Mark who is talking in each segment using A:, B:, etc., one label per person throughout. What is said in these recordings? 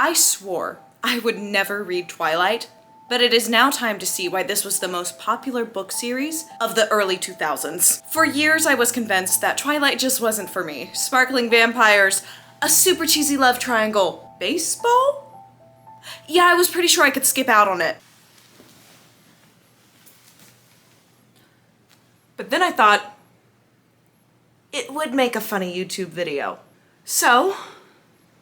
A: I swore I would never read Twilight, but it is now time to see why this was the most popular book series of the early 2000s. For years I was convinced that Twilight just wasn't for me. Sparkling vampires, a super cheesy love triangle, baseball? Yeah, I was pretty sure I could skip out on it. But then I thought, it would make a funny YouTube video. So,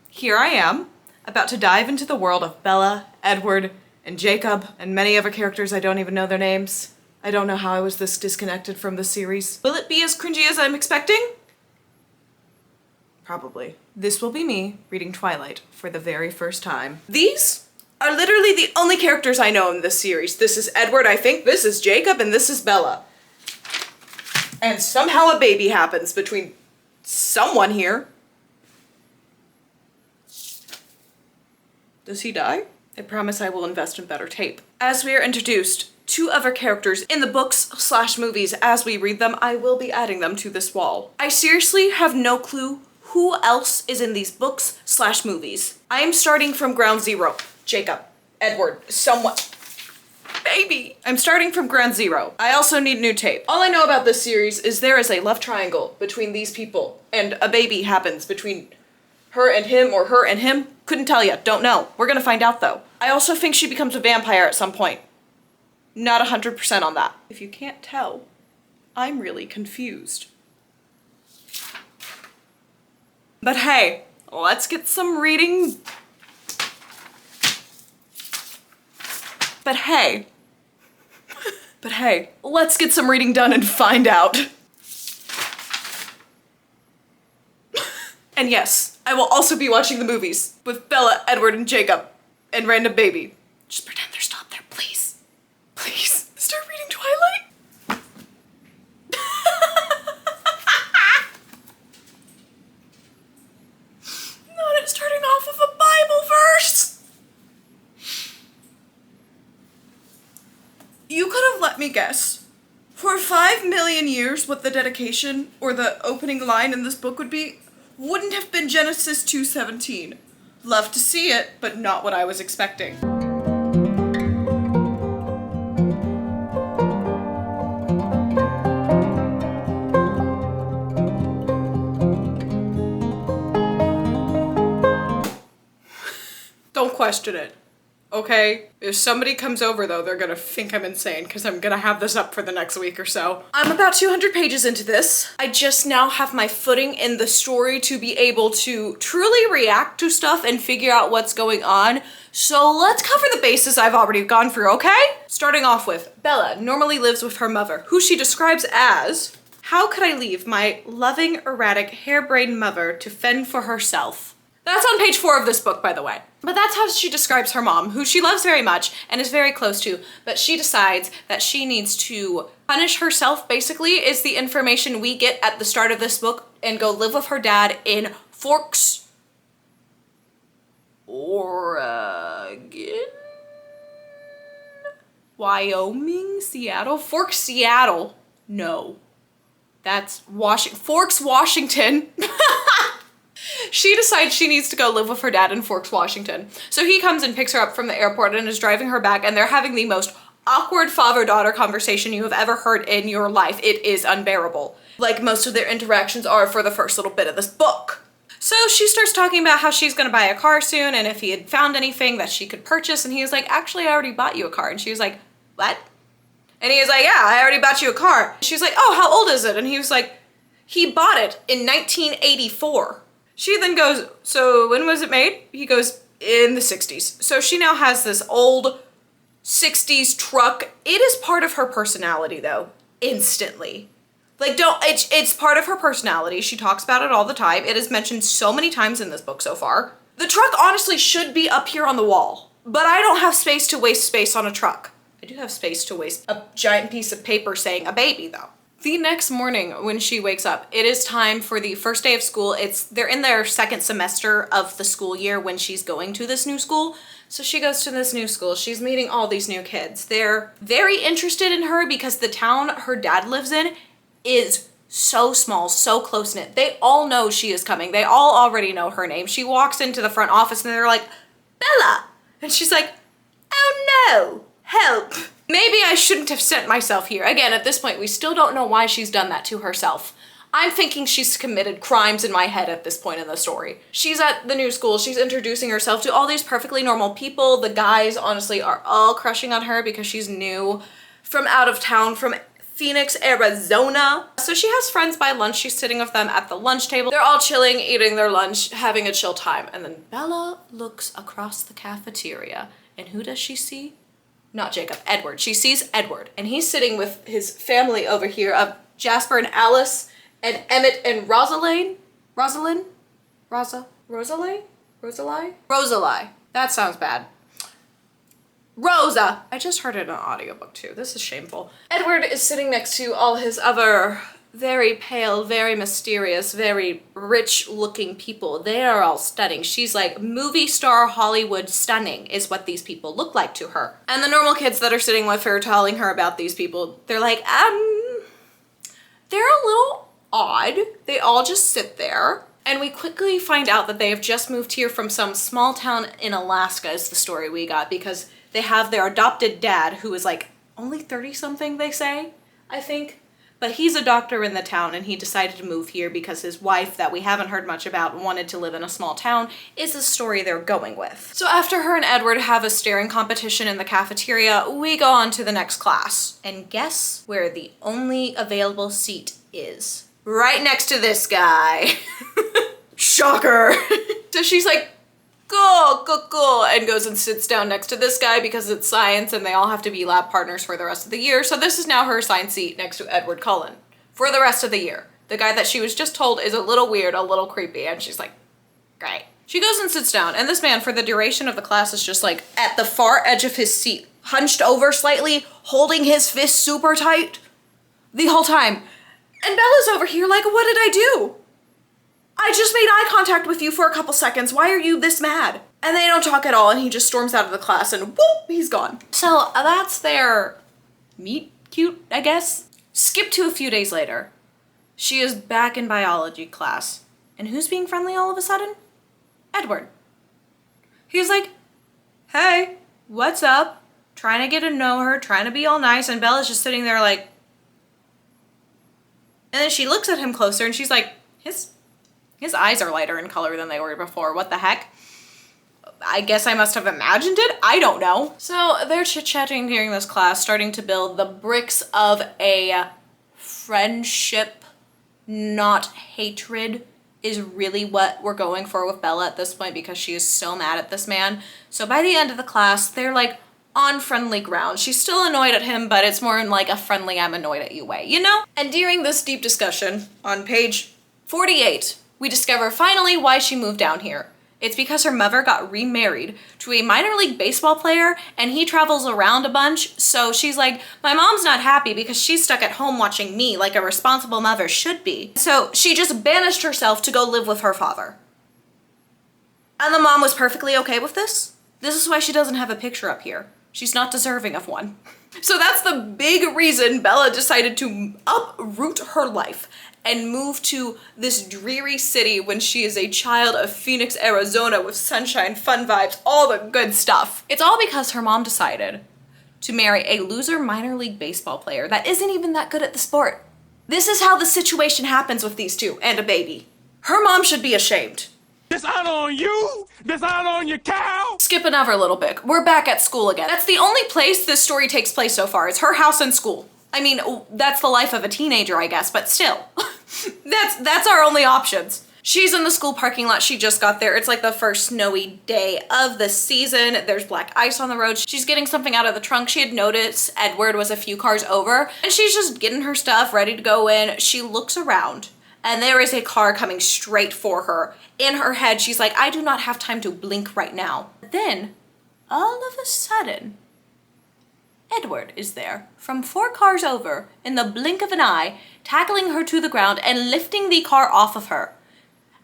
A: here I am, about to dive into the world of Bella, Edward, and Jacob, and many other characters I don't even know their names. I don't know how I was this disconnected from the series. Will it be as cringy as I'm expecting? Probably. This will be me reading Twilight for the very first time. These are literally the only characters I know in this series. This is Edward, I think, this is Jacob, and this is Bella. And somehow a baby happens between someone here. Does he die? I promise I will invest in better tape. As we are introduced to other characters in the books/movies as we read them, I will be adding them to this wall. I seriously have no clue who else is in these books/movies. I am starting from ground zero. Jacob, Edward, someone. Baby! I'm starting from ground zero. I also need new tape. All I know about this series is there is a love triangle between these people, and a baby happens between her and him, or her and him. Couldn't tell you, don't know. We're gonna find out though. I also think she becomes a vampire at some point. Not 100% on that. If you can't tell, I'm really confused. But hey, let's get some reading. But hey, let's get some reading done and find out. And yes, I will also be watching the movies with Bella, Edward, and Jacob, and random baby. Just pretend they're stopped there, please. Please, start reading Twilight. Not it starting off with a Bible verse. You could have let me guess. For 5 million years, what the dedication or the opening line in this book would be, wouldn't have been Genesis 2:17. Love to see it, but not what I was expecting. Don't question it, okay? If somebody comes over though, they're gonna think I'm insane because I'm gonna have this up for the next week or so. I'm about 200 pages into this. I just now have my footing in the story to be able to truly react to stuff and figure out what's going on. So let's cover the bases I've already gone through, okay? Starting off with, Bella normally lives with her mother, who she describes as, how could I leave my loving, erratic, harebrained mother to fend for herself? That's on page 4 of this book, by the way. But that's how she describes her mom, who she loves very much and is very close to, but she decides that she needs to punish herself, basically, is the information we get at the start of this book, and go live with her dad in Forks, Oregon? Wyoming? Seattle? Forks, Seattle? No. That's Forks, Washington. She decides she needs to go live with her dad in Forks, Washington. So he comes and picks her up from the airport and is driving her back, and they're having the most awkward father-daughter conversation you have ever heard in your life. It is unbearable. Like most of their interactions are for the first little bit of this book. So she starts talking about how she's gonna buy a car soon, and if he had found anything that she could purchase, and he was like, actually, I already bought you a car. And she was like, what? And he was like, yeah, I already bought you a car. She was like, oh, how old is it? And he was like, he bought it in 1984. She then goes, so when was it made? He goes, in the 60s. So she now has this old 60s truck. It is part of her personality though, instantly. Like it's part of her personality. She talks about it all the time. It is mentioned so many times in this book so far. The truck honestly should be up here on the wall, but I don't have space to waste space on a truck. I do have space to waste a giant piece of paper saying a baby though. The next morning when she wakes up, it is time for the first day of school. They're in their second semester of the school year when she's going to this new school. So she goes to this new school. She's meeting all these new kids. They're very interested in her because the town her dad lives in is so small, so close-knit. They all know she is coming. They all already know her name. She walks into the front office and they're like, Bella. And she's like, oh no, help. Maybe I shouldn't have sent myself here. Again, at this point, we still don't know why she's done that to herself. I'm thinking she's committed crimes in my head at this point in the story. She's at the new school. She's introducing herself to all these perfectly normal people. The guys, honestly, are all crushing on her because she's new from out of town, from Phoenix, Arizona. So she has friends by lunch. She's sitting with them at the lunch table. They're all chilling, eating their lunch, having a chill time. And then Bella looks across the cafeteria. And who does she see? Not Jacob, Edward. She sees Edward. And he's sitting with his family over here of Jasper and Alice and Emmett and Rosalie. That sounds bad. Rosa. I just heard it in an audiobook too. This is shameful. Edward is sitting next to all his other very pale, very mysterious, very rich looking people. They are all stunning. She's like movie star Hollywood stunning is what these people look like to her. And the normal kids that are sitting with her telling her about these people, they're like, they're a little odd. They all just sit there. And we quickly find out that they have just moved here from some small town in Alaska is the story we got, because they have their adopted dad who is like only 30 something, they say, I think. But he's a doctor in the town and he decided to move here because his wife, that we haven't heard much about, wanted to live in a small town, is the story they're going with. So after her and Edward have a staring competition in the cafeteria, we go on to the next class. And guess where the only available seat is? Right next to this guy. Shocker. So she's like, go, and goes and sits down next to this guy because it's science and they all have to be lab partners for the rest of the year. So this is now her assigned seat next to Edward Cullen for the rest of the year. The guy that she was just told is a little weird, a little creepy, and she's like, great. She goes and sits down, and this man for the duration of the class is just like at the far edge of his seat, hunched over slightly, holding his fist super tight the whole time. And Bella's over here like, what did I do? I just made eye contact with you for a couple seconds. Why are you this mad? And they don't talk at all, and he just storms out of the class and whoop, he's gone. So that's their meet cute, I guess. Skip to a few days later. She is back in biology class. And who's being friendly all of a sudden? Edward. He's like, hey, what's up? Trying to get to know her, trying to be all nice, and Bella's just sitting there like, and then she looks at him closer and she's like, his eyes are lighter in color than they were before. What the heck? I guess I must have imagined it. I don't know. So they're chit-chatting during this class, starting to build the bricks of a friendship, not hatred, is really what we're going for with Bella at this point because she is so mad at this man. So by the end of the class, they're like on friendly ground. She's still annoyed at him, but it's more in like a friendly I'm annoyed at you way, you know? And during this deep discussion on page 48, we discover finally why she moved down here. It's because her mother got remarried to a minor league baseball player and he travels around a bunch. So she's like, my mom's not happy because she's stuck at home watching me like a responsible mother should be. So she just banished herself to go live with her father. And the mom was perfectly okay with this. This is why she doesn't have a picture up here. She's not deserving of one. So that's the big reason Bella decided to uproot her life and move to this dreary city when she is a child of Phoenix, Arizona with sunshine, fun vibes, all the good stuff. It's all because her mom decided to marry a loser minor league baseball player that isn't even that good at the sport. This is how the situation happens with these two and a baby. Her mom should be ashamed.
B: Dishonor on you, dishonor on your cow.
A: Skip another little bit. We're back at school again. That's the only place this story takes place so far. It's her house and school. I mean, that's the life of a teenager, I guess, but still. That's our only options. She's in the school parking lot. She just got there. It's like the first snowy day of the season. There's black ice on the road. She's getting something out of the trunk. She had noticed Edward was a few cars over, and she's just getting her stuff ready to go in. She looks around, and there is a car coming straight for her. In her head, she's like, I do not have time to blink right now. Then, all of a sudden, Edward is there from 4 cars over in the blink of an eye, tackling her to the ground and lifting the car off of her.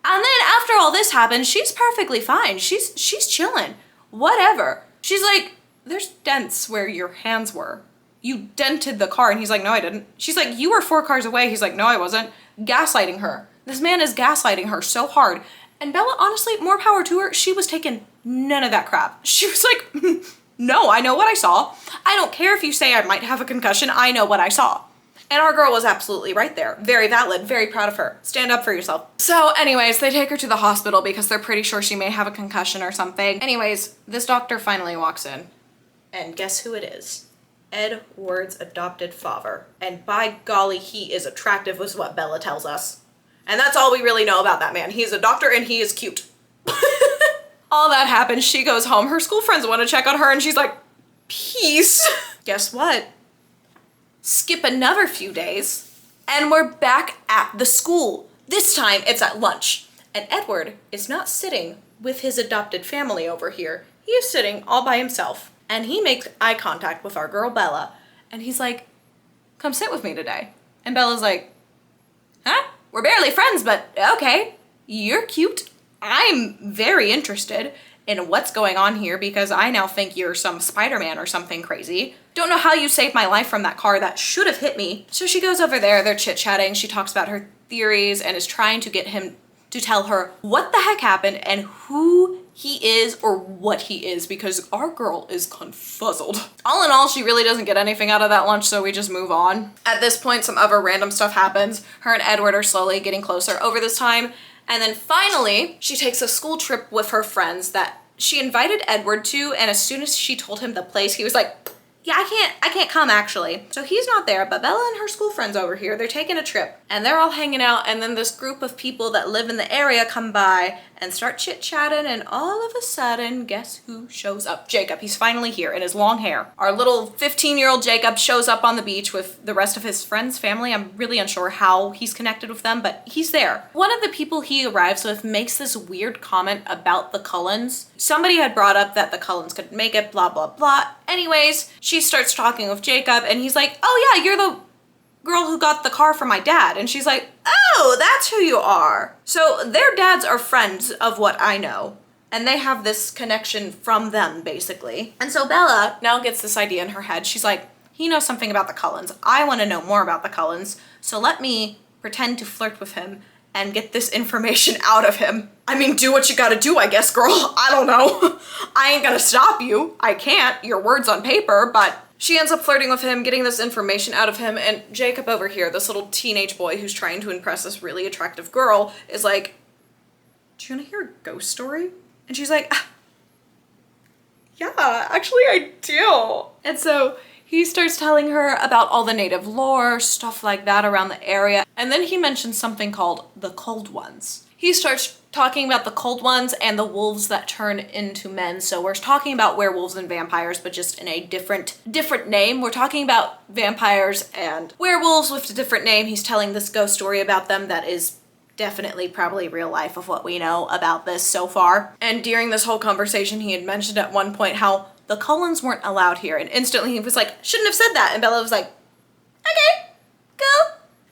A: And then after all this happens, she's perfectly fine. She's chilling. Whatever. She's like, there's dents where your hands were. You dented the car. And he's like, no, I didn't. She's like, you were 4 cars away. He's like, no, I wasn't. Gaslighting her. This man is gaslighting her so hard. And Bella, honestly, more power to her. She was taking none of that crap. She was like, no, I know what I saw. I don't care if you say I might have a concussion. I know what I saw. And our girl was absolutely right there. Very valid, very proud of her. Stand up for yourself. So anyways, they take her to the hospital because they're pretty sure she may have a concussion or something. Anyways, this doctor finally walks in. And guess who it is? Edward's adopted father. And by golly, he is attractive, was what Bella tells us. And that's all we really know about that man. He's a doctor and he is cute. All that happens, she goes home. Her school friends want to check on her and she's like, peace. Guess what? Skip another few days and we're back at the school. This time it's at lunch. And Edward is not sitting with his adopted family over here. He is sitting all by himself. And he makes eye contact with our girl Bella. And he's like, come sit with me today. And Bella's like, huh? We're barely friends, but okay. You're cute. I'm very interested in what's going on here because I now think you're some Spider-Man or something crazy. Don't know how you saved my life from that car that should have hit me. So she goes over there, they're chit-chatting. She talks about her theories and is trying to get him to tell her what the heck happened and who he is or what he is because our girl is confuzzled. All in all, she really doesn't get anything out of that lunch, so we just move on. At this point, some other random stuff happens. Her and Edward are slowly getting closer over this time. And then finally, she takes a school trip with her friends that she invited Edward to, and as soon as she told him the place, he was like, yeah, I can't come actually. So he's not there, but Bella and her school friends over here, they're taking a trip and they're all hanging out, and then this group of people that live in the area come by and start chit-chatting, and all of a sudden, guess who shows up? Jacob. He's finally here in his long hair. Our little 15-year-old Jacob shows up on the beach with the rest of his friends' family. I'm really unsure how he's connected with them, but he's there. One of the people he arrives with makes this weird comment about the Cullens. Somebody had brought up that the Cullens couldn't make it, blah, blah, blah. Anyways, she starts talking with Jacob, and he's like, oh yeah, you're the girl who got the car for my dad. And she's like, oh, that's who you are. So their dads are friends of what I know. And they have this connection from them, basically. And so Bella now gets this idea in her head. She's like, he knows something about the Cullens. I want to know more about the Cullens. So let me pretend to flirt with him and get this information out of him. I mean, do what you gotta do, I guess, girl. I don't know. I ain't gonna stop you. I can't. Your words on paper, but she ends up flirting with him, getting this information out of him, and Jacob over here, this little teenage boy who's trying to impress this really attractive girl, is like, do you wanna hear a ghost story? And she's like, yeah, actually I do. And so he starts telling her about all the native lore, stuff like that around the area. And then he mentions something called the Cold Ones. He starts talking about the Cold Ones and the wolves that turn into men. So we're talking about werewolves and vampires, but just in a different name. We're talking about vampires and werewolves with a different name. He's telling this ghost story about them that is definitely probably real life of what we know about this so far. And during this whole conversation, he had mentioned at one point how the Cullens weren't allowed here, and instantly he was like, shouldn't have said that. And Bella was like, okay, go.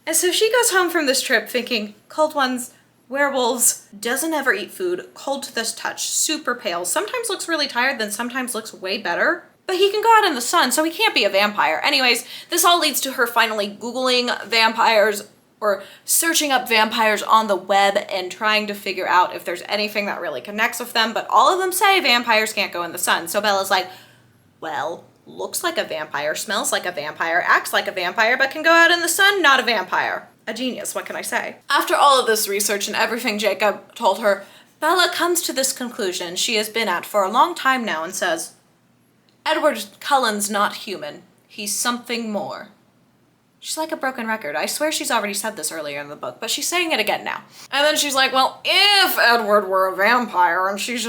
A: And so she goes home from this trip thinking, Cold Ones, werewolves, doesn't ever eat food, cold to this touch, super pale, sometimes looks really tired, then sometimes looks way better. But he can go out in the sun, so he can't be a vampire. Anyways, this all leads to her finally Googling vampires or searching up vampires on the web and trying to figure out if there's anything that really connects with them, but all of them say vampires can't go in the sun. So Bella's like, well, looks like a vampire, smells like a vampire, acts like a vampire, but can go out in the sun, not a vampire. A genius, what can I say? After all of this research and everything Jacob told her, Bella comes to this conclusion she has been at for a long time now and says, Edward Cullen's not human. He's something more. She's like a broken record. I swear she's already said this earlier in the book, but she's saying it again now. And then she's like, well, if Edward were a vampire, and she's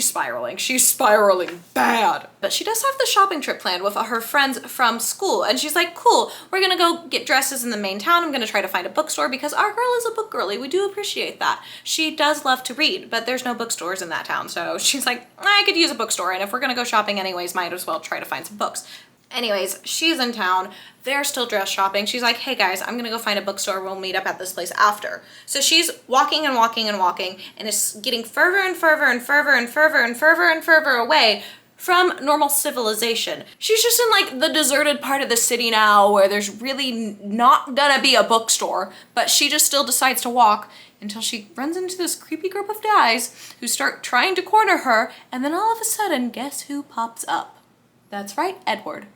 A: spiraling. She's spiraling bad. But she does have the shopping trip planned with her friends from school, and she's like, cool, we're gonna go get dresses in the main town. I'm gonna try to find a bookstore because our girl is a book girly. We do appreciate that. She does love to read, but there's no bookstores in that town. So she's like, I could use a bookstore, and if we're gonna go shopping anyways, might as well try to find some books. Anyways, she's in town. They're still dress shopping. She's like, hey guys, I'm gonna go find a bookstore. We'll meet up at this place after. So she's walking and walking and walking, and it's getting further and further and further and further and further and further away from normal civilization. She's just in like the deserted part of the city now where there's really not gonna be a bookstore, but she just still decides to walk, until she runs into this creepy group of guys who start trying to corner her, and then all of a sudden, guess who pops up? That's right, Edward.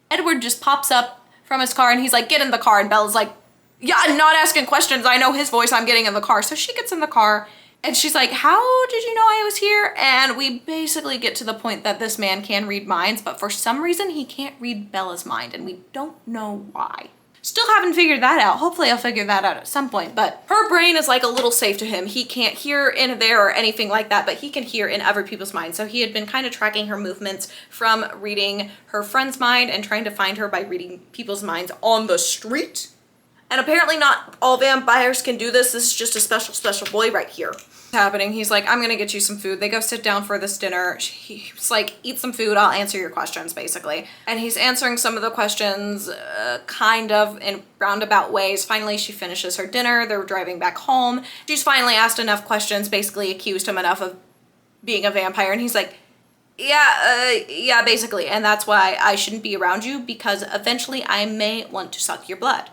A: Edward just pops up from his car and he's like, get in the car, and Bella's like, yeah, I'm not asking questions, I know his voice, I'm getting in the car. So she gets in the car and she's like, how did you know I was here? And we basically get to the point that this man can read minds, but for some reason he can't read Bella's mind, and we don't know why. Still haven't figured that out. Hopefully I'll figure that out at some point, but her brain is like a little safe to him. He can't hear in there or anything like that, but he can hear in other people's minds. So he had been kind of tracking her movements from reading her friend's mind and trying to find her by reading people's minds on the street. And apparently not all vampires can do this. This is just a special boy right here. Happening. He's like, I'm gonna get you some food. They go sit down for this dinner. He's like, eat some food, I'll answer your questions, basically. And he's answering some of the questions kind of in roundabout ways. Finally, she finishes her dinner. They're driving back home. She's finally asked enough questions, basically accused him enough of being a vampire. And he's like, yeah, basically. And that's why I shouldn't be around you, because eventually I may want to suck your blood.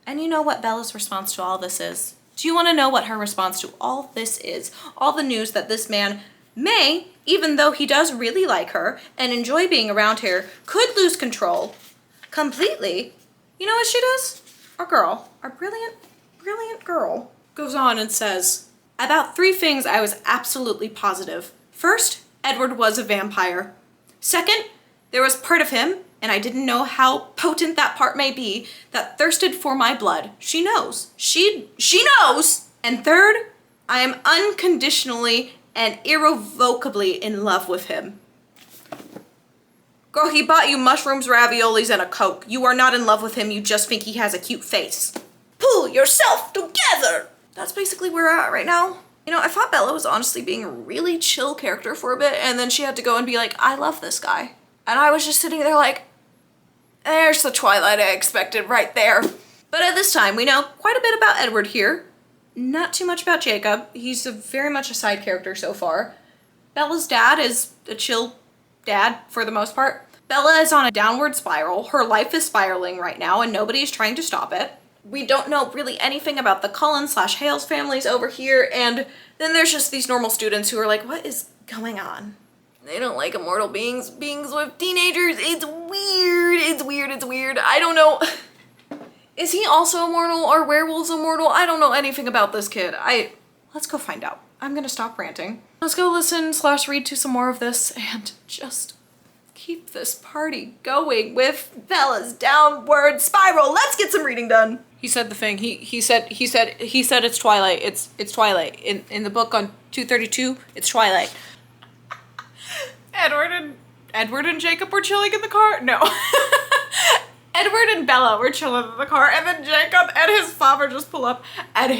A: And you know what Bella's response to all this is? Do you want to know what her response to all this is? All the news that this man may, even though he does really like her and enjoy being around her, could lose control completely. You know what she does? Our girl, our brilliant girl, goes on and says, about 3 things I was absolutely positive. First, Edward was a vampire. Second, there was part of him, and I didn't know how potent that part may be, that thirsted for my blood. She knows. She knows! And third, I am unconditionally and irrevocably in love with him. Girl, he bought you mushrooms, raviolis, and a Coke. You are not in love with him, you just think he has a cute face. Pull yourself together! That's basically where we're at right now. You know, I thought Bella was honestly being a really chill character for a bit, and then she had to go and be like, I love this guy. And I was just sitting there like, there's the Twilight I expected right there. But at this time, we know quite a bit about Edward here. Not too much about Jacob. He's very much a side character so far. Bella's dad is a chill dad for the most part. Bella is on a downward spiral. Her life is spiraling right now and nobody's trying to stop it. We don't know really anything about the Cullen/Hales families over here, and then there's just these normal students who are like, what is going on? They don't like immortal beings with teenagers. It's weird. I don't know. Is he also immortal? Are werewolves immortal? I don't know anything about this kid. Let's go find out. I'm gonna stop ranting. Let's go listen/read to some more of this and just keep this party going with Bella's downward spiral. Let's get some reading done. He said the thing. He said it's Twilight. It's Twilight. In the book on 232, it's Twilight. Edward and Jacob were chilling in the car? No. Edward and Bella were chilling in the car, and then Jacob and his father just pull up, and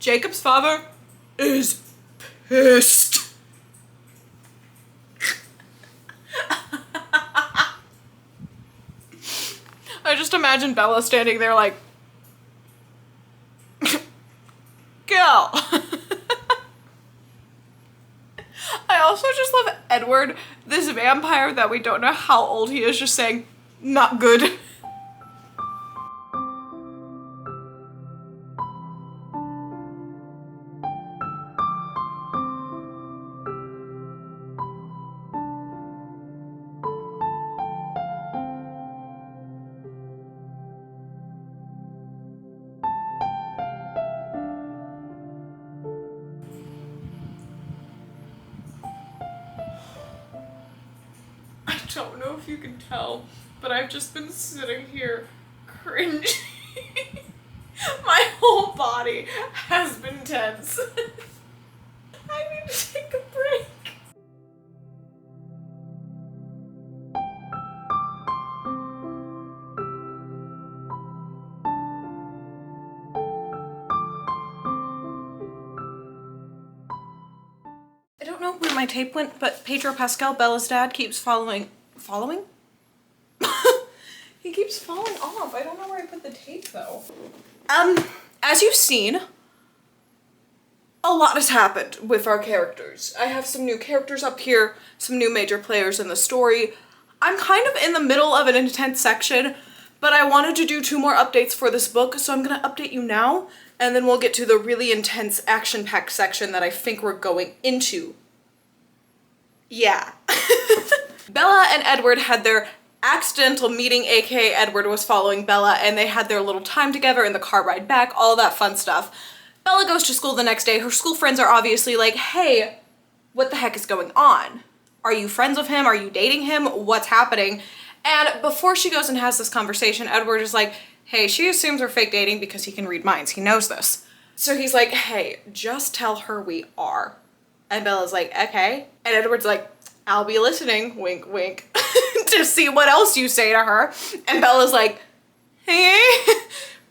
A: Jacob's father is pissed. I just imagine Bella standing there like, go. I also just love Edward, this vampire that we don't know how old he is, just saying, not good. I don't know if you can tell, but I've just been sitting here cringing. My whole body has been tense. I need to take a break. I don't know where my tape went, but Pedro Pascal, Bella's dad, keeps following? He keeps falling off. I don't know where I put the tape though. As you've seen, a lot has happened with our characters. I have some new characters up here, some new major players in the story. I'm kind of in the middle of an intense section, but But I wanted to do 2 more updates for this book, so I'm gonna update you now, and then we'll get to the really intense action-packed section that I think we're going into. Yeah. Bella and Edward had their accidental meeting, aka Edward was following Bella, and they had their little time together in the car ride back, all that fun stuff. Bella goes to school the next day. Her school friends are obviously like, hey, what the heck is going on? Are you friends with him? Are you dating him? What's happening? And before she goes and has this conversation, Edward is like, hey, she assumes we're fake dating because he can read minds. He knows this. So he's like, hey, just tell her we are. And Bella's like, okay. And Edward's like, I'll be listening, wink, wink, to see what else you say to her. And Bella's like, hey,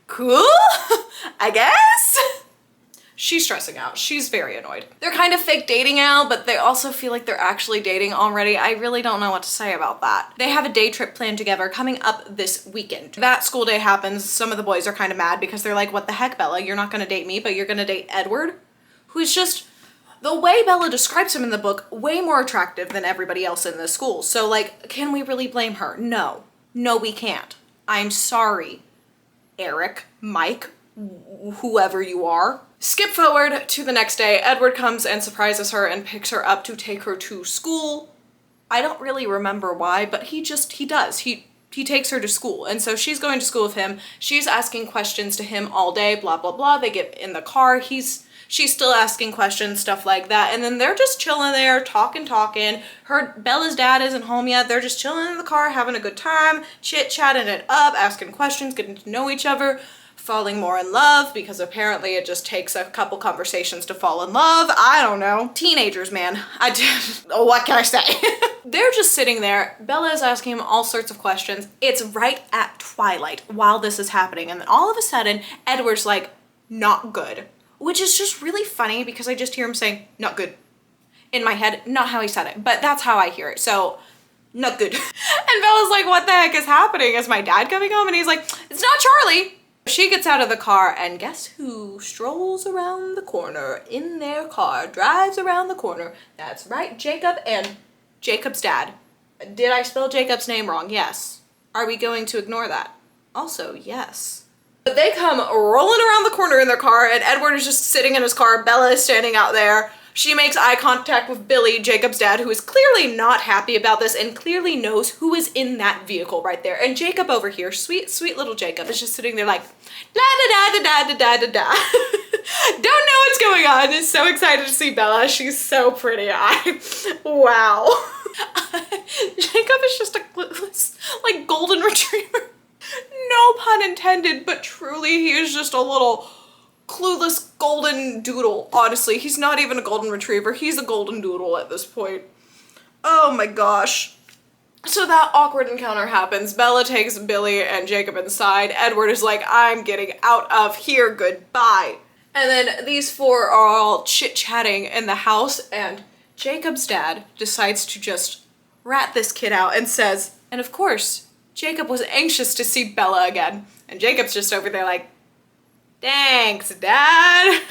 A: cool, I guess. She's stressing out. She's very annoyed. They're kind of fake dating now, but they also feel like they're actually dating already. I really don't know what to say about that. They have a day trip planned together coming up this weekend. That school day happens. Some of the boys are kind of mad because they're like, what the heck, Bella? You're not gonna date me, but you're gonna date Edward? Who's just, the way Bella describes him in the book, way more attractive than everybody else in this school. So like, can we really blame her? No. No, we can't. I'm sorry, Eric, Mike, whoever you are. Skip forward to the next day. Edward comes and surprises her and picks her up to take her to school. I don't really remember why, but he does. He takes her to school. And so she's going to school with him. She's asking questions to him all day, blah, blah, blah. They get in the car. She's still asking questions, stuff like that. And then they're just chilling there, talking. Bella's dad isn't home yet. They're just chilling in the car, having a good time, chit-chatting it up, asking questions, getting to know each other, falling more in love, because apparently it just takes a couple conversations to fall in love. I don't know. Teenagers, man. What can I say? They're just sitting there. Bella is asking him all sorts of questions. It's right at twilight while this is happening. And then all of a sudden, Edward's like, not good. Which is just really funny because I just hear him saying, not good. In my head, not how he said it, but that's how I hear it. So, not good. And Bella's like, what the heck is happening? Is my dad coming home? And he's like, it's not Charlie. She gets out of the car and guess who strolls around the corner in their car, drives around the corner. That's right, Jacob and Jacob's dad. Did I spell Jacob's name wrong? Yes. Are we going to ignore that? Also, yes. But they come rolling around the corner in their car and Edward is just sitting in his car. Bella is standing out there. She makes eye contact with Billy, Jacob's dad, who is clearly not happy about this and clearly knows who is in that vehicle right there. And Jacob over here, sweet, sweet little Jacob, is just sitting there like, da-da-da-da-da-da-da-da. Don't know what's going on. Is so excited to see Bella. She's so pretty. Wow. Jacob is just a like golden retriever. No pun intended, but truly he is just a little clueless golden doodle. Honestly, he's not even a golden retriever. He's a golden doodle at this point. Oh my gosh. So that awkward encounter happens. Bella takes Billy and Jacob inside. Edward is like, I'm getting out of here, goodbye. And then these four are all chit-chatting in the house and Jacob's dad decides to just rat this kid out and says, and of course, Jacob was anxious to see Bella again. And Jacob's just over there like, thanks, Dad.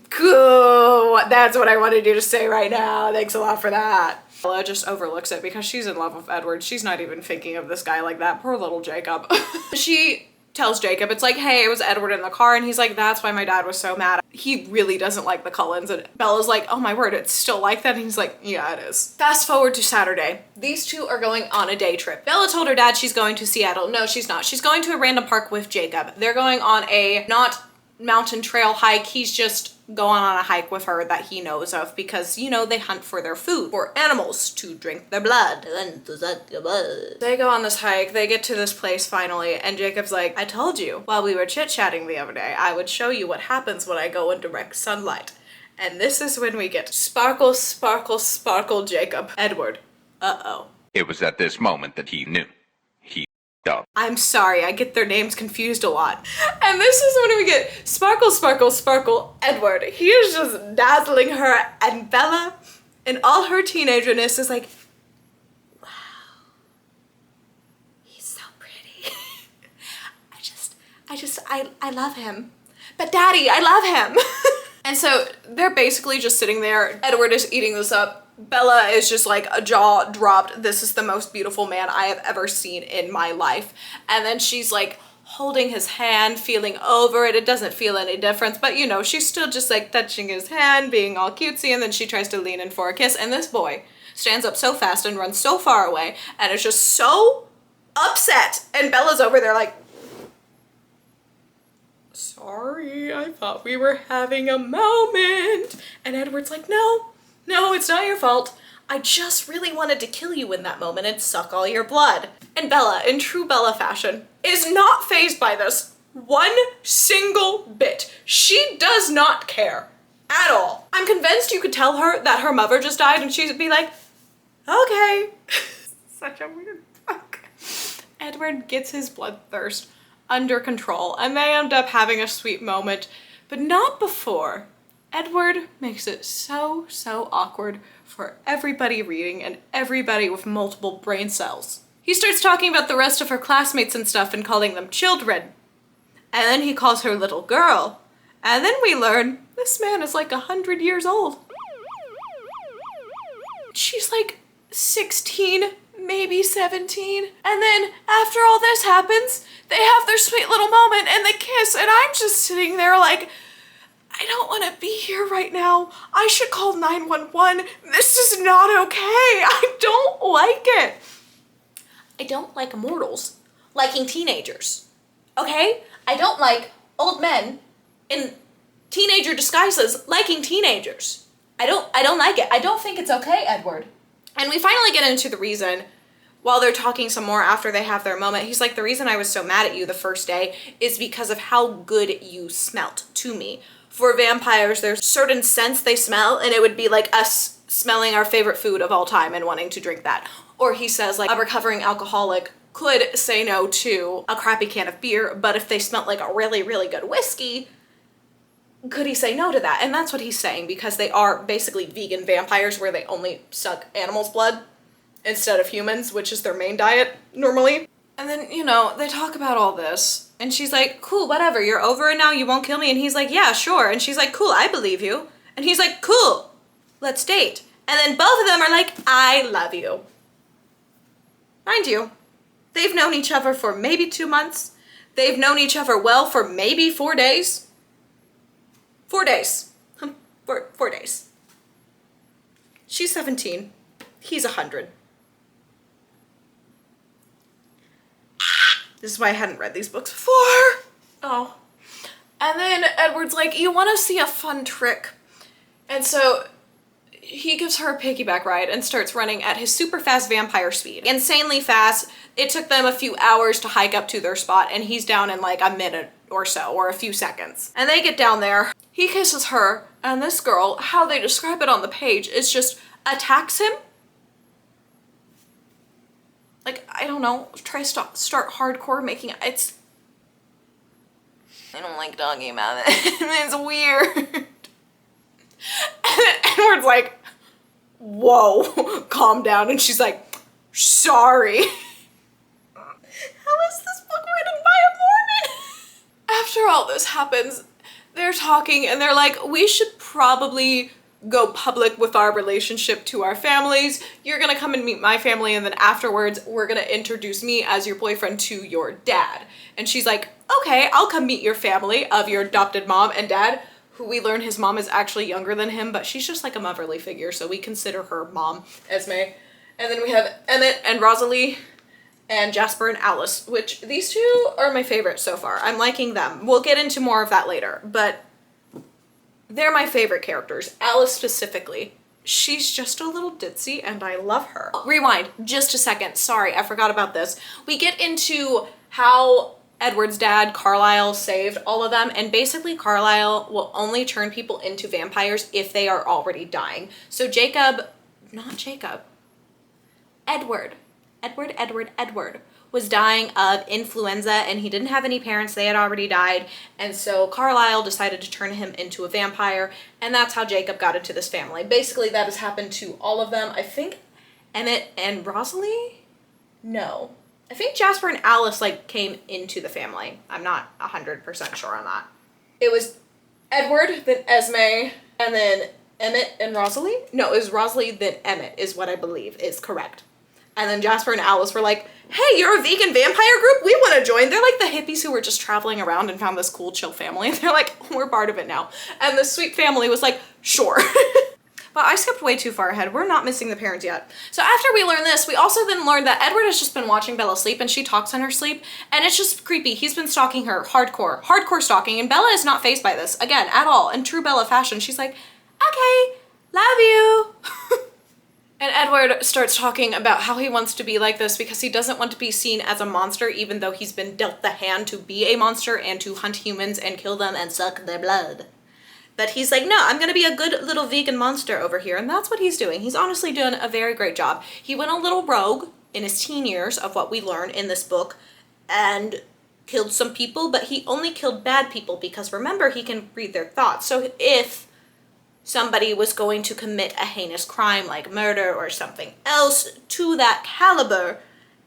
A: Cool. That's what I wanted you to say right now. Thanks a lot for that. Bella just overlooks it because she's in love with Edward. She's not even thinking of this guy like that. Poor little Jacob. She tells Jacob, it's like, hey, it was Edward in the car. And he's like, that's why my dad was so mad. He really doesn't like the Cullens. And Bella's like, oh my word, it's still like that? And he's like, yeah, it is. Fast forward to Saturday. These two are going on a day trip. Bella told her dad she's going to Seattle. No, she's not. She's going to a random park with Jacob. They're going on a not mountain trail hike. He's just going on a hike with her that he knows of because, you know, they hunt for their food, for animals to drink their blood. They go on this hike, they get to this place finally, and Jacob's like, I told you while we were chit-chatting the other day, I would show you what happens when I go in direct sunlight. And this is when we get sparkle, sparkle, sparkle Jacob. Edward. Uh-oh.
C: It was at this moment that he knew. Up.
A: I'm sorry, I get their names confused a lot. And this is when we get sparkle, sparkle, sparkle Edward. He is just dazzling her, and Bella, in all her teenagerness, is like, wow, he's so pretty. I love him. But Daddy, I love him. And so they're basically just sitting there. Edward is eating this up. Bella is just like a jaw dropped. This is the most beautiful man I have ever seen in my life. And then she's like holding his hand, feeling over it. It doesn't feel any difference, but you know, she's still just like touching his hand, being all cutesy, and then she tries to lean in for a kiss, and this boy stands up so fast and runs so far away and is just so upset. And Bella's over there like, sorry, I thought we were having a moment. And Edward's like, no, it's not your fault. I just really wanted to kill you in that moment and suck all your blood. And Bella, in true Bella fashion, is not fazed by this one single bit. She does not care at all. I'm convinced you could tell her that her mother just died and she'd be like, okay. Such a weird fuck. Edward gets his bloodthirst under control and they end up having a sweet moment, but not before Edward makes it so awkward for everybody reading and everybody with multiple brain cells. He starts talking about the rest of her classmates and stuff and calling them children. And then he calls her little girl. And then we learn this man is like 100 years old. She's like 16, maybe 17. And then after all this happens, they have their sweet little moment and they kiss. And I'm just sitting there like, I don't want to be here right now. I should call 911. This is not okay. I don't like it. I don't like mortals liking teenagers, okay? I don't like old men in teenager disguises liking teenagers. I don't like it. I don't think it's okay, Edward. And we finally get into the reason while they're talking some more after they have their moment. He's like, the reason I was so mad at you the first day is because of how good you smelt to me. For vampires, there's certain scents they smell, and it would be like us smelling our favorite food of all time and wanting to drink that. Or he says like a recovering alcoholic could say no to a crappy can of beer, but if they smelled like a really good whiskey, could he say no to that? And that's what he's saying, because they are basically vegan vampires where they only suck animals' blood instead of humans, which is their main diet normally. And then, you know, they talk about all this and she's like, cool, whatever, you're over it now, you won't kill me? And he's like, yeah, sure. And she's like, cool, I believe you. And he's like, cool, let's date. And then both of them are like, I love you. Mind you, they've known each other for maybe 2 months. They've known each other well for maybe 4 days. 4 days. 4 days. She's 17. He's 100. This is why I hadn't read these books before. Oh. And then Edward's like, you want to see a fun trick? And so he gives her a piggyback ride and starts running at his super fast vampire speed. Insanely fast. It took them a few hours to hike up to their spot, and he's down in like a minute or so, or a few seconds. And they get down there. He kisses her, and this girl, how they describe it on the page, is just attacks him. Like, I don't know, start hardcore making it. It's, I don't like talking about it. It's weird. And Edward's like, whoa, calm down. And she's like, sorry. How is this book written by a Mormon? After all this happens, they're talking and they're like, we should probably go public with our relationship to our families. You're gonna come and meet my family, and then afterwards we're gonna introduce me as your boyfriend to your dad. And she's like, okay, I'll come meet your family of your adopted mom and dad, who we learn his mom is actually younger than him, but she's just like a motherly figure, so we consider her mom, Esme. And then we have Emmett and Rosalie and Jasper and Alice, which these two are my favorites so far. I'm liking them. We'll get into more of that later, but they're my favorite characters. Alice specifically. She's just a little ditzy and I love her. Rewind just a second. Sorry, I forgot about this. We get into how Edward's dad, Carlisle, saved all of them, and basically Carlisle will only turn people into vampires if they are already dying. So Edward was dying of influenza, and he didn't have any parents, they had already died, and so Carlisle decided to turn him into a vampire, and that's how Jacob got into this family. Basically, that has happened to all of them. I think Emmett and Rosalie? No. I think Jasper and Alice like came into the family. I'm not 100% sure on that. It was Edward, then Esme, and then Emmett and Rosalie? No, it was Rosalie then Emmett is what I believe is correct. And then Jasper and Alice were like, hey, you're a vegan vampire group? We want to join. They're like the hippies who were just traveling around and found this cool, chill family. And they're like, we're part of it now. And the sweet family was like, sure. But I skipped way too far ahead. We're not missing the parents yet. So after we learn this, we also then learn that Edward has just been watching Bella sleep and she talks in her sleep. And it's just creepy. He's been stalking her, hardcore stalking. And Bella is not fazed by this, again, at all. In true Bella fashion, she's like, okay, love you. And Edward starts talking about how he wants to be like this because he doesn't want to be seen as a monster, even though he's been dealt the hand to be a monster and to hunt humans and kill them and suck their blood. But he's like, no, I'm gonna be a good little vegan monster over here. And that's what he's doing. He's honestly doing a very great job. He went a little rogue in his teen years of what we learn in this book and killed some people, but he only killed bad people because remember, he can read their thoughts. So if somebody was going to commit a heinous crime like murder or something else to that caliber,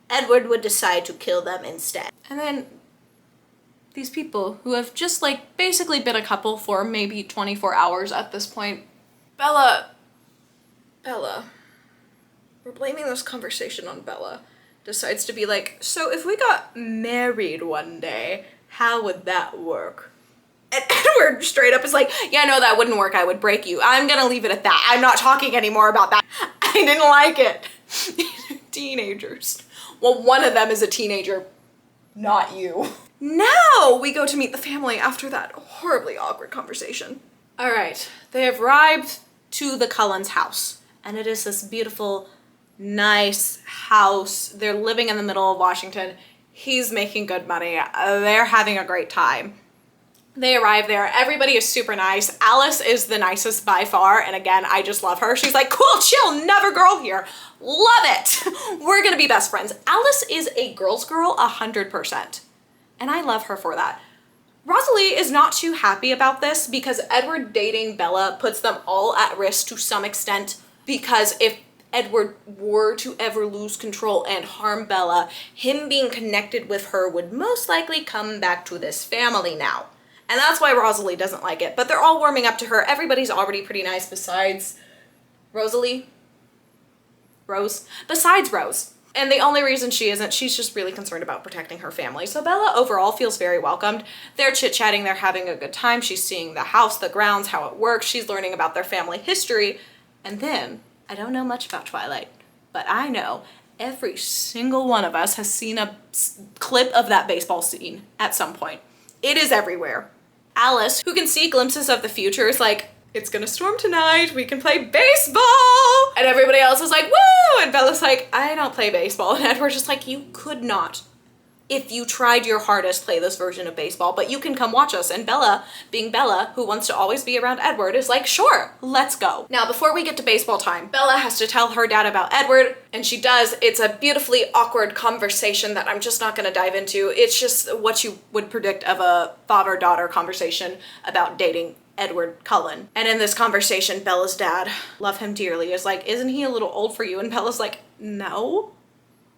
A: Edward would decide to kill them instead. And then these people who have just like basically been a couple for maybe 24 hours at this point. Bella, we're blaming this conversation on Bella, decides to be like, so if we got married one day, how would that work? And Edward straight up is like, yeah, no, that wouldn't work. I would break you. I'm gonna leave it at that. I'm not talking anymore about that. I didn't like it. Teenagers. Well, one of them is a teenager, not you. Now we go to meet the family after that horribly awkward conversation. All right, they have arrived to the Cullens' house, and it is this beautiful, nice house. They're living in the middle of Washington. He's making good money. They're having a great time. They arrive there. Everybody is super nice. Alice is the nicest by far. And again, I just love her. She's like, cool, chill, never girl here. Love it. We're gonna be best friends. Alice is a girl's girl 100%. And I love her for that. Rosalie is not too happy about this because Edward dating Bella puts them all at risk to some extent, because if Edward were to ever lose control and harm Bella, him being connected with her would most likely come back to this family now. And that's why Rosalie doesn't like it. But they're all warming up to her. Everybody's already pretty nice besides Rosalie. Besides Rose. And the only reason she isn't, she's just really concerned about protecting her family. So Bella overall feels very welcomed. They're chit-chatting, they're having a good time. She's seeing the house, the grounds, how it works. She's learning about their family history. And then, I don't know much about Twilight, but I know every single one of us has seen a clip of that baseball scene at some point. It is everywhere. Alice, who can see glimpses of the future, is like, it's gonna storm tonight, we can play baseball! And everybody else is like, woo! And Bella's like, I don't play baseball. And Edward's just like, you could not, if you tried your hardest, play this version of baseball, but you can come watch us. And Bella, being Bella, who wants to always be around Edward, is like, sure, let's go. Now, before we get to baseball time, Bella has to tell her dad about Edward, and she does. It's a beautifully awkward conversation that I'm just not gonna dive into. It's just what you would predict of a father-daughter conversation about dating Edward Cullen. And in this conversation, Bella's dad, love him dearly, is like, isn't he a little old for you? And Bella's like, no.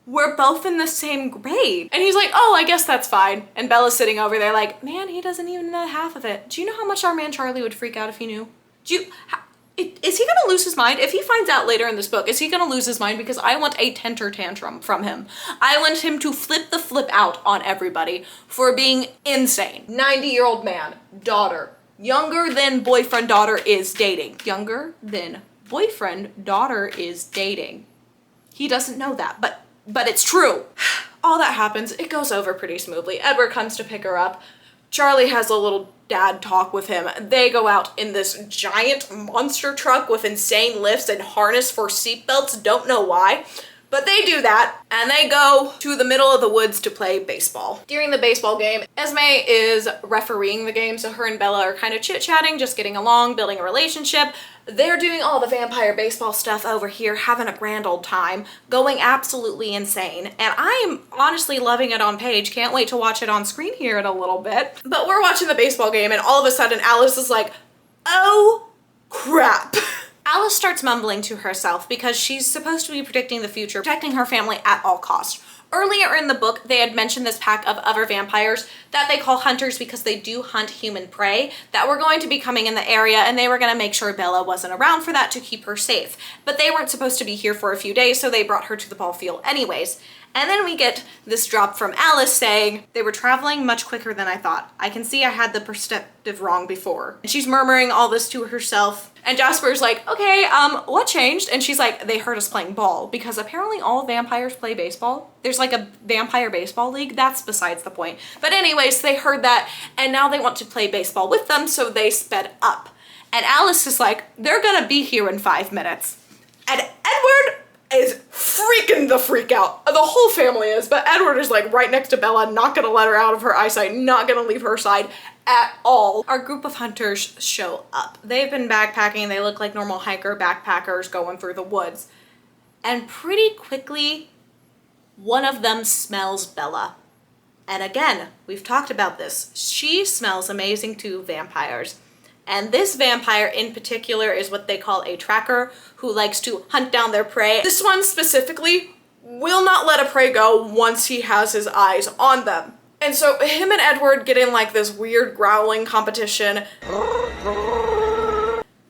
A: We're both in the same grade. And he's like, oh, I guess that's fine. And Bella's sitting over there like, man, he doesn't even know half of it. Do you know how much our man Charlie would freak out if he knew? Is he gonna lose his mind? If he finds out later in this book, is he gonna lose his mind? Because I want a temper tantrum from him. I want him to flip the flip out on everybody for being insane. 90-year-old man, daughter, younger than boyfriend, daughter is dating. Younger than boyfriend, daughter is dating. He doesn't know that, but it's true. All that happens, it goes over pretty smoothly. Edward comes to pick her up. Charlie has a little dad talk with him. They go out in this giant monster truck with insane lifts and harness for seatbelts. Don't know why, but they do that, and they go to the middle of the woods to play baseball. During the baseball game, Esme is refereeing the game, so her and Bella are kind of chit-chatting, just getting along, building a relationship. They're doing all the vampire baseball stuff over here, having a grand old time, going absolutely insane. And I am honestly loving it on page. Can't wait to watch it on screen here in a little bit. But we're watching the baseball game, and all of a sudden Alice is like, oh crap. Alice starts mumbling to herself because she's supposed to be predicting the future, protecting her family at all costs. Earlier in the book, they had mentioned this pack of other vampires that they call hunters because they do hunt human prey that were going to be coming in the area, and they were going to make sure Bella wasn't around for that to keep her safe. But they weren't supposed to be here for a few days, so they brought her to the ball field anyways. And then we get this drop from Alice saying, they were traveling much quicker than I thought. I can see I had the perspective wrong before. And she's murmuring all this to herself. And Jasper's like, okay, what changed? And she's like, they heard us playing ball, because apparently all vampires play baseball. There's like a vampire baseball league. That's besides the point. But anyways, they heard that, and now they want to play baseball with them, so they sped up. And Alice is like, they're gonna be here in 5 minutes. And Edward is freaking the freak out. The whole family is, but Edward is like right next to Bella, not gonna let her out of her eyesight, not gonna leave her side at all. Our group of hunters show up. They've been backpacking. They look like normal hiker backpackers going through the woods. And pretty quickly, one of them smells Bella. And again, we've talked about this. She smells amazing to vampires. And this vampire in particular is what they call a tracker, who likes to hunt down their prey. This one specifically will not let a prey go once he has his eyes on them. And so him and Edward get in like this weird growling competition.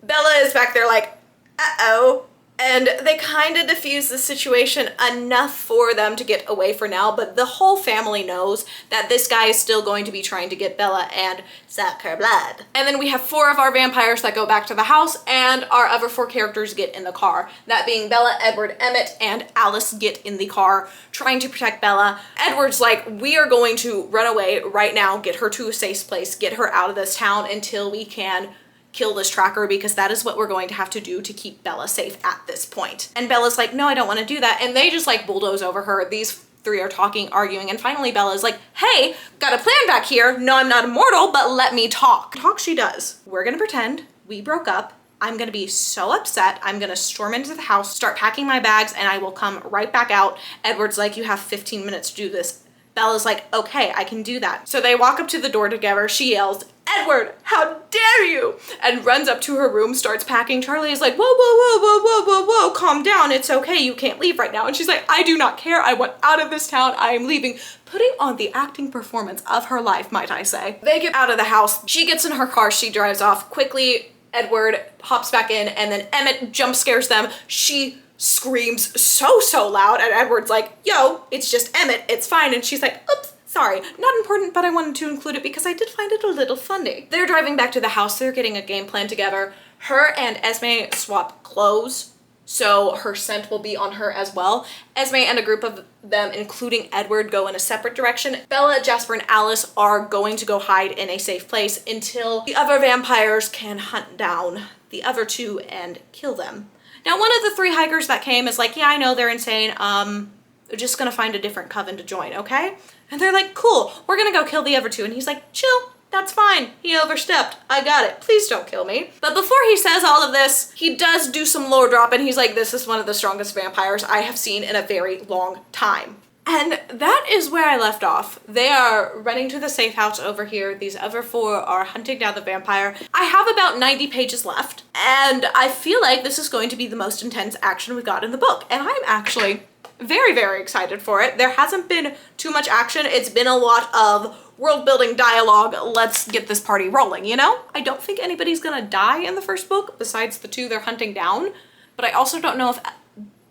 A: Bella is back there like, uh-oh. And they kind of diffuse the situation enough for them to get away for now, but the whole family knows that this guy is still going to be trying to get Bella and suck her blood. And then we have 4 of our vampires that go back to the house, and our other 4 characters get in the car. That being Bella, Edward, Emmett, and Alice get in the car trying to protect Bella. Edward's like, we are going to run away right now, get her to a safe place, get her out of this town until we can kill this tracker, because that is what we're going to have to do to keep Bella safe at this point. And Bella's like, no, I don't want to do that. And they just like bulldoze over her. These 3 are talking, arguing, and finally Bella's like, hey, got a plan back here. No, I'm not immortal, but let me talk. Talk she does. We're gonna pretend we broke up. I'm gonna be so upset. I'm gonna storm into the house, start packing my bags, and I will come right back out. Edward's like, you have 15 minutes to do this. Bella's like, okay, I can do that. So they walk up to the door together. She yells, Edward, how dare you? And runs up to her room, starts packing. Charlie is like, whoa, whoa, whoa, whoa, whoa, whoa, whoa, calm down. It's okay, you can't leave right now. And she's like, I do not care. I want out of this town. I am leaving. Putting on the acting performance of her life, might I say. They get out of the house. She gets in her car. She drives off quickly. Edward hops back in, and then Emmett jump scares them. She screams so loud, and Edward's like, yo, it's just Emmett, it's fine. And she's like, oops, sorry, not important, but I wanted to include it because I did find it a little funny. They're driving back to the house. They're getting a game plan together. Her and Esme swap clothes, so her scent will be on her as well. Esme and a group of them, including Edward, go in a separate direction. Bella, Jasper, and Alice are going to go hide in a safe place until the other vampires can hunt down the other 2 and kill them. Now, one of the 3 hikers that came is like, yeah, I know they're insane. They're just gonna find a different coven to join, okay? And they're like, cool, we're gonna go kill the other 2. And he's like, chill, that's fine. He overstepped. I got it. Please don't kill me. But before he says all of this, he does do some lore drop, and he's like, this is one of the strongest vampires I have seen in a very long time. And that is where I left off. They are running to the safe house over here. These other 4 are hunting down the vampire. I have about 90 pages left, and I feel like this is going to be the most intense action we got in the book. And I'm actually very excited for it. There hasn't been too much action. It's been a lot of world building dialogue. Let's get this party rolling, you know? I don't think anybody's gonna die in the first book besides the 2 they're hunting down, but I also don't know if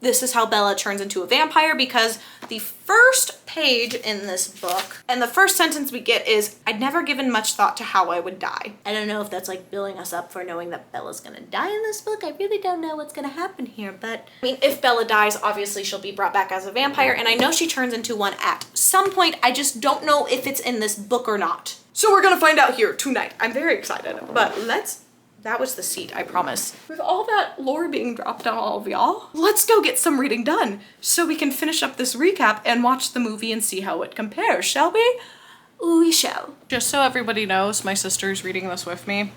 A: this is how Bella turns into a vampire, because the first page in this book and the first sentence we get is, I'd never given much thought to how I would die. I don't know if that's like building us up for knowing that Bella's gonna die in this book. I really don't know what's gonna happen here, but I mean, if Bella dies, obviously she'll be brought back as a vampire, and I know she turns into one at some point. I just don't know if it's in this book or not. So we're gonna find out here tonight. I'm very excited, but that was the seat, I promise. With all that lore being dropped on all of y'all, let's go get some reading done so we can finish up this recap and watch the movie and see how it compares, shall we? We shall. Just so everybody knows, my sister's reading this with me,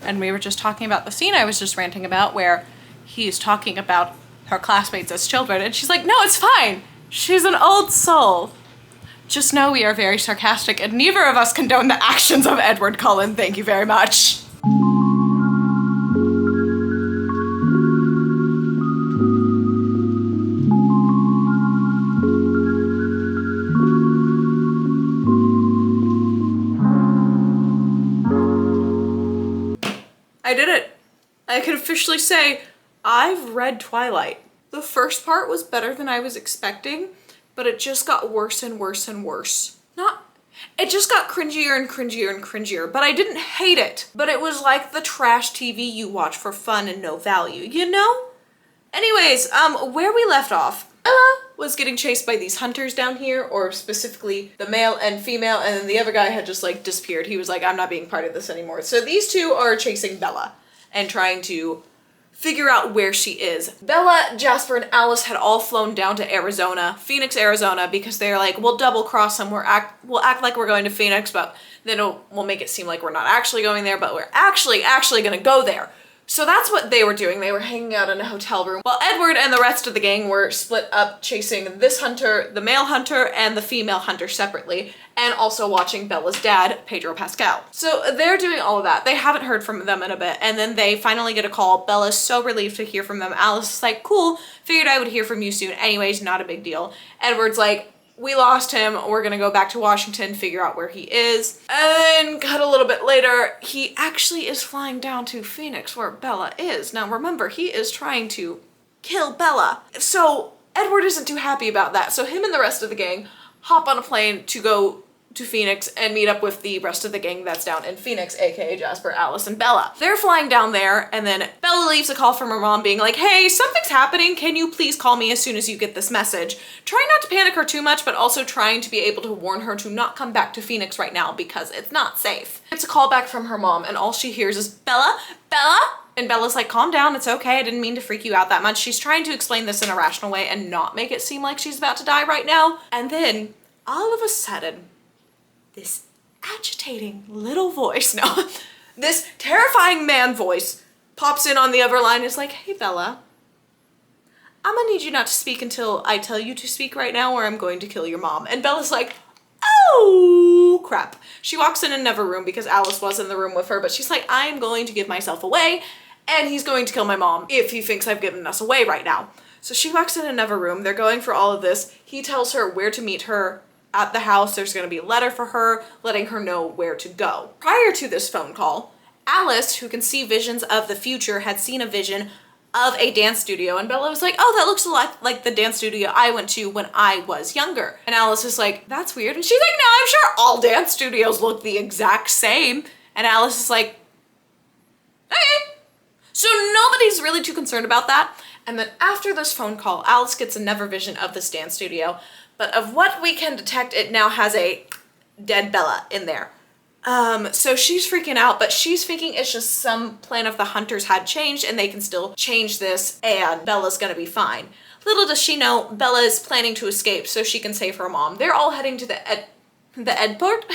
A: and we were just talking about the scene I was just ranting about where he's talking about her classmates as children, and she's like, no, it's fine. She's an old soul. Just know we are very sarcastic, and neither of us condone the actions of Edward Cullen. Thank you very much. I did it. I can officially say I've read Twilight. The first part was better than I was expecting, but it just got worse and worse and worse. It just got cringier and cringier and cringier, but I didn't hate it. But it was like the trash TV you watch for fun and no value, you know? Anyways, where we left off, Bella was getting chased by these hunters down here, or specifically the male and female, and then the other guy had just like disappeared. He was like, I'm not being part of this anymore. So these two are chasing Bella and trying to figure out where she is. Bella, Jasper, and Alice had all flown down to Arizona, Phoenix, Arizona, because they're like, we'll double cross them. We'll act like we're going to Phoenix, but then we'll make it seem like we're not actually going there, but we're actually gonna go there. So that's what they were doing. They were hanging out in a hotel room while Edward and the rest of the gang were split up chasing this hunter, the male hunter, and the female hunter separately, and also watching Bella's dad, Pedro Pascal. So they're doing all of that. They haven't heard from them in a bit, and then they finally get a call. Bella's so relieved to hear from them. Alice is like, cool, figured I would hear from you soon. Anyways, not a big deal. Edward's like, we lost him, we're gonna go back to Washington, figure out where he is. And then cut a little bit later, he actually is flying down to Phoenix where Bella is. Now remember, he is trying to kill Bella. So Edward isn't too happy about that. So him and the rest of the gang hop on a plane to go to Phoenix and meet up with the rest of the gang that's down in Phoenix, aka Jasper, Alice, and Bella. They're flying down there, and then Bella leaves a call from her mom being like, hey, something's happening. Can you please call me as soon as you get this message? Trying not to panic her too much, but also trying to be able to warn her to not come back to Phoenix right now because it's not safe. It's a call back from her mom, and all she hears is, Bella? Bella? And Bella's like, calm down, it's okay, I didn't mean to freak you out that much. She's trying to explain this in a rational way and not make it seem like she's about to die right now. And then, all of a sudden, this agitating little voice, no, this terrifying man voice pops in on the other line and is like, hey Bella, I'm gonna need you not to speak until I tell you to speak right now or I'm going to kill your mom. And Bella's like, oh crap. She walks in another room because Alice was in the room with her, but she's like, I'm going to give myself away and he's going to kill my mom if he thinks I've given us away right now. So she walks in another room, they're going for all of this. He tells her where to meet her at the house. There's going to be a letter for her letting her know where to go. Prior to this phone call, Alice, who can see visions of the future, had seen a vision of a dance studio, and Bella was like, oh, that looks a lot like the dance studio I went to when I was younger. And Alice is like, that's weird. And she's like, no, I'm sure all dance studios look the exact same. And Alice is like, okay. So nobody's really too concerned about that. And then after this phone call, Alice gets another vision of this dance studio. But of what we can detect, it now has a dead Bella in there. So she's freaking out, but she's thinking it's just some plan of the hunters had changed and they can still change this and Bella's gonna be fine. Little does she know, Bella is planning to escape so she can save her mom. They're all heading to the airport?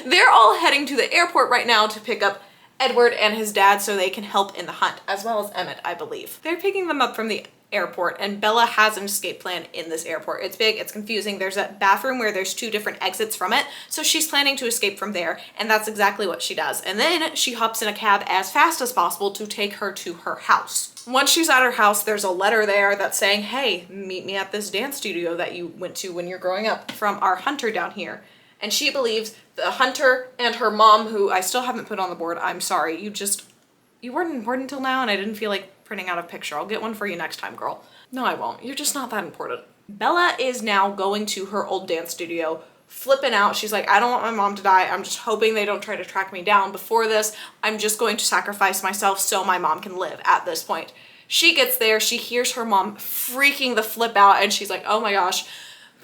A: They're all heading to the airport right now to pick up Edward and his dad so they can help in the hunt, as well as Emmett, I believe. They're picking them up from the airport and Bella has an escape plan in this airport. It's big, it's confusing. There's a bathroom where there's two different exits from it. So she's planning to escape from there and that's exactly what she does. And then she hops in a cab as fast as possible to take her to her house. Once she's at her house, there's a letter there that's saying, hey, meet me at this dance studio that you went to when you're growing up from our hunter down here. And she believes the hunter and her mom, who I still haven't put on the board. I'm sorry, you weren't important until now and I didn't feel like printing out a picture. I'll get one for you next time, girl. No, I won't. You're just not that important. Bella is now going to her old dance studio, flipping out. She's like, I don't want my mom to die. I'm just hoping they don't try to track me down. Before this, I'm just going to sacrifice myself so my mom can live at this point. She gets there, she hears her mom freaking the flip out and she's like, oh my gosh,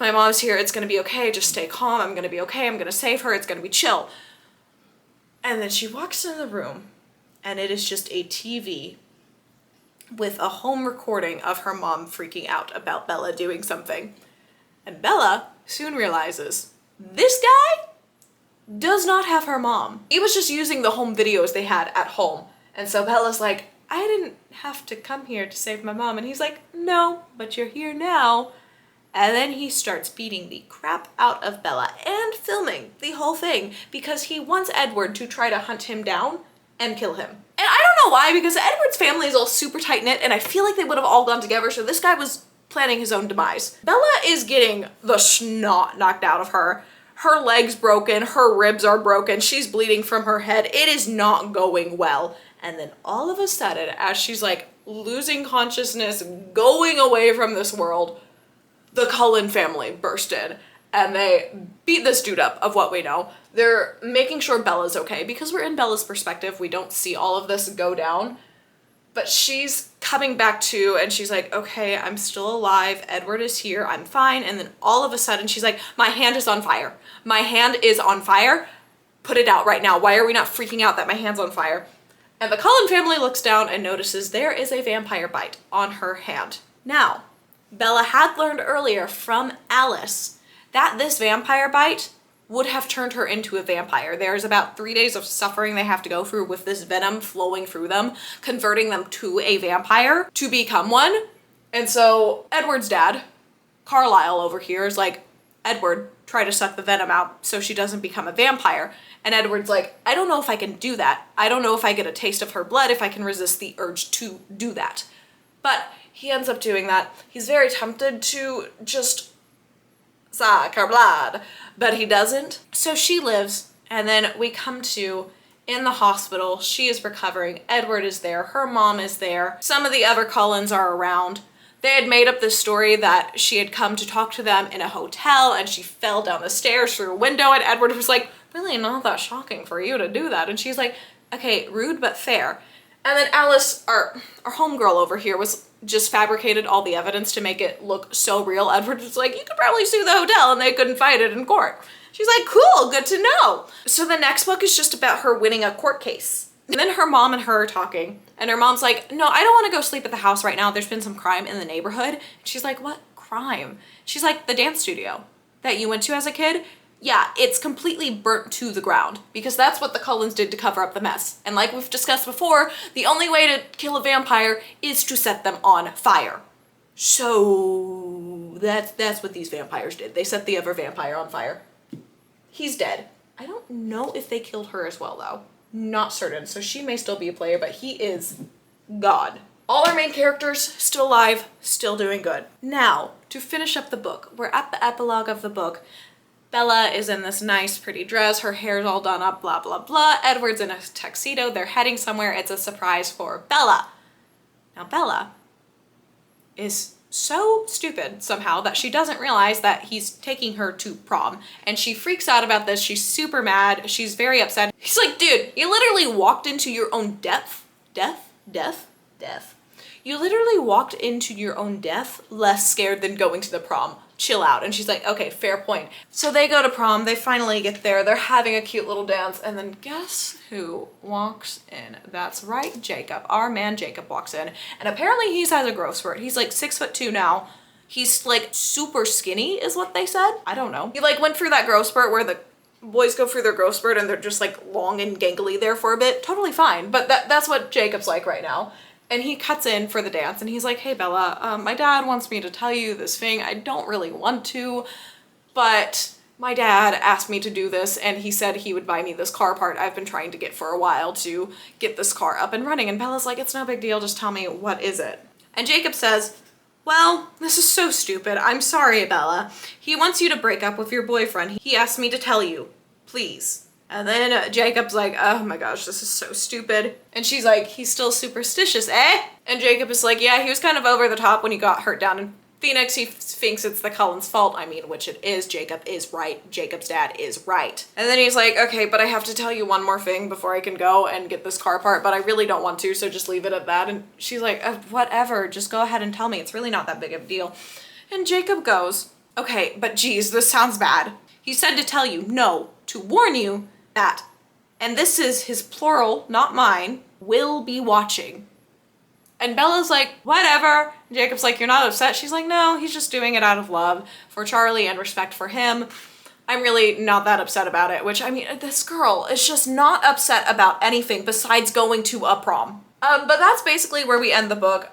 A: my mom's here. It's gonna be okay. Just stay calm. I'm gonna be okay. I'm gonna save her. It's gonna be chill. And then she walks into the room and it is just a TV with a home recording of her mom freaking out about Bella doing something. And Bella soon realizes this guy does not have her mom. He was just using the home videos they had at home. And so Bella's like, I didn't have to come here to save my mom. And he's like, no, but you're here now. And then he starts beating the crap out of Bella and filming the whole thing because he wants Edward to try to hunt him down and kill him. And I don't know why, because Edward's family is all super tight-knit and I feel like they would have all gone together, so this guy was planning his own demise. Bella is getting the snot knocked out of her. Her leg's broken, her ribs are broken, she's bleeding from her head. It is not going well And then all of a sudden, as she's like losing consciousness, going away from this world, the Cullen family burst in and they beat this dude up, of what we know. They're making sure Bella's okay because we're in Bella's perspective. We don't see all of this go down. But she's coming back to, and she's like, okay, I'm still alive. Edward is here. I'm fine. And then all of a sudden she's like, my hand is on fire. My hand is on fire. Put it out right now. Why are we not freaking out that my hand's on fire? And the Cullen family looks down and notices there is a vampire bite on her hand. Now, Bella had learned earlier from Alice that this vampire bite would have turned her into a vampire. There's about 3 days of suffering they have to go through with this venom flowing through them, converting them to a vampire to become one. And so Edward's dad, Carlisle over here, is like, Edward, try to suck the venom out so she doesn't become a vampire. And Edward's like, I don't know if I can do that. I don't know if I get a taste of her blood, if I can resist the urge to do that. But he ends up doing that. He's very tempted to just suck her blood, but he doesn't. So she lives, and then we come to in the hospital. She is recovering. Edward is there. Her mom is there. Some of the other Cullens are around. They had made up this story that she had come to talk to them in a hotel and she fell down the stairs through a window, and Edward was like, really not that shocking for you to do that. And she's like, okay, rude but fair. And then Alice, our homegirl over here, was just fabricated all the evidence to make it look so real. Edward was like, you could probably sue the hotel, and they couldn't fight it in court. She's like, cool, good to know. So the next book is just about her winning a court case. And then her mom and her are talking, and her mom's like, no, I don't want to go sleep at the house right now. There's been some crime in the neighborhood. And she's like, what crime? She's like, the dance studio that you went to as a kid. Yeah, it's completely burnt to the ground because that's what the Cullens did to cover up the mess. And like we've discussed before, the only way to kill a vampire is to set them on fire. So that's what these vampires did. They set the other vampire on fire. He's dead. I don't know if they killed her as well though. Not certain. So she may still be a player, but he is God. All our main characters still alive, still doing good. Now, to finish up the book, we're at the epilogue of the book. Bella is in this nice, pretty dress. Her hair's all done up, blah, blah, blah. Edward's in a tuxedo. They're heading somewhere. It's a surprise for Bella. Now, Bella is so stupid somehow that she doesn't realize that he's taking her to prom. And she freaks out about this. She's super mad. She's very upset. He's like, dude, you literally walked into your own death. You literally walked into your own death less scared than going to the prom. Chill out. And she's like, okay, fair point. So they go to prom. They finally get there. They're having a cute little dance. And then guess who walks in? That's right, Jacob. Our man Jacob walks in. And apparently he has a growth spurt. He's like 6'2" now. He's like super skinny is what they said. I don't know. He like went through that growth spurt where the boys go through their growth spurt and they're just like long and gangly there for a bit. Totally fine. But that's what Jacob's like right now. And he cuts in for the dance and he's like, hey Bella, my dad wants me to tell you this thing. I don't really want to, but my dad asked me to do this and he said he would buy me this car part I've been trying to get for a while to get this car up and running. And Bella's like, it's no big deal, just tell me, what is it? And Jacob says, well, this is so stupid. I'm sorry, Bella. He wants you to break up with your boyfriend. He asked me to tell you, please. And then Jacob's like, oh my gosh, this is so stupid. And she's like, he's still superstitious, eh? And Jacob is like, yeah, he was kind of over the top when he got hurt down in Phoenix. He thinks it's the Cullens' fault. I mean, which it is. Jacob is right. Jacob's dad is right. And then he's like, okay, but I have to tell you one more thing before I can go and get this car part, but I really don't want to, so just leave it at that. And she's like, whatever, just go ahead and tell me. It's really not that big of a deal. And Jacob goes, okay, but geez, this sounds bad. He said to tell you, no, to warn you that, and this is his plural, not mine, will be watching. And Bella's like, whatever. And Jacob's like, you're not upset? She's like, no, he's just doing it out of love for Charlie and respect for him. I'm really not that upset about it, which, I mean, this girl is just not upset about anything besides going to a prom. But that's basically where we end the book.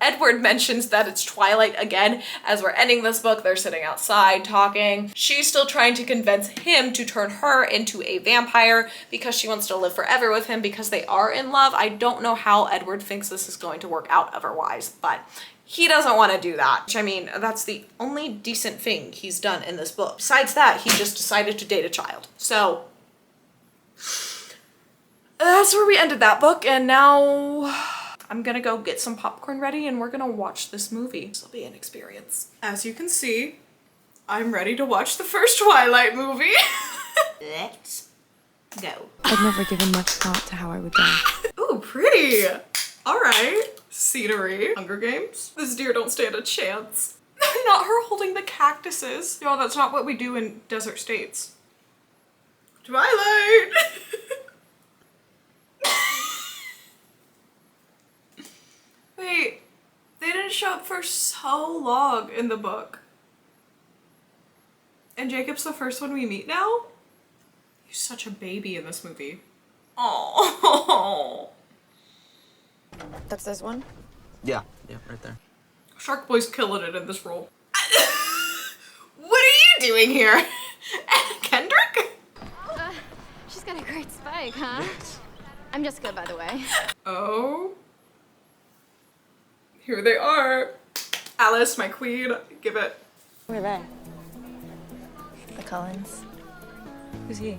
A: Edward mentions that it's twilight again. As we're ending this book, they're sitting outside talking. She's still trying to convince him to turn her into a vampire because she wants to live forever with him because they are in love. I don't know how Edward thinks this is going to work out otherwise, but he doesn't want to do that. Which, I mean, that's the only decent thing he's done in this book. Besides that, he just decided to date a child. So that's where we ended that book, and now I'm gonna go get some popcorn ready and we're gonna watch this movie. This will be an experience. As you can see, I'm ready to watch the first Twilight movie. Let's go.
D: I'd never given much thought to how I would die.
A: Ooh, pretty. All right. Scenery. Hunger Games. This deer don't stand a chance. Not her holding the cactuses. No, that's not what we do in desert states. Twilight. Wait, they didn't show up for so long in the book. And Jacob's the first one we meet now? He's such a baby in this movie. Oh.
D: That's this one?
E: Yeah, right there.
A: Shark Boy's killing it in this role. What are you doing here? Kendrick?
F: She's got a great spike, huh? I'm Jessica, by the way.
A: Oh. Here they are. Alice, my queen. Give it.
D: Who are they? The Cullens. Who's he?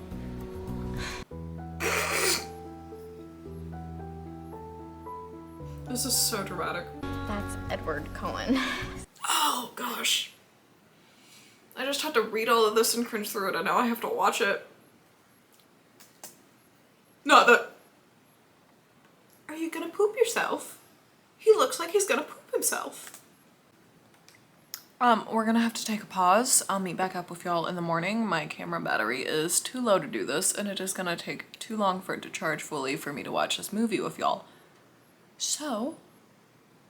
A: This is so dramatic.
F: That's Edward Cullen.
A: Oh gosh. I just had to read all of this and cringe through it, and now I have to watch it. Not that. Are you gonna poop yourself? He looks like he's gonna poop himself. We're gonna have to take a pause. I'll meet back up with y'all in the morning. My camera battery is too low to do this, and it is gonna take too long for it to charge fully for me to watch this movie with y'all. So,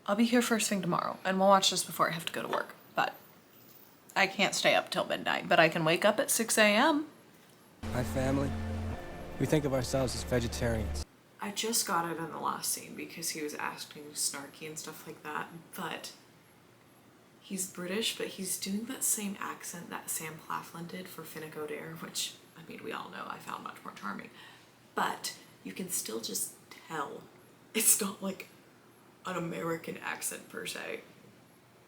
A: I'll be here first thing tomorrow, and we'll watch this before I have to go to work. But I can't stay up till midnight, but I can wake up at 6 a.m.
G: My family, we think of ourselves as vegetarians.
A: I just got it in the last scene because he was asking snarky and stuff like that, but he's British, but he's doing that same accent that Sam Claflin did for Finnick Odair, which, I mean, we all know I found much more charming. But you can still just tell it's not like an American accent per se.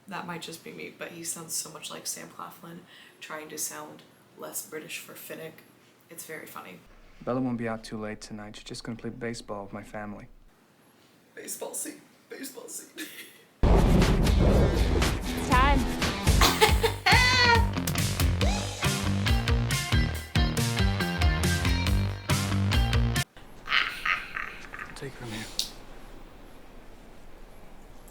A: That might just be me, but he sounds so much like Sam Claflin trying to sound less British for Finnick. It's very funny.
G: Bella won't be out too late tonight. She's just gonna play baseball with my family.
A: Baseball scene. Baseball scene.
F: It's time.
G: Take her, man.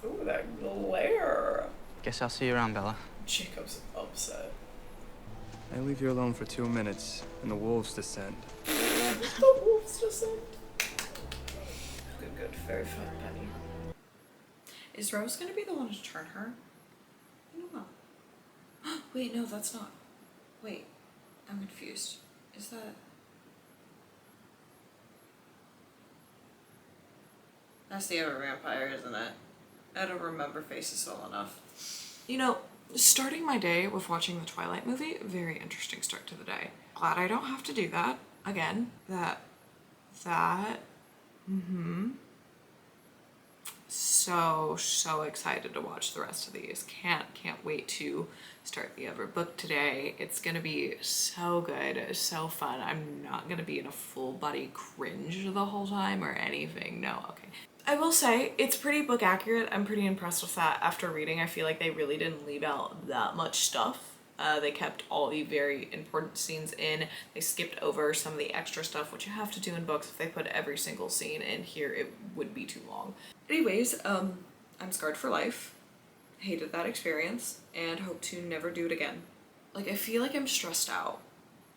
A: Ooh, that glare.
E: Guess I'll see you around, Bella.
A: Jacob's upset.
G: I leave you alone for 2 minutes, and the wolves descend.
A: The wolves descend. Good, good. Very fun, Penny. Is Rose gonna be the one to turn her? I don't know. Wait, no, that's not. Wait, I'm confused. Is that... That's the other vampire, isn't it? I don't remember faces well enough. You know, starting my day with watching the Twilight movie, very interesting start to the day. Glad I don't have to do that again. So excited to watch the rest of these. Can't wait to start the other book today. It's gonna be so good, so fun. I'm not gonna be in a full body cringe the whole time or anything. No, okay. I will say it's pretty book accurate. I'm pretty impressed with that after reading. I feel like they really didn't leave out that much stuff. They kept all the very important scenes in. They skipped over some of the extra stuff, which you have to do in books. If they put every single scene in here, it would be too long. Anyways, I'm scarred for life. Hated that experience and hope to never do it again. Like, I feel like I'm stressed out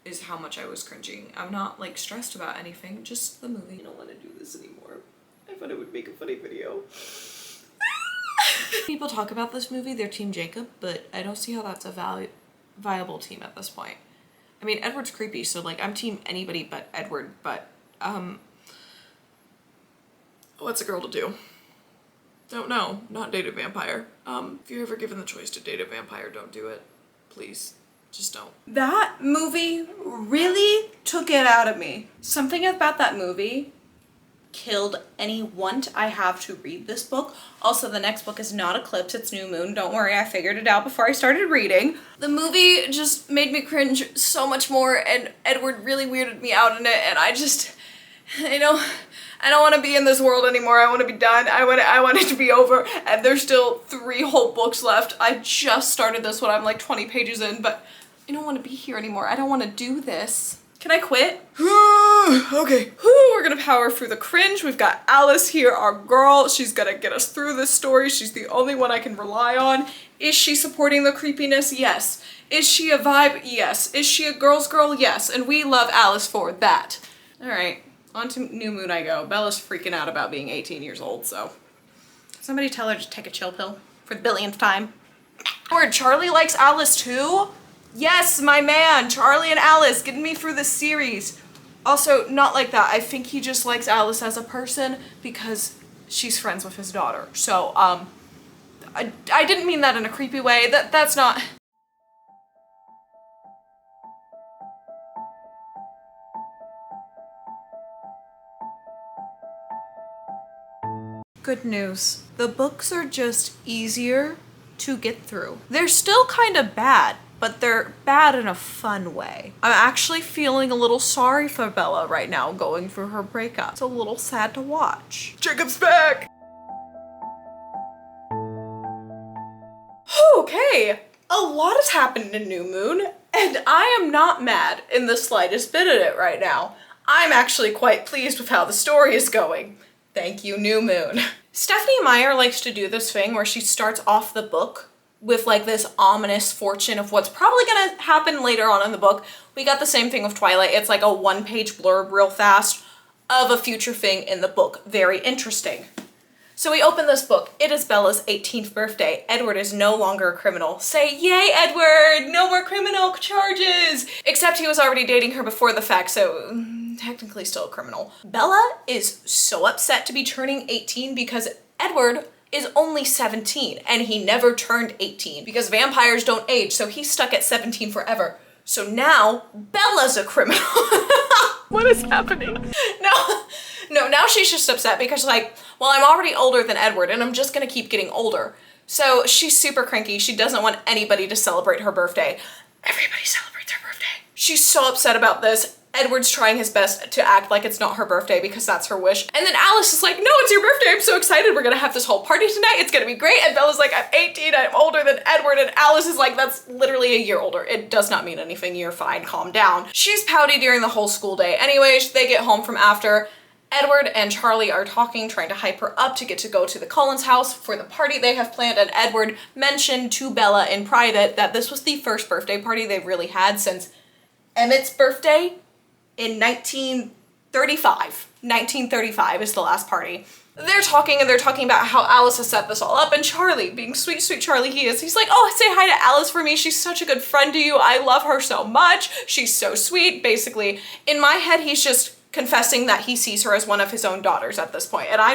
A: is how much I was cringing. I'm not like stressed about anything, just the movie. I don't want to do this anymore. I thought it would make a funny video. People talk about this movie, they're Team Jacob, but I don't see how that's a viable team at this point. I mean, Edward's creepy, so like I'm team anybody but Edward, but what's a girl to do? Don't know. Not date a vampire. If you're ever given the choice to date a vampire, don't do it. Please. Just don't. That movie really took it out of me. Something about that movie killed any want I have to read this book. Also, the next book is not Eclipse, it's New Moon. Don't worry, I figured it out before I started reading. The movie just made me cringe so much more, and Edward really weirded me out in it, and I just... I don't want to be in this world anymore. I want to be done. I want it to be over. And there's still 3 whole books left. I just started this when I'm like 20 pages in, but I don't want to be here anymore. I don't want to do this. Can I quit? Okay. We're gonna power through the cringe. We've got Alice here, our girl. She's gonna get us through this story. She's the only one I can rely on. Is she supporting the creepiness? Yes. Is she a vibe? Yes. Is she a girl's girl? Yes. And we love Alice for that. All right, on to New Moon I go. Bella's freaking out about being 18 years old, so somebody tell her to take a chill pill for the billionth time. Or Charlie likes Alice too? Yes, my man, Charlie and Alice, getting me through this series. Also, not like that. I think he just likes Alice as a person because she's friends with his daughter. So, I didn't mean that in a creepy way. That's not... Good news. The books are just easier to get through. They're still kind of bad, but they're bad in a fun way. I'm actually feeling a little sorry for Bella right now going through her breakup. It's a little sad to watch. Jacob's back! Okay, a lot has happened in New Moon, and I am not mad in the slightest bit at it right now. I'm actually quite pleased with how the story is going. Thank you, New Moon. Stephanie Meyer likes to do this thing where she starts off the book with like this ominous fortune of what's probably gonna happen later on in the book. We got the same thing with Twilight. It's like a 1-page blurb real fast of a future thing in the book. Very interesting. So we open this book. It is Bella's 18th birthday. Edward is no longer a criminal. Say, yay, Edward! No more criminal charges! Except he was already dating her before the fact, so technically still a criminal. Bella is so upset to be turning 18 because Edward is only 17 and he never turned 18 because vampires don't age, so he's stuck at 17 forever. So now Bella's a criminal. What is happening? No, now she's just upset because like, well, I'm already older than Edward and I'm just gonna keep getting older. So she's super cranky. She doesn't want anybody to celebrate her birthday. Everybody celebrates her birthday. She's so upset about this. Edward's trying his best to act like it's not her birthday because that's her wish. And then Alice is like, no, it's your birthday. I'm so excited. We're gonna have this whole party tonight. It's gonna be great. And Bella's like, I'm 18, I'm older than Edward. And Alice is like, that's literally a year older. It does not mean anything. You're fine, calm down. She's pouty during the whole school day. Anyways, they get home from after. Edward and Charlie are talking, trying to hype her up to get to go to the Cullens house for the party they have planned, and Edward mentioned to Bella in private that this was the first birthday party they've really had since Emmett's birthday in 1935. 1935 is the last party. They're talking and they're talking about how Alice has set this all up, and Charlie, being sweet, sweet Charlie he is, he's like, oh, say hi to Alice for me. She's such a good friend to you. I love her so much. She's so sweet. Basically, in my head, he's just confessing that he sees her as one of his own daughters at this point. And I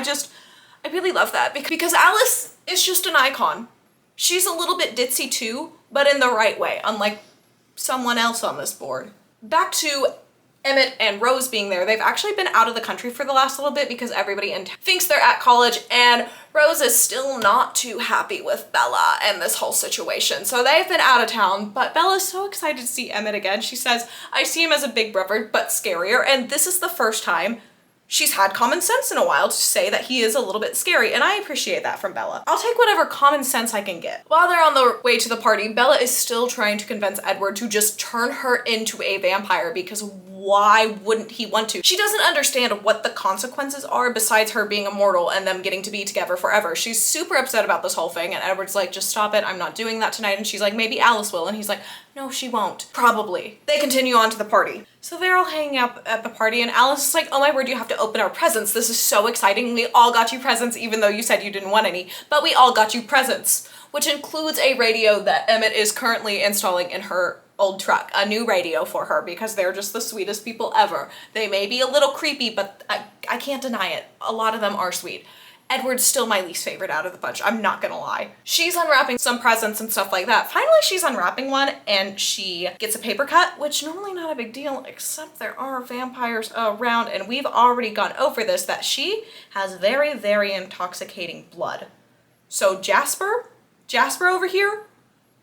A: really love that because Alice is just an icon. She's a little bit ditzy too, but in the right way, unlike someone else on this board. Back to Emmett and Rose being there. They've actually been out of the country for the last little bit because everybody in town thinks they're at college, and Rose is still not too happy with Bella and this whole situation. So they've been out of town, but Bella's so excited to see Emmett again. She says, I see him as a big brother, but scarier. And this is the first time she's had common sense in a while to say that he is a little bit scary, and I appreciate that from Bella. I'll take whatever common sense I can get. While they're on the way to the party, Bella is still trying to convince Edward to just turn her into a vampire because why wouldn't he want to? She doesn't understand what the consequences are besides her being immortal and them getting to be together forever. She's super upset about this whole thing, and Edward's like, just stop it, I'm not doing that tonight. And she's like, maybe Alice will. And he's like, no, she won't. Probably. They continue on to the party. So they're all hanging out at the party, and Alice is like, oh my word, you have to open our presents. This is so exciting. We all got you presents even though you said you didn't want any, but we all got you presents, which includes a radio that Emmett is currently installing in her old truck, a new radio for her because they're just the sweetest people ever. They may be a little creepy, but I can't deny it. A lot of them are sweet. Edward's still my least favorite out of the bunch, I'm not gonna lie. She's unwrapping some presents and stuff like that. Finally, she's unwrapping one and she gets a paper cut, which normally not a big deal, except there are vampires around, and we've already gone over this, that she has very, very intoxicating blood. So Jasper over here,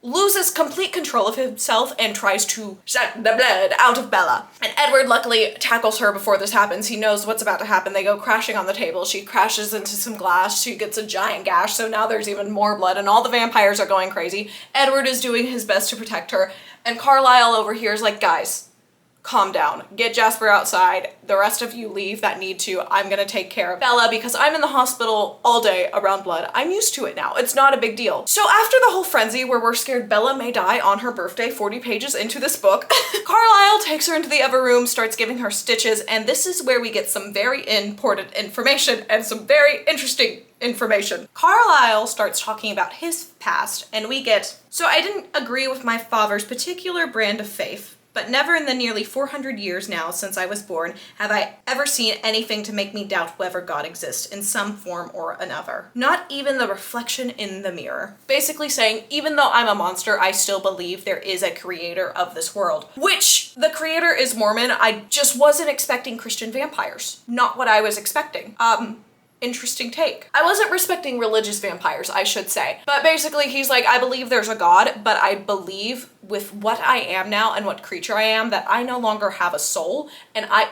A: loses complete control of himself and tries to suck the blood out of Bella. And Edward luckily tackles her before this happens. He knows what's about to happen. They go crashing on the table. She crashes into some glass. She gets a giant gash, so now there's even more blood and all the vampires are going crazy. Edward is doing his best to protect her, and Carlisle over here is like, guys, calm down. Get Jasper outside. The rest of you leave that need to. I'm gonna take care of Bella because I'm in the hospital all day around blood. I'm used to it now. It's not a big deal. So after the whole frenzy where we're scared Bella may die on her birthday, 40 pages into this book, Carlisle takes her into the other room, starts giving her stitches, and this is where we get some very important information and some very interesting information. Carlisle starts talking about his past, and we get, so I didn't agree with my father's particular brand of faith, but never in the nearly 400 years now since I was born have I ever seen anything to make me doubt whether God exists in some form or another. Not even the reflection in the mirror. Basically saying, even though I'm a monster, I still believe there is a creator of this world. Which, the creator is Mormon. I just wasn't expecting Christian vampires. Not what I was expecting. Interesting take. I wasn't respecting religious vampires, I should say. But basically he's like, I believe there's a God, but I believe with what I am now and what creature I am that I no longer have a soul, and I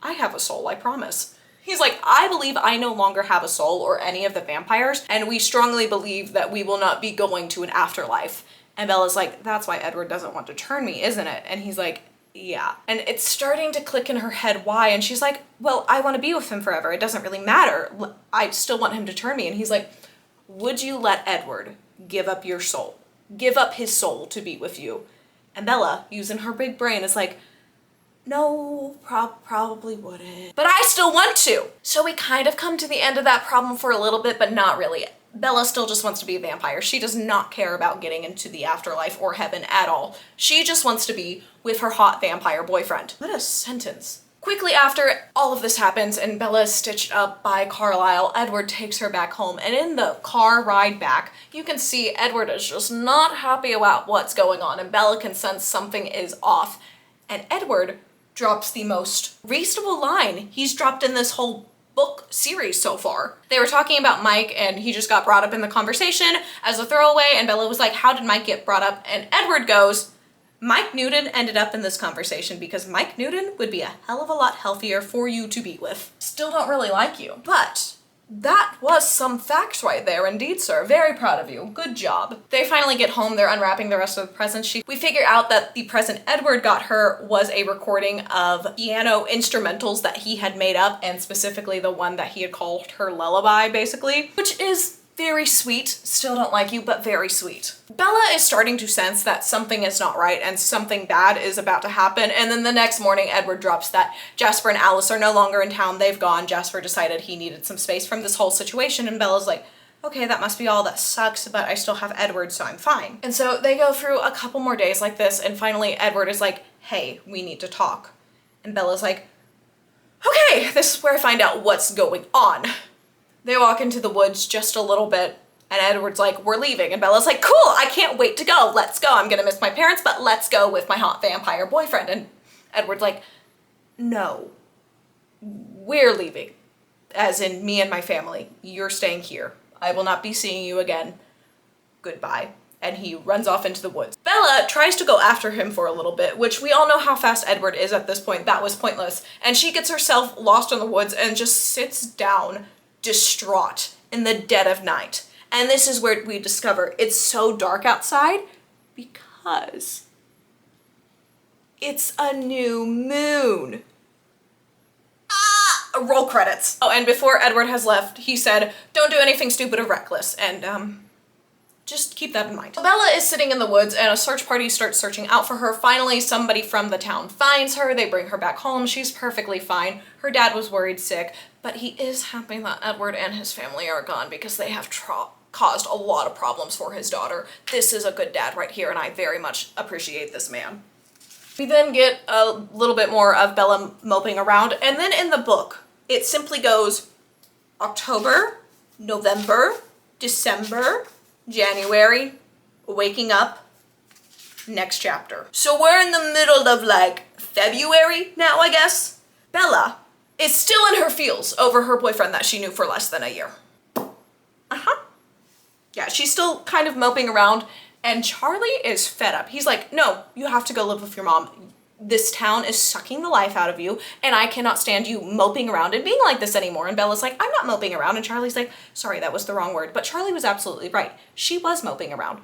A: have a soul, I promise. He's like, I believe I no longer have a soul or any of the vampires, and we strongly believe that we will not be going to an afterlife. And Bella's like, that's why Edward doesn't want to turn me, isn't it? And he's like, yeah. And it's starting to click in her head why, and she's like, well, I want to be with him forever. It doesn't really matter. I still want him to turn me. And he's like, would you let Edward give up your soul? Give up his soul to be with you? And Bella, using her big brain, is like, no, probably wouldn't. But I still want to. So we kind of come to the end of that problem for a little bit, but not really. Bella still just wants to be a vampire. She does not care about getting into the afterlife or heaven at all. She just wants to be with her hot vampire boyfriend. What a sentence. Quickly after all of this happens and Bella is stitched up by Carlisle, Edward takes her back home, and in the car ride back, you can see Edward is just not happy about what's going on, and Bella can sense something is off. And Edward drops the most reasonable line he's dropped in this whole book series so far. They were talking about Mike and he just got brought up in the conversation as a throwaway, and Bella was like, how did Mike get brought up? And Edward goes, Mike Newton ended up in this conversation because Mike Newton would be a hell of a lot healthier for you to be with. Still don't really like you. But that was some facts right there indeed, sir. Very proud of you. Good job. They finally get home. They're unwrapping the rest of the presents. We figure out that the present Edward got her was a recording of piano instrumentals that he had made up, and specifically the one that he had called her lullaby, basically, which is very sweet. Still don't like you, but very sweet. Bella is starting to sense that something is not right and something bad is about to happen, and then the next morning Edward drops that Jasper and Alice are no longer in town. They've gone. Jasper decided he needed some space from this whole situation, and Bella's like, okay, that must be all. That sucks, but I still have Edward, so I'm fine. And so they go through a couple more days like this, and finally Edward is like, hey, we need to talk. And Bella's like, okay, this is where I find out what's going on. They walk into the woods just a little bit, and Edward's like, we're leaving. And Bella's like, cool, I can't wait to go. Let's go. I'm gonna miss my parents, but let's go with my hot vampire boyfriend. And Edward's like, no, we're leaving. As in me and my family. You're staying here. I will not be seeing you again. Goodbye. And he runs off into the woods. Bella tries to go after him for a little bit, which we all know how fast Edward is at this point. That was pointless. And she gets herself lost in the woods and just sits down distraught in the dead of night. And this is where we discover it's so dark outside because it's a new moon. Roll credits. Oh, and before Edward has left, he said, don't do anything stupid or reckless, and just keep that in mind. Bella is sitting in the woods and a search party starts searching out for her. Finally, somebody from the town finds her. They bring her back home. She's perfectly fine. Her dad was worried sick, but he is happy that Edward and his family are gone because they have caused a lot of problems for his daughter. This is a good dad right here, and I very much appreciate this man. We then get a little bit more of Bella moping around, and then in the book, it simply goes October, November, December, January, waking up, next chapter. So we're in the middle of like February now, I guess. Bella is still in her feels over her boyfriend that she knew for less than a year. Yeah, she's still kind of moping around, And Charlie is fed up. He's like, no, you have to go live with your mom. This town is sucking the life out of you, and I cannot stand you moping around and being like this anymore. And Bella's like, I'm not moping around. And Charlie's like, sorry, that was the wrong word. But Charlie was absolutely right. She was moping around.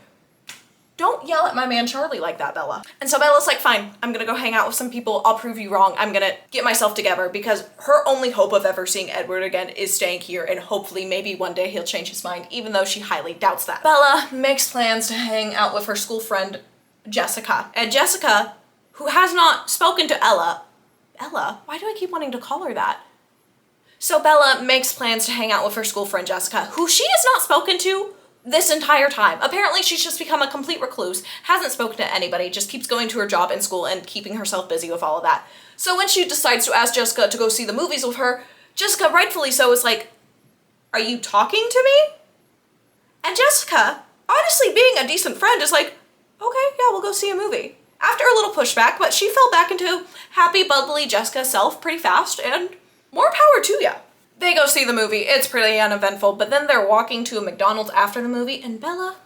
A: Don't yell at my man Charlie like that, Bella. And so Bella's like, fine, I'm gonna go hang out with some people. I'll prove you wrong. I'm gonna get myself together, because her only hope of ever seeing Edward again is staying here, and hopefully maybe one day he'll change his mind, even though she highly doubts that. Bella makes plans to hang out with her school friend, Jessica. And Jessica, who has not spoken to Ella, why do I keep wanting to call her that? So Bella makes plans to hang out with her school friend Jessica, who she has not spoken to this entire time. Apparently she's just become a complete recluse, hasn't spoken to anybody, just keeps going to her job in school and keeping herself busy with all of that. So when she decides to ask Jessica to go see the movies with her, Jessica, rightfully so, is like, are you talking to me? And Jessica, honestly being a decent friend, is like, okay, yeah, we'll go see a movie. After a little pushback, but she fell back into happy, bubbly Jessica self pretty fast, and more power to ya. They go see the movie. It's pretty uneventful, but then they're walking to a McDonald's after the movie, and Bella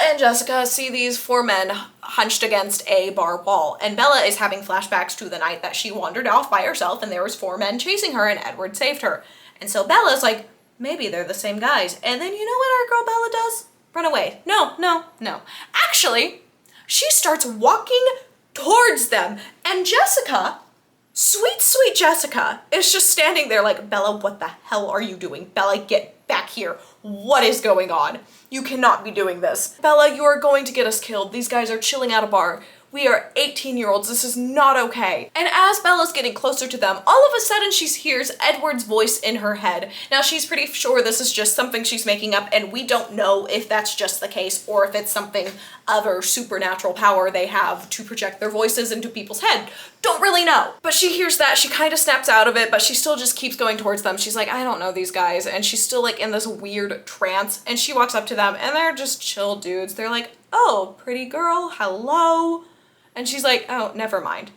A: and Jessica see these four men hunched against a bar wall, and Bella is having flashbacks to the night that she wandered off by herself and there was four men chasing her and Edward saved her. And so Bella's like, maybe they're the same guys. And then you know what our girl Bella does? Run away. No. Actually, she starts walking towards them, and Jessica, sweet Jessica, is just standing there like, Bella, what the hell are you doing? Bella, get back here. What is going on? You cannot be doing this. Bella, you are going to get us killed. These guys are chilling at a bar. We are 18-year-olds. This is not okay. And as Bella's getting closer to them, all of a sudden she hears Edward's voice in her head. Now she's pretty sure this is just something she's making up, and we don't know if that's just the case or if it's something other supernatural power they have to project their voices into people's head. Don't really know. But she hears that, she kind of snaps out of it, but she still just keeps going towards them. She's like, I don't know these guys. And she's still like in this weird trance, and she walks up to them and they're just chill dudes. They're like, oh, pretty girl, hello. And she's like, oh, never mind.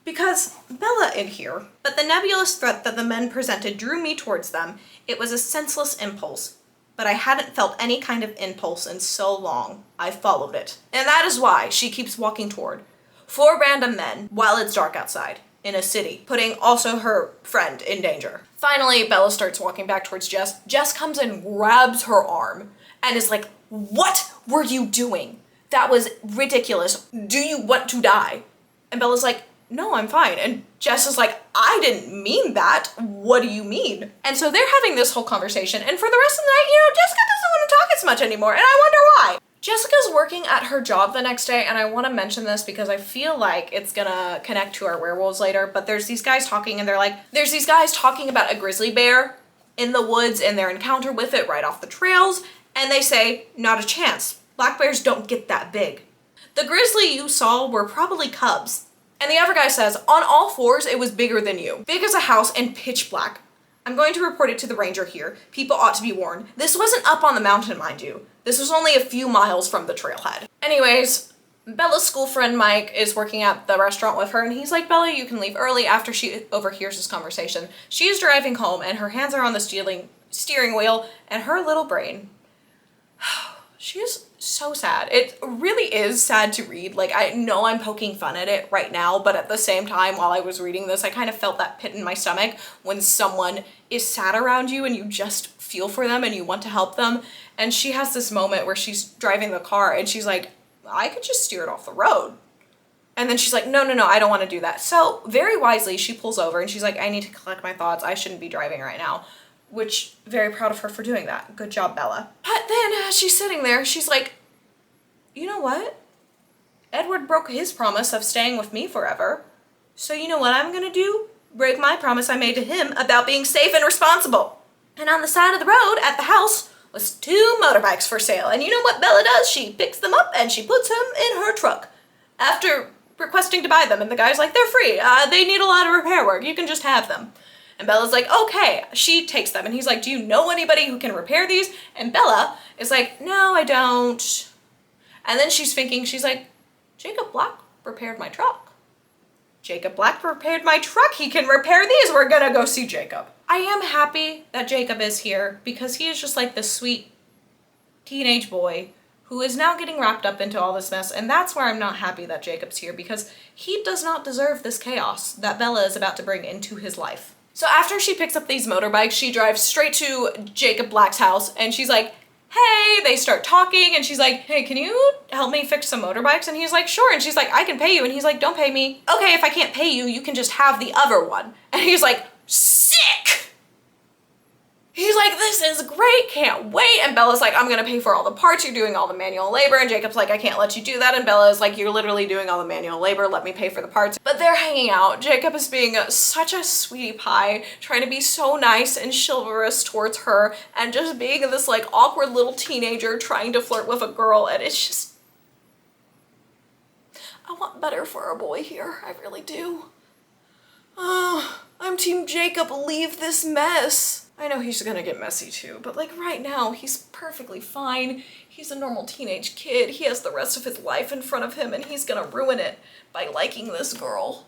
A: Because Bella in here, but the nebulous threat that the men presented drew me towards them. It was a senseless impulse, but I hadn't felt any kind of impulse in so long. I followed it. And that is why she keeps walking toward four random men while it's dark outside in a city, putting also her friend in danger. Finally, Bella starts walking back towards Jess. Jess comes and grabs her arm and is like, what were you doing? That was ridiculous. Do you want to die? And Bella's like, no, I'm fine. And Jess is like, I didn't mean that. What do you mean? And so they're having this whole conversation. And for the rest of the night, Jessica doesn't want to talk as much anymore. And I wonder why. Jessica's working at her job the next day. And I want to mention this because I feel like it's gonna connect to our werewolves later. But there's these guys talking, and there's these guys talking about a grizzly bear in the woods and their encounter with it right off the trails. And they say, not a chance. Black bears don't get that big. The grizzly you saw were probably cubs. And the other guy says, on all fours, it was bigger than you. Big as a house and pitch black. I'm going to report it to the ranger here. People ought to be warned. This wasn't up on the mountain, mind you. This was only a few miles from the trailhead. Anyways, Bella's school friend Mike is working at the restaurant with her, and he's like, Bella, you can leave early. After she overhears this conversation, she is driving home and her hands are on the steering wheel, and her little brain, she is so sad. It really is sad to read. Like, I know I'm poking fun at it right now, but at the same time, while I was reading this, I kind of felt that pit in my stomach when someone is sad around you and you just feel for them and you want to help them. And she has this moment where she's driving the car and she's like, I could just steer it off the road. And then she's like, no, I don't want to do that. So very wisely, she pulls over and she's like, I need to collect my thoughts. I shouldn't be driving right now. Which, very proud of her for doing that. Good job, Bella. But then as she's sitting there, she's like, you know what? Edward broke his promise of staying with me forever. So you know what I'm gonna do? Break my promise I made to him about being safe and responsible. And on the side of the road at the house was 2 motorbikes for sale. And you know what Bella does? She picks them up and she puts them in her truck after requesting to buy them. And the guy's like, they're free. They need a lot of repair work. You can just have them. And Bella's like, okay. She takes them. And he's like, do you know anybody who can repair these? And Bella is like, no, I don't. And then she's thinking, she's like, Jacob Black repaired my truck. Jacob Black repaired my truck. He can repair these. We're gonna go see Jacob. I am happy that Jacob is here because he is just like this sweet teenage boy who is now getting wrapped up into all this mess, and that's where I'm not happy that Jacob's here, because he does not deserve this chaos that Bella is about to bring into his life. So after she picks up these motorbikes, she drives straight to Jacob Black's house, and she's like, hey, they start talking, and she's like, hey, can you help me fix some motorbikes? And he's like, sure. And she's like, I can pay you. And he's like, don't pay me. Okay, if I can't pay you, you can just have the other one. And he's like, sick. He's like, this is great, can't wait. And Bella's like, I'm gonna pay for all the parts, you're doing all the manual labor. And Jacob's like, I can't let you do that. And Bella's like, you're literally doing all the manual labor, let me pay for the parts. But they're hanging out. Jacob is being such a sweetie pie, trying to be so nice and chivalrous towards her, and just being this like awkward little teenager trying to flirt with a girl. And it's just, I want better for our boy here, I really do. Oh, I'm Team Jacob, leave this mess. I know he's gonna get messy too, but like right now, he's perfectly fine. He's a normal teenage kid. He has the rest of his life in front of him, and he's gonna ruin it by liking this girl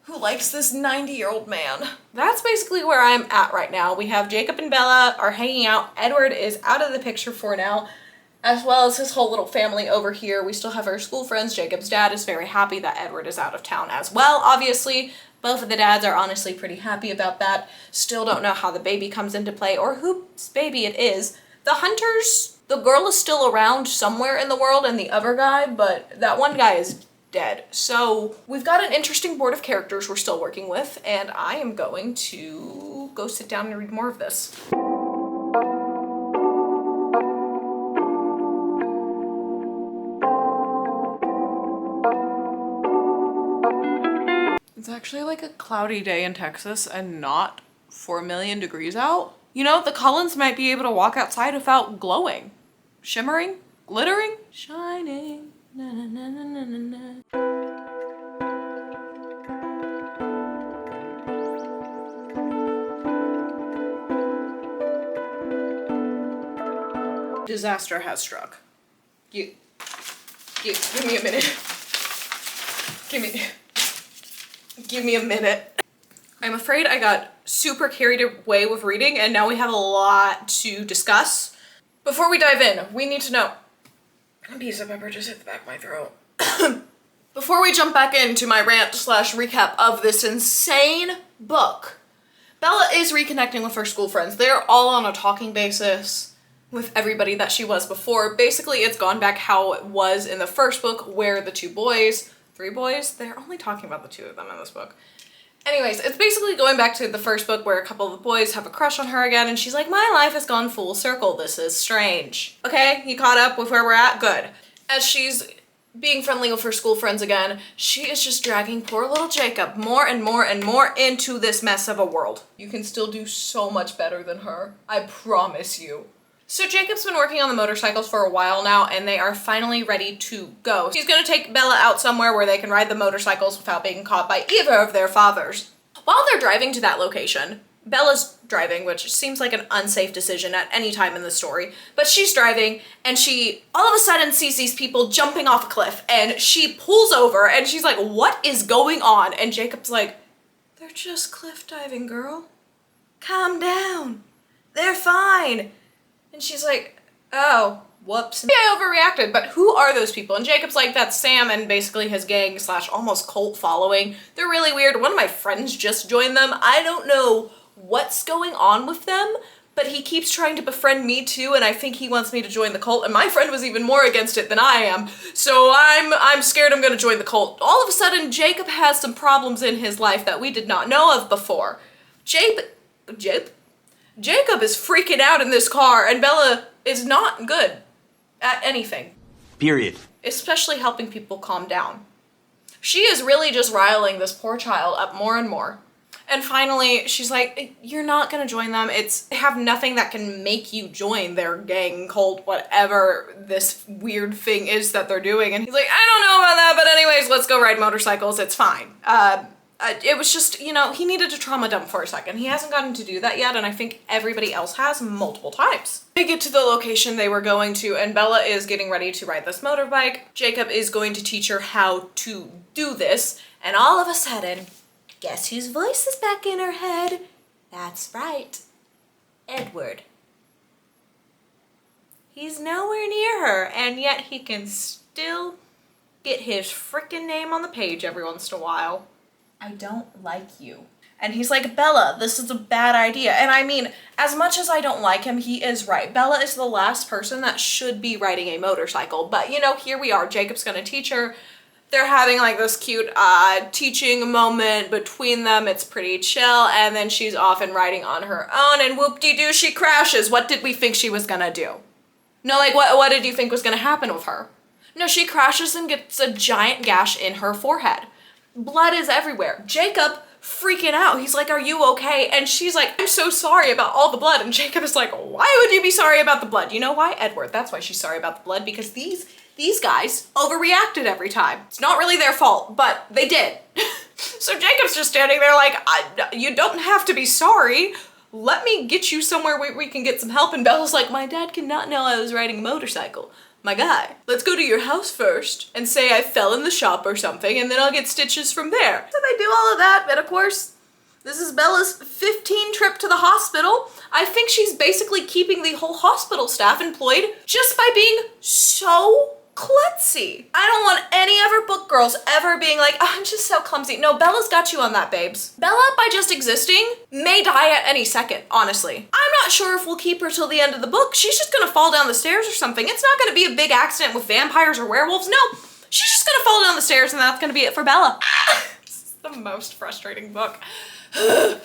A: who likes this 90-year-old man. That's basically where I'm at right now. We have Jacob and Bella are hanging out. Edward is out of the picture for now, as well as his whole little family over here. We still have our school friends. Jacob's dad is very happy that Edward is out of town as well, obviously. Both of the dads are honestly pretty happy about that. Still don't know how the baby comes into play or whose baby it is. The hunters, the girl is still around somewhere in the world and the other guy, but that one guy is dead. So we've got an interesting board of characters we're still working with, and I am going to go sit down and read more of this. It's actually like a cloudy day in Texas and not 4 million degrees out. You know, the Cullens might be able to walk outside without glowing, shimmering, glittering, shining. Na, na, na, na, na, na. Disaster has struck. Give me a minute. Give me a minute. I'm afraid I got super carried away with reading, and now we have a lot to discuss. Before we dive in, we need to know. A piece of pepper just hit the back of my throat. Before we jump back into my rant / recap of this insane book, Bella is reconnecting with her school friends. They're all on a talking basis with everybody that she was before. Basically, it's gone back how it was in the first book, where the three boys, they're only talking about the two of them in this book. Anyways, it's basically going back to the first book where a couple of the boys have a crush on her again, and she's like, my life has gone full circle, this is strange. Okay, you caught up with where we're at? Good. As she's being friendly with her school friends again, she is just dragging poor little Jacob more and more and more into this mess of a world. You can still do so much better than her, I promise you. So Jacob's been working on the motorcycles for a while now, and they are finally ready to go. He's gonna take Bella out somewhere where they can ride the motorcycles without being caught by either of their fathers. While they're driving to that location, Bella's driving, which seems like an unsafe decision at any time in the story, but she's driving, and she all of a sudden sees these people jumping off a cliff, and she pulls over, and she's like, what is going on? And Jacob's like, they're just cliff diving, girl. Calm down. They're fine. And she's like, oh, whoops. Maybe I overreacted, but who are those people? And Jacob's like, that's Sam and basically his gang / almost cult following. They're really weird. One of my friends just joined them. I don't know what's going on with them, but he keeps trying to befriend me too, and I think he wants me to join the cult, and my friend was even more against it than I am. So I'm scared I'm gonna join the cult. All of a sudden, Jacob has some problems in his life that we did not know of before. Jacob is freaking out in this car, and Bella is not good at anything.
E: Period.
A: Especially helping people calm down. She is really just riling this poor child up more and more. And finally, she's like, you're not gonna join them. They have nothing that can make you join their gang, cult, whatever this weird thing is that they're doing. And he's like, I don't know about that, but anyways, let's go ride motorcycles, it's fine. It was just, you know, he needed to trauma dump for a second. He hasn't gotten to do that yet, and I think everybody else has multiple times. They get to the location they were going to, and Bella is getting ready to ride this motorbike. Jacob is going to teach her how to do this, and all of a sudden, guess whose voice is back in her head? That's right, Edward. He's nowhere near her, and yet he can still get his freaking name on the page every once in a while. I don't like you. And he's like, Bella, this is a bad idea. And I mean, as much as I don't like him, he is right. Bella is the last person that should be riding a motorcycle. But you know, here we are. Jacob's gonna teach her. They're having like this cute teaching moment between them. It's pretty chill. And then she's off and riding on her own, and whoop-de-doo, she crashes. What did we think she was gonna do? No, like what did you think was gonna happen with her? No, she crashes and gets a giant gash in her forehead. Blood is everywhere. Jacob freaking out. He's like, are you okay? And she's like, I'm so sorry about all the blood. And Jacob is like, why would you be sorry about the blood? You know why? Edward. That's why she's sorry about the blood, because these guys overreacted every time. It's not really their fault, but they did. So Jacob's just standing there like, you don't have to be sorry. Let me get you somewhere where we can get some help. And Bella's like, my dad cannot know I was riding a motorcycle. My guy, let's go to your house first and say I fell in the shop or something, and then I'll get stitches from there. So they do all of that, but of course, this is Bella's 15th trip to the hospital. I think she's basically keeping the whole hospital staff employed just by being so klutzy. I don't want any of her book girls ever being like, oh, I'm just so clumsy. No, Bella's got you on that, babes. Bella, by just existing, may die at any second, honestly. I'm not sure if we'll keep her till the end of the book. She's just gonna fall down the stairs or something. It's not gonna be a big accident with vampires or werewolves. No, she's just gonna fall down the stairs, and that's gonna be it for Bella. This is the most frustrating book.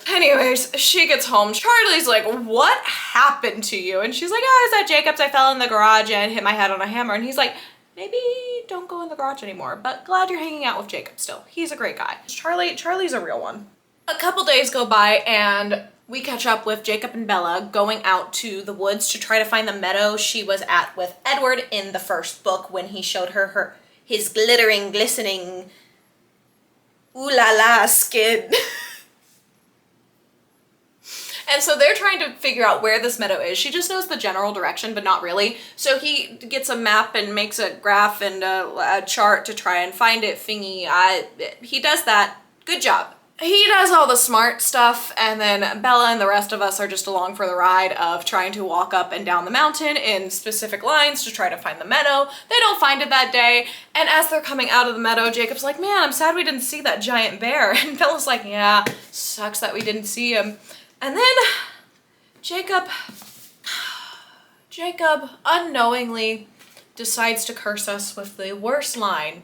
A: Anyways, she gets home. Charlie's like, what happened to you? And she's like, oh, I was at Jacob's. I fell in the garage and hit my head on a hammer. And he's like, maybe don't go in the garage anymore, but glad you're hanging out with Jacob still. He's a great guy. Charlie's a real one. A couple days go by and we catch up with Jacob and Bella going out to the woods to try to find the meadow she was at with Edward in the first book when he showed her his glittering, glistening, ooh la la skin. And so they're trying to figure out where this meadow is. She just knows the general direction, but not really. So he gets a map and makes a graph and a chart to try and find it thingy. He does that. Good job. He does all the smart stuff, and then Bella and the rest of us are just along for the ride of trying to walk up and down the mountain in specific lines to try to find the meadow. They don't find it that day, and as they're coming out of the meadow, Jacob's like, man, I'm sad we didn't see that giant bear. And Bella's like, yeah, sucks that we didn't see him. And then Jacob unknowingly decides to curse us with the worst line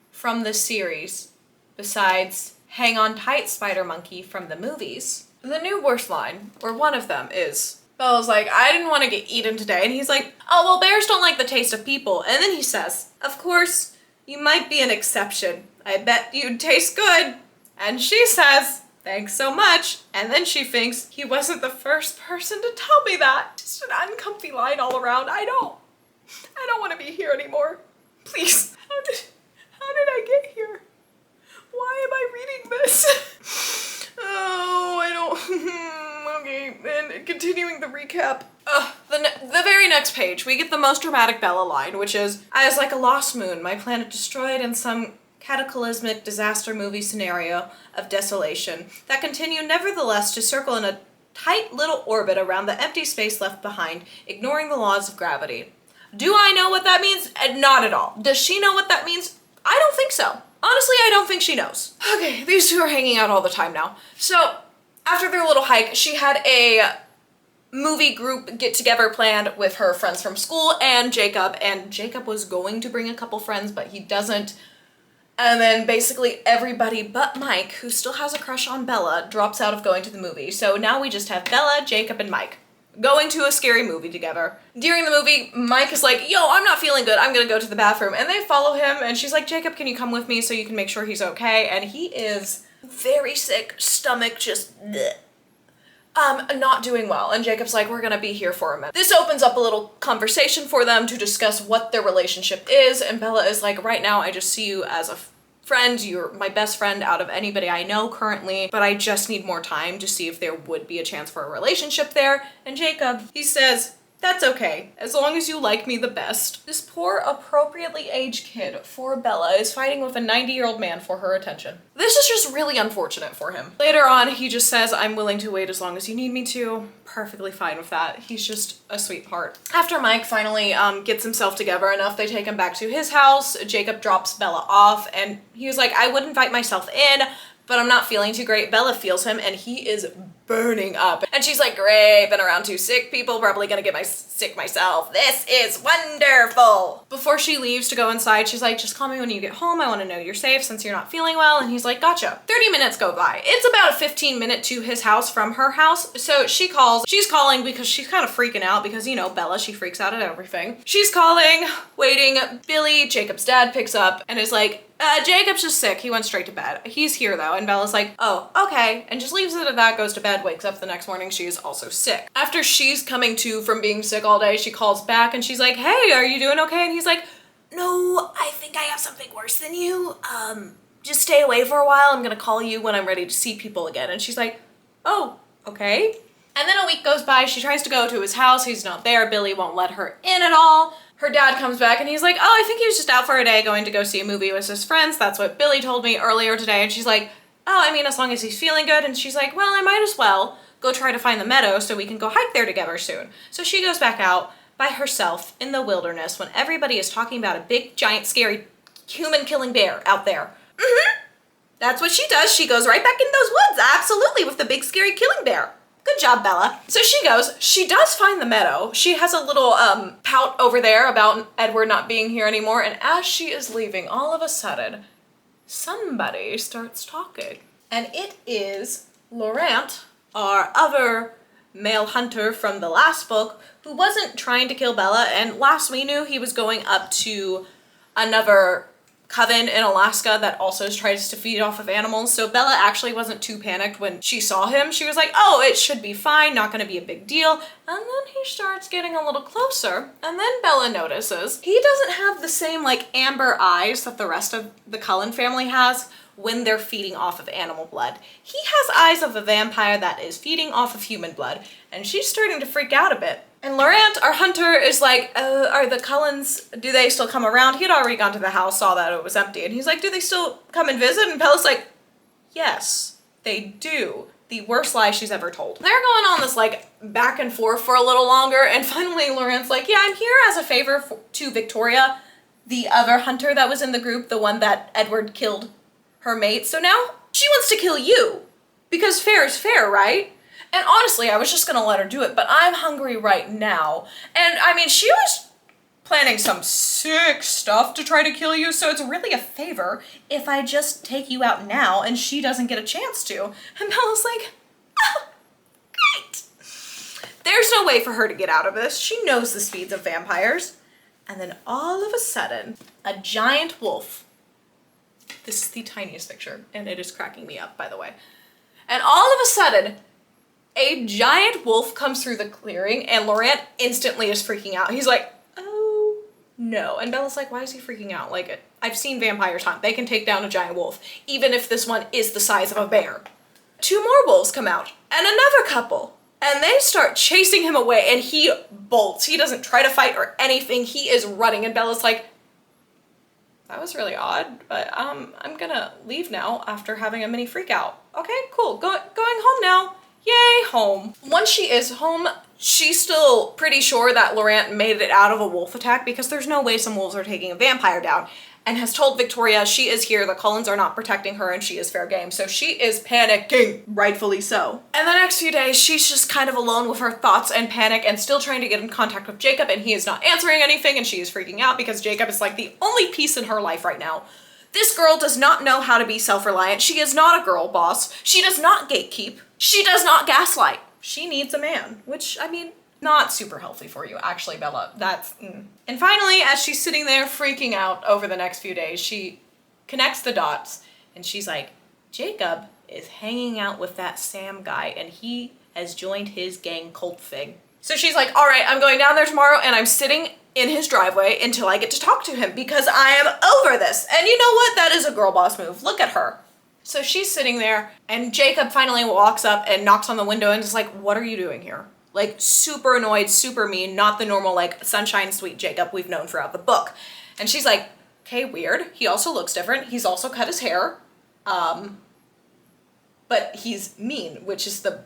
A: from this series, besides hang on tight, spider monkey from the movies. The new worst line, or one of them, is Bella's like, I didn't want to get eaten today. And he's like, oh, well, bears don't like the taste of people. And then he says, of course, you might be an exception. I bet you'd taste good. And she says, thanks so much. And then she thinks he wasn't the first person to tell me that. Just an uncomfy line all around. I don't want to be here anymore. Please. How did I get here? Why am I reading this? Oh, I don't. Okay, and continuing the recap. The very next page, we get the most dramatic Bella line, which is, I was like a lost moon, my planet destroyed in some cataclysmic disaster movie scenario of desolation that continue nevertheless to circle in a tight little orbit around the empty space left behind, ignoring the laws of gravity. Do I know what that means? Not at all. Does she know what that means? I don't think so. Honestly, I don't think she knows. Okay, these two are hanging out all the time now. So, after their little hike, she had a movie group get-together planned with her friends from school and Jacob was going to bring a couple friends, but he doesn't. And then basically everybody but Mike, who still has a crush on Bella, drops out of going to the movie. So now we just have Bella, Jacob, and Mike going to a scary movie together. During the movie, Mike is like, yo, I'm not feeling good. I'm gonna go to the bathroom. And they follow him, and she's like, Jacob, can you come with me so you can make sure he's okay? And he is very sick, stomach just bleh. Not doing well. And Jacob's like, we're gonna be here for a minute. This opens up a little conversation for them to discuss what their relationship is. And Bella is like, right now, I just see you as a friend. You're my best friend out of anybody I know currently, but I just need more time to see if there would be a chance for a relationship there. And Jacob, he says, That's okay, as long as you like me the best. This poor, appropriately aged kid for Bella is fighting with a 90-year-old man for her attention. This is just really unfortunate for him. Later on, he just says, I'm willing to wait as long as you need me to. Perfectly fine with that. He's just a sweetheart. After Mike finally gets himself together enough, they take him back to his house. Jacob drops Bella off, and he was like, I would invite myself in, but I'm not feeling too great. Bella feels him, and he is burning up. And she's like, great, been around two sick people, probably gonna get sick myself. This is wonderful. Before she leaves to go inside, she's like, just call me when you get home. I wanna know you're safe since you're not feeling well. And he's like, gotcha. 30 minutes go by. It's about a 15-minute to his house from her house. So she calls. She's calling because she's kind of freaking out because, you know, Bella, she freaks out at everything. She's calling, waiting. Billy, Jacob's dad, picks up and is like, Jacob's just sick. He went straight to bed. He's here though. And Bella's like, oh, okay. And just leaves it at that, goes to bed, wakes up the next morning. She is also sick. After she's coming to from being sick all day, she calls back and she's like, hey, are you doing okay? And he's like, no, I think I have something worse than you. Just stay away for a while. I'm gonna call you when I'm ready to see people again. And she's like, oh, okay. And then a week goes by. She tries to go to his house. He's not there. Billy won't let her in at all. Her dad comes back and he's like, oh, I think he was just out for a day going to go see a movie with his friends. That's what Billy told me earlier today. And she's like, oh, I mean, as long as he's feeling good. And she's like, well, I might as well go try to find the meadow so we can go hike there together soon. So she goes back out by herself in the wilderness when everybody is talking about a big, giant, scary, human-killing bear out there. That's what she does. She goes right back in those woods, absolutely, with the big, scary killing bear. Good job, Bella. So she goes, she does find the meadow. She has a little pout over there about Edward not being here anymore. And as she is leaving, all of a sudden, somebody starts talking. And it is Laurent, our other male hunter from the last book, who wasn't trying to kill Bella. And last we knew, he was going up to another coven in Alaska that also tries to feed off of animals. So Bella actually wasn't too panicked when she saw him. She was like, oh, it should be fine, not gonna be a big deal. And then he starts getting a little closer, and then Bella notices he doesn't have the same like amber eyes that the rest of the Cullen family has when they're feeding off of animal blood. He has eyes of a vampire that is feeding off of human blood, and she's starting to freak out a bit. And Laurent, our hunter, is like, are the Cullens, do they still come around? He had already gone to the house, saw that it was empty, and he's like, do they still come and visit? And Bella's like, yes, they do. The worst lie she's ever told. They're going on this like back and forth for a little longer, and finally Laurent's like, yeah, I'm here as a favor to Victoria, the other hunter that was in the group, the one that Edward killed her mate. So now she wants to kill you, because fair is fair, right? And honestly, I was just gonna let her do it, but I'm hungry right now. And I mean, she was planning some sick stuff to try to kill you, so it's really a favor if I just take you out now and she doesn't get a chance to. And Bella's like, oh, great. There's no way for her to get out of this. She knows the speeds of vampires. And then all of a sudden, a giant wolf. This is the tiniest picture, and it is cracking me up, by the way. And all of a sudden, a giant wolf comes through the clearing, and Laurent instantly is freaking out. He's like, oh no. And Bella's like, why is he freaking out? Like, I've seen vampires hunt. They can take down a giant wolf, even if this one is the size of a bear. 2 more wolves come out, and another couple. And they start chasing him away, and he bolts. He doesn't try to fight or anything. He is running, and Bella's like, that was really odd, but I'm gonna leave now after having a mini freak out. Okay, cool, going home now. Yay, home. Once she is home, she's still pretty sure that Laurent made it out of a wolf attack because there's no way some wolves are taking a vampire down, and has told Victoria she is here, the Cullens are not protecting her, and she is fair game. So she is panicking, rightfully so. And the next few days, she's just kind of alone with her thoughts and panic and still trying to get in contact with Jacob, and he is not answering anything, and she is freaking out because Jacob is like the only piece in her life right now. This girl does not know how to be self-reliant. She is not a girl boss. She does not gatekeep. She does not gaslight. She needs a man, which, I mean, not super healthy for you, actually, Bella. That's, And finally, as she's sitting there freaking out over the next few days, she connects the dots, and she's like, Jacob is hanging out with that Sam guy, and he has joined his gang cult thing. So she's like, all right, I'm going down there tomorrow, and I'm sitting in his driveway until I get to talk to him because I am over this. And you know what? That is a girl boss move. Look at her. So she's sitting there, and Jacob finally walks up and knocks on the window and is like, what are you doing here? Like super annoyed, super mean, not the normal like sunshine sweet Jacob we've known throughout the book. And she's like, okay, weird. He also looks different. He's also cut his hair. But he's mean, which is the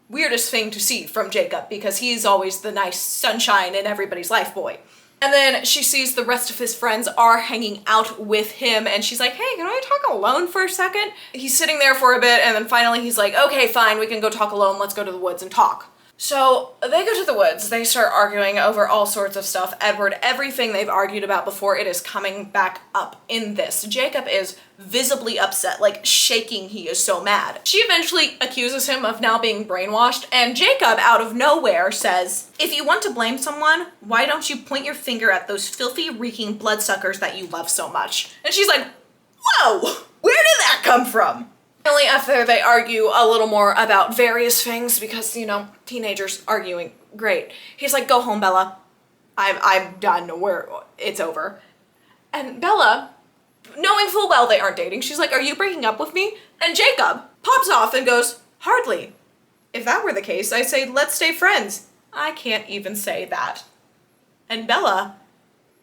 A: weirdest thing to see from Jacob because he's always the nice sunshine in everybody's life boy. And then she sees the rest of his friends are hanging out with him and she's like, hey, can I talk alone for a second? He's sitting there for a bit and then finally he's like, okay, fine, we can go talk alone. Let's go to the woods and talk. So they go to the woods, they start arguing over all sorts of stuff. Edward, everything they've argued about before, it is coming back up in this. Jacob is visibly upset, like shaking, he is so mad. She eventually accuses him of now being brainwashed, and Jacob, out of nowhere, says, if you want to blame someone, why don't you point your finger at those filthy, reeking bloodsuckers that you love so much? And she's like, whoa, where did that come from? Finally, after they argue a little more about various things, because, you know, teenagers arguing, great. He's like, go home, Bella. I'm done. It's over. And Bella, knowing full well they aren't dating, she's like, are you breaking up with me? And Jacob pops off and goes, hardly. If that were the case, I say, let's stay friends. I can't even say that. And Bella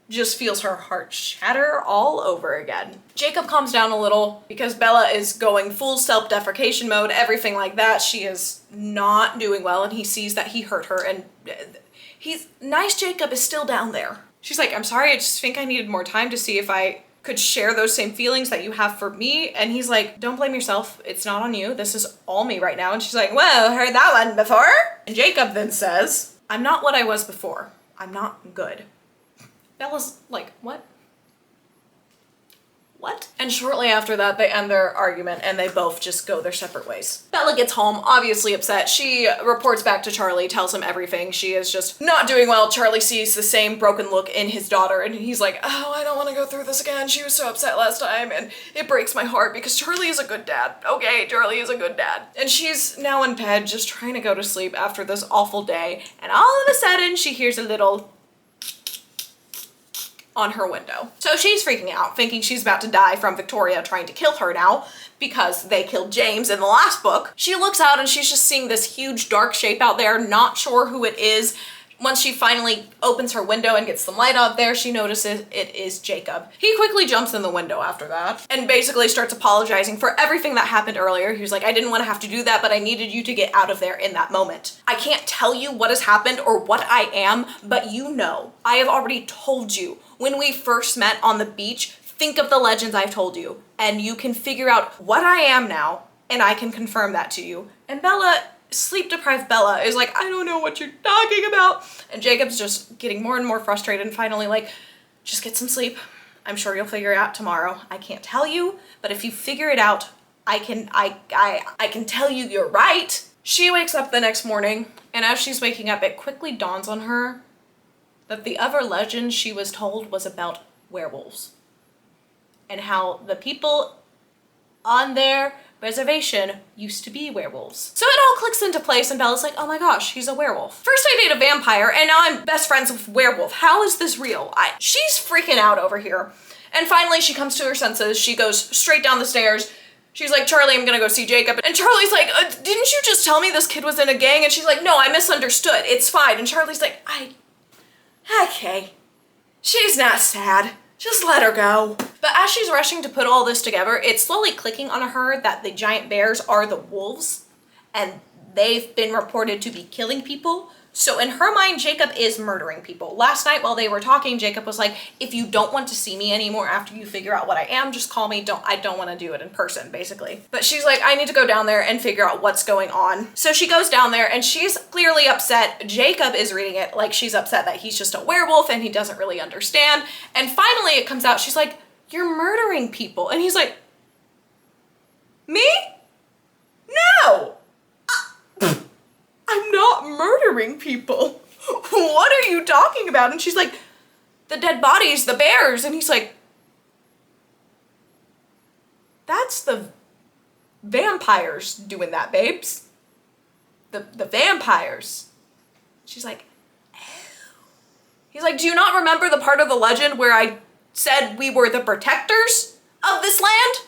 A: just feels her heart shatter all over again. Jacob calms down a little because Bella is going full self-deprecation mode, everything like that. She is not doing well and he sees that he hurt her and nice Jacob is still down there. She's like, I'm sorry, I just think I needed more time to see if I could share those same feelings that you have for me. And he's like, don't blame yourself. It's not on you. This is all me right now. And she's like, well, heard that one before. And Jacob then says, I'm not what I was before. I'm not good. Bella's like, what? What? And shortly after that, they end their argument and they both just go their separate ways. Bella gets home, obviously upset. She reports back to Charlie, tells him everything. She is just not doing well. Charlie sees the same broken look in his daughter and he's like, oh, I don't want to go through this again. She was so upset last time and it breaks my heart because Charlie is a good dad. Okay, Charlie is a good dad. And she's now in bed just trying to go to sleep after this awful day. And all of a sudden she hears a little on her window. So she's freaking out, thinking she's about to die from Victoria trying to kill her now because they killed James in the last book. She looks out and she's just seeing this huge dark shape out there, not sure who it is. Once she finally opens her window and gets some light out there, she notices it is Jacob. He quickly jumps in the window after that and basically starts apologizing for everything that happened earlier. He was like, I didn't want to have to do that, but I needed you to get out of there in that moment. I can't tell you what has happened or what I am, but you know, I have already told you when we first met on the beach, think of the legends I've told you and you can figure out what I am now and I can confirm that to you. And Bella, sleep-deprived Bella is like, I don't know what you're talking about. And Jacob's just getting more and more frustrated and finally like, just get some sleep. I'm sure you'll figure it out tomorrow. I can't tell you, but if you figure it out, I can tell you you're right. She wakes up the next morning and as she's waking up, it quickly dawns on her that the other legend she was told was about werewolves and how the people on their reservation used to be werewolves. So it all clicks into place and Bella's like, oh my gosh, he's a werewolf. First I date a vampire and now I'm best friends with a werewolf. How is this real? She's freaking out over here. And finally she comes to her senses. She goes straight down the stairs. She's like, Charlie, I'm gonna go see Jacob. And Charlie's like, didn't you just tell me this kid was in a gang? And she's like, no, I misunderstood. It's fine. And Charlie's like, okay, she's not sad. Just let her go. But as she's rushing to put all this together, it's slowly clicking on her that the giant bears are the wolves and they've been reported to be killing people. So in her mind, Jacob is murdering people. Last night while they were talking, Jacob was like, if you don't want to see me anymore after you figure out what I am, just call me. I don't want to do it in person, basically. But she's like, I need to go down there and figure out what's going on. So she goes down there and she's clearly upset. Jacob is reading it like she's upset that he's just a werewolf and he doesn't really understand. And finally it comes out, she's like, you're murdering people. And he's like, me? No. I'm not murdering people. What are you talking about? And she's like, the dead bodies, the bears. And he's like, that's the vampires doing that, babes. The vampires. She's like, oh. He's like, do you not remember the part of the legend where I said we were the protectors of this land?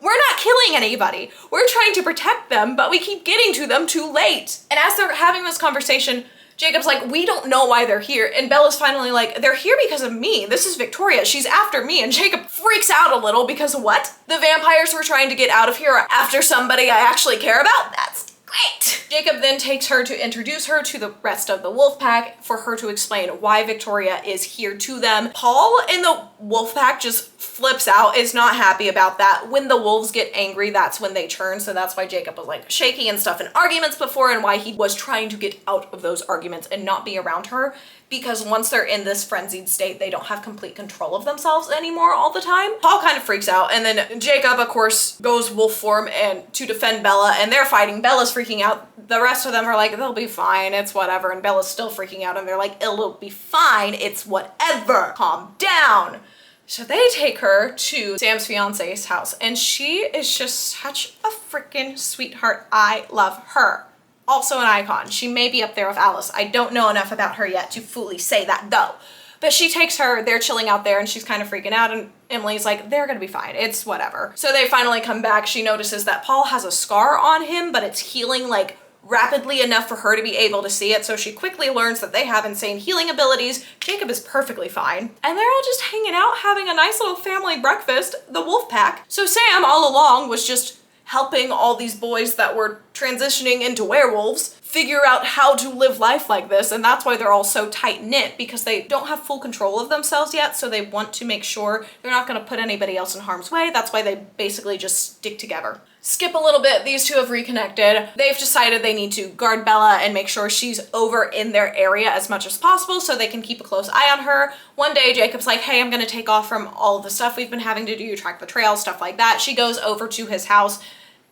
A: We're not killing killing anybody. We're trying to protect them, but we keep getting to them too late. And as they're having this conversation, Jacob's like, we don't know why they're here. And Bella's finally like, they're here because of me. This is Victoria. She's after me. And Jacob freaks out a little because what? The vampires were trying to get out of here after somebody I actually care about? That's great. Jacob then takes her to introduce her to the rest of the wolf pack for her to explain why Victoria is here to them. Paul in the wolf pack just flips out, is not happy about that. When the wolves get angry, that's when they turn. So that's why Jacob was like shaky and stuff in arguments before, and why he was trying to get out of those arguments and not be around her. Because once they're in this frenzied state, they don't have complete control of themselves anymore all the time. Paul kind of freaks out, and then Jacob, of course, goes wolf form and to defend Bella, and they're fighting. Bella's freaking out. The rest of them are like, they'll be fine, it's whatever, and Bella's still freaking out, and they're like, it'll be fine, it's whatever, calm down. So they take her to Sam's fiance's house, and she is just such a freaking sweetheart. I love her. Also an icon. She may be up there with Alice. I don't know enough about her yet to fully say that though. But she takes her, they're chilling out there, and she's kind of freaking out, and Emily's like, they're gonna be fine, it's whatever. So they finally come back. She notices that Paul has a scar on him, but it's healing like rapidly enough for her to be able to see it. So she quickly learns that they have insane healing abilities. Jacob is perfectly fine. And they're all just hanging out, having a nice little family breakfast, the wolf pack. So Sam all along was just helping all these boys that were transitioning into werewolves figure out how to live life like this, and that's why they're all so tight-knit, because they don't have full control of themselves yet, so they want to make sure they're not going to put anybody else in harm's way. That's why they basically just stick together. Skip a little bit, these two have reconnected. They've decided they need to guard Bella and make sure she's over in their area as much as possible so they can keep a close eye on her. One day, Jacob's like, hey, I'm going to take off from all the stuff we've been having to do, track the trail, stuff like that. She goes over to his house.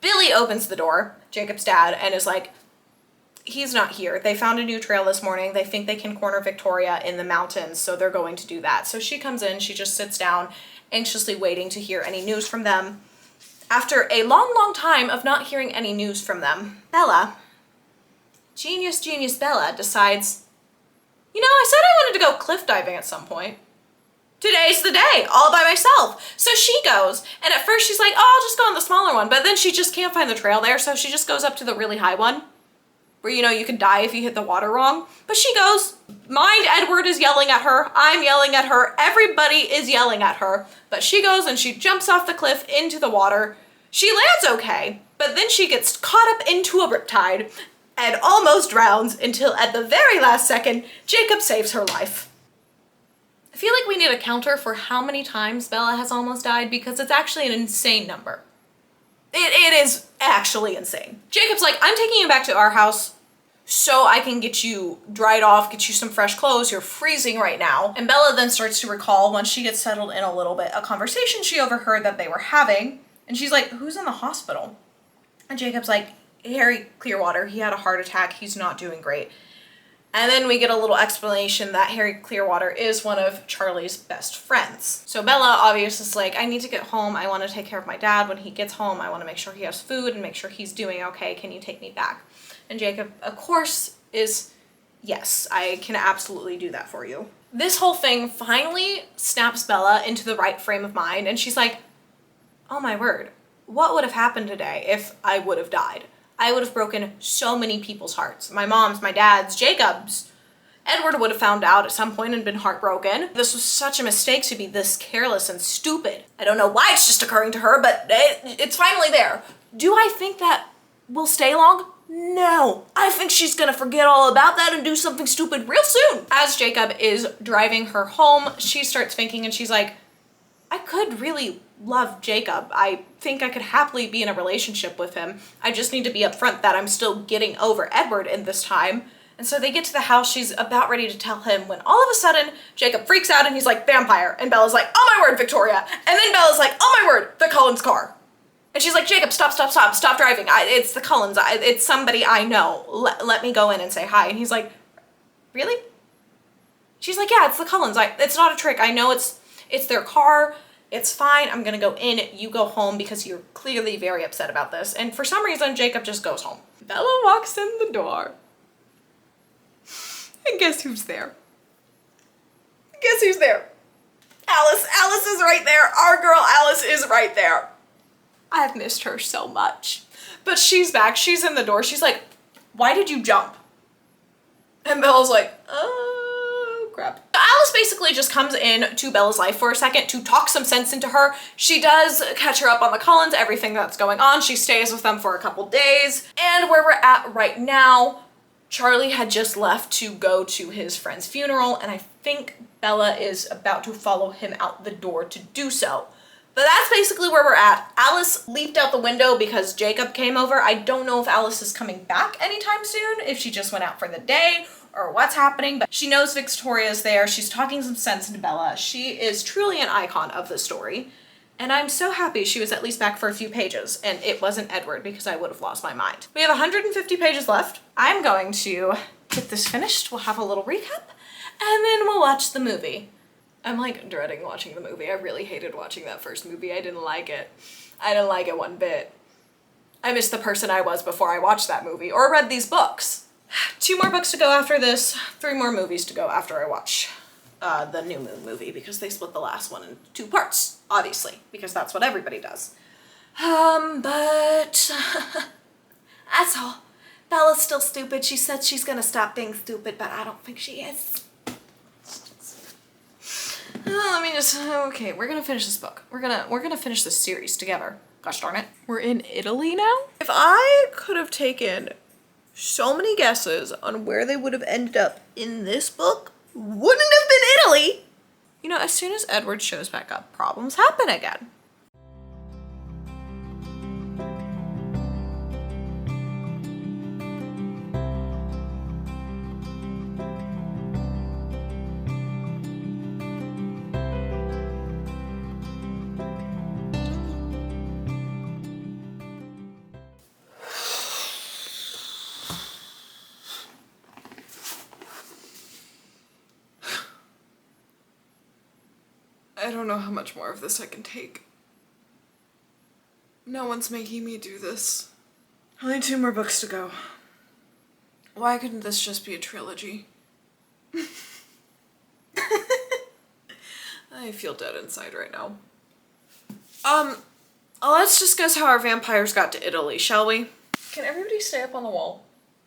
A: Billy opens the door, Jacob's dad, and is like, he's not here. They found a new trail this morning. They think they can corner Victoria in the mountains, so they're going to do that. So she comes in, she just sits down, anxiously waiting to hear any news from them. After a long, long time of not hearing any news from them, Bella, genius Bella, decides, you know, I said I wanted to go cliff diving at some point. Today's the day, all by myself. So she goes, and at first she's like, oh, I'll just go on the smaller one, but then she just can't find the trail there, so she just goes up to the really high one, where, you know, you can die if you hit the water wrong. But she goes, mind Edward is yelling at her, I'm yelling at her, everybody is yelling at her. But she goes and she jumps off the cliff into the water. She lands okay, but then she gets caught up into a riptide and almost drowns until at the very last second, Jacob saves her life. I feel like we need a counter for how many times Bella has almost died, because it's actually an insane number. It is actually insane. Jacob's like, I'm taking you back to our house so I can get you dried off, get you some fresh clothes. You're freezing right now. And Bella then starts to recall, once she gets settled in a little bit, a conversation she overheard that they were having. And she's like, who's in the hospital? And Jacob's like, Harry Clearwater. He had a heart attack. He's not doing great. And then we get a little explanation that Harry Clearwater is one of Charlie's best friends. So Bella obviously is like, I need to get home. I want to take care of my dad when he gets home. I want to make sure he has food and make sure he's doing okay. Can you take me back? And Jacob, of course, is, yes, I can absolutely do that for you. This whole thing finally snaps Bella into the right frame of mind. And she's like, oh my word, what would have happened today if I would have died? I would have broken so many people's hearts. My mom's, my dad's, Jacob's. Edward would have found out at some point and been heartbroken. This was such a mistake to be this careless and stupid. I don't know why it's just occurring to her, but it's finally there. Do I think that will stay long? No. I think she's gonna forget all about that and do something stupid real soon. As Jacob is driving her home, she starts thinking, and she's like, I could really love Jacob. I think I could happily be in a relationship with him. I just need to be upfront that I'm still getting over Edward in this time. And so they get to the house. She's about ready to tell him when all of a sudden Jacob freaks out and he's like, vampire. And Bella's like, oh my word, Victoria. And then Bella's like, oh my word, the Cullens car. And she's like, Jacob, stop driving. It's the Cullens. It's somebody I know. Let me go in and say hi. And he's like, really? She's like, yeah, it's the Cullens. It's not a trick. I know it's their car. It's fine. I'm gonna go in. You go home because you're clearly very upset about this. And for some reason, Jacob just goes home. Bella walks in the door. And guess who's there? Guess who's there? Alice. Alice is right there. Our girl Alice is right there. I've missed her so much. But she's back. She's in the door. She's like, why did you jump? And Bella's like, oh, crap. Alice basically just comes in to Bella's life for a second to talk some sense into her. She does catch her up on the Cullens, everything that's going on. She stays with them for a couple days. And where we're at right now, Charlie had just left to go to his friend's funeral, and I think Bella is about to follow him out the door to do so. But that's basically where we're at. Alice leaped out the window because Jacob came over. I don't know if Alice is coming back anytime soon, if she just went out for the day or what's happening, but she knows Victoria's there. She's talking some sense into Bella. She is truly an icon of the story. And I'm so happy she was at least back for a few pages and it wasn't Edward, because I would have lost my mind. We have 150 pages left. I'm going to get this finished. We'll have a little recap and then we'll watch the movie. I'm like dreading watching the movie. I really hated watching that first movie. I didn't like it. I didn't like it one bit. I missed the person I was before I watched that movie or read these books. 2 more books to go after this, 3 more movies to go after I watch the New Moon movie, because they split the last one in 2 parts, obviously, because that's what everybody does. But that's all. Bella's still stupid. She said she's gonna stop being stupid, but I don't think she is. Let me just, okay, we're gonna finish this book. We're gonna finish this series together. Gosh darn it. We're in Italy now? If I could have taken so many guesses on where they would have ended up in this book, wouldn't have been Italy. You know, as soon as Edward shows back up, problems happen again. I don't know how much more of this I can take. No one's making me do this. Only 2 more books to go. Why couldn't this just be a trilogy? I feel dead inside right now. Let's discuss how our vampires got to Italy, shall we? Can everybody stay up on the wall?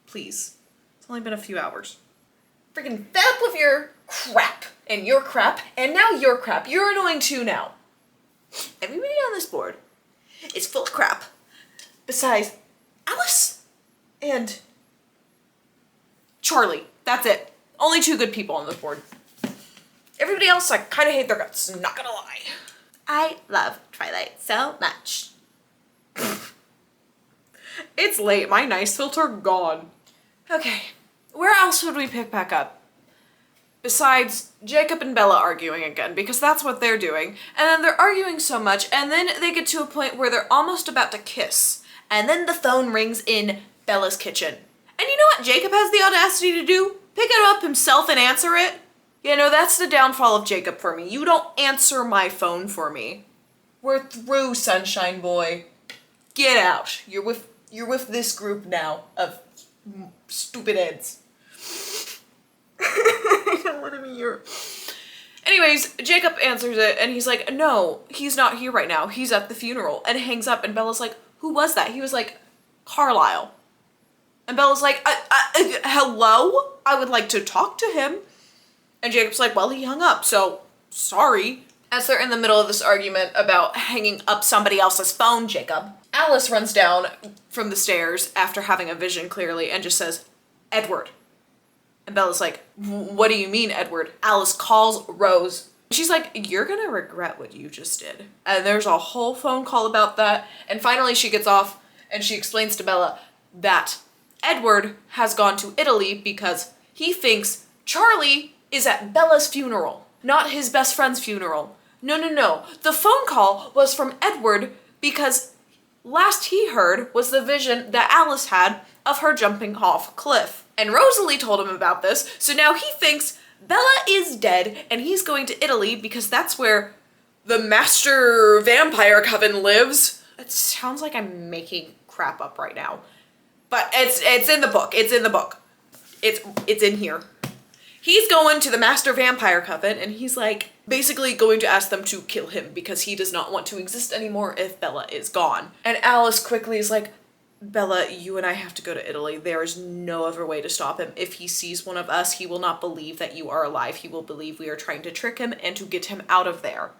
A: Please. It's only been a few hours. Freaking fed up with your crap, and your crap, and now your crap. You're annoying too now. Everybody on this board is full of crap, besides Alice and Charlie. That's it. Only 2 good people on this board. Everybody else, I kind of hate their guts, not gonna lie. I love Twilight so much. It's late, my nice filter gone. Okay, where else would we pick back up? Besides Jacob and Bella arguing again, because that's what they're doing. And then they're arguing so much, and then they get to a point where they're almost about to kiss. And then the phone rings in Bella's kitchen. And you know what Jacob has the audacity to do? Pick it up himself and answer it. You know, that's the downfall of Jacob for me. You don't answer my phone for me. We're through, Sunshine Boy. Get out. You're with this group now of stupid heads. I don't want to be here. Anyways, Jacob answers it and he's like, no, he's not here right now. He's at the funeral, and hangs up, and Bella's like, who was that? He was like, Carlisle. And Bella's like, hello? I would like to talk to him. And Jacob's like, well, he hung up, so sorry. As they're in the middle of this argument about hanging up somebody else's phone, Jacob, Alice runs down from the stairs after having a vision clearly and just says, Edward. And Bella's like, what do you mean, Edward? Alice calls Rose. She's like, you're gonna regret what you just did. And there's a whole phone call about that. And finally she gets off and she explains to Bella that Edward has gone to Italy because he thinks Charlie is at Bella's funeral, not his best friend's funeral. No. The phone call was from Edward because last he heard was the vision that Alice had of her jumping off a cliff. And Rosalie told him about this, so now he thinks Bella is dead and he's going to Italy because that's where the Master Vampire Coven lives. It sounds like I'm making crap up right now. But it's in the book. It's in the book. It's in here. He's going to the Master Vampire Coven and he's like, basically going to ask them to kill him because he does not want to exist anymore if Bella is gone. And Alice quickly is like, Bella, you and I have to go to Italy. There is no other way to stop him. If he sees one of us, he will not believe that you are alive. He will believe we are trying to trick him and to get him out of there.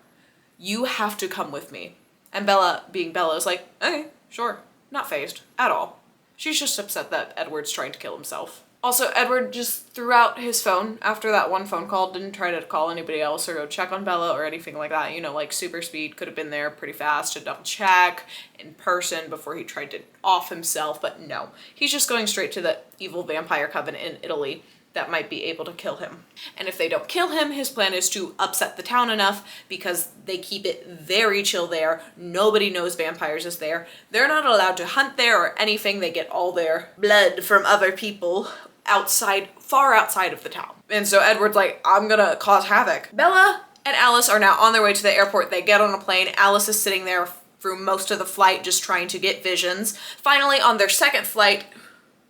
A: You have to come with me. And Bella, being Bella, is like, okay, sure. Not fazed at all. She's just upset that Edward's trying to kill himself. Also, Edward just threw out his phone after that one phone call, didn't try to call anybody else or go check on Bella or anything like that. You know, like super speed, could have been there pretty fast to double check in person before he tried to off himself, but no. He's just going straight to the evil vampire coven in Italy that might be able to kill him. And if they don't kill him, his plan is to upset the town enough because they keep it very chill there. Nobody knows vampires is there. They're not allowed to hunt there or anything. They get all their blood from other people outside, far outside of the town. And so Edward's like, I'm gonna cause havoc. Bella and Alice are now on their way to the airport. They get on a plane. Alice is sitting there through most of the flight just trying to get visions. Finally, on their second flight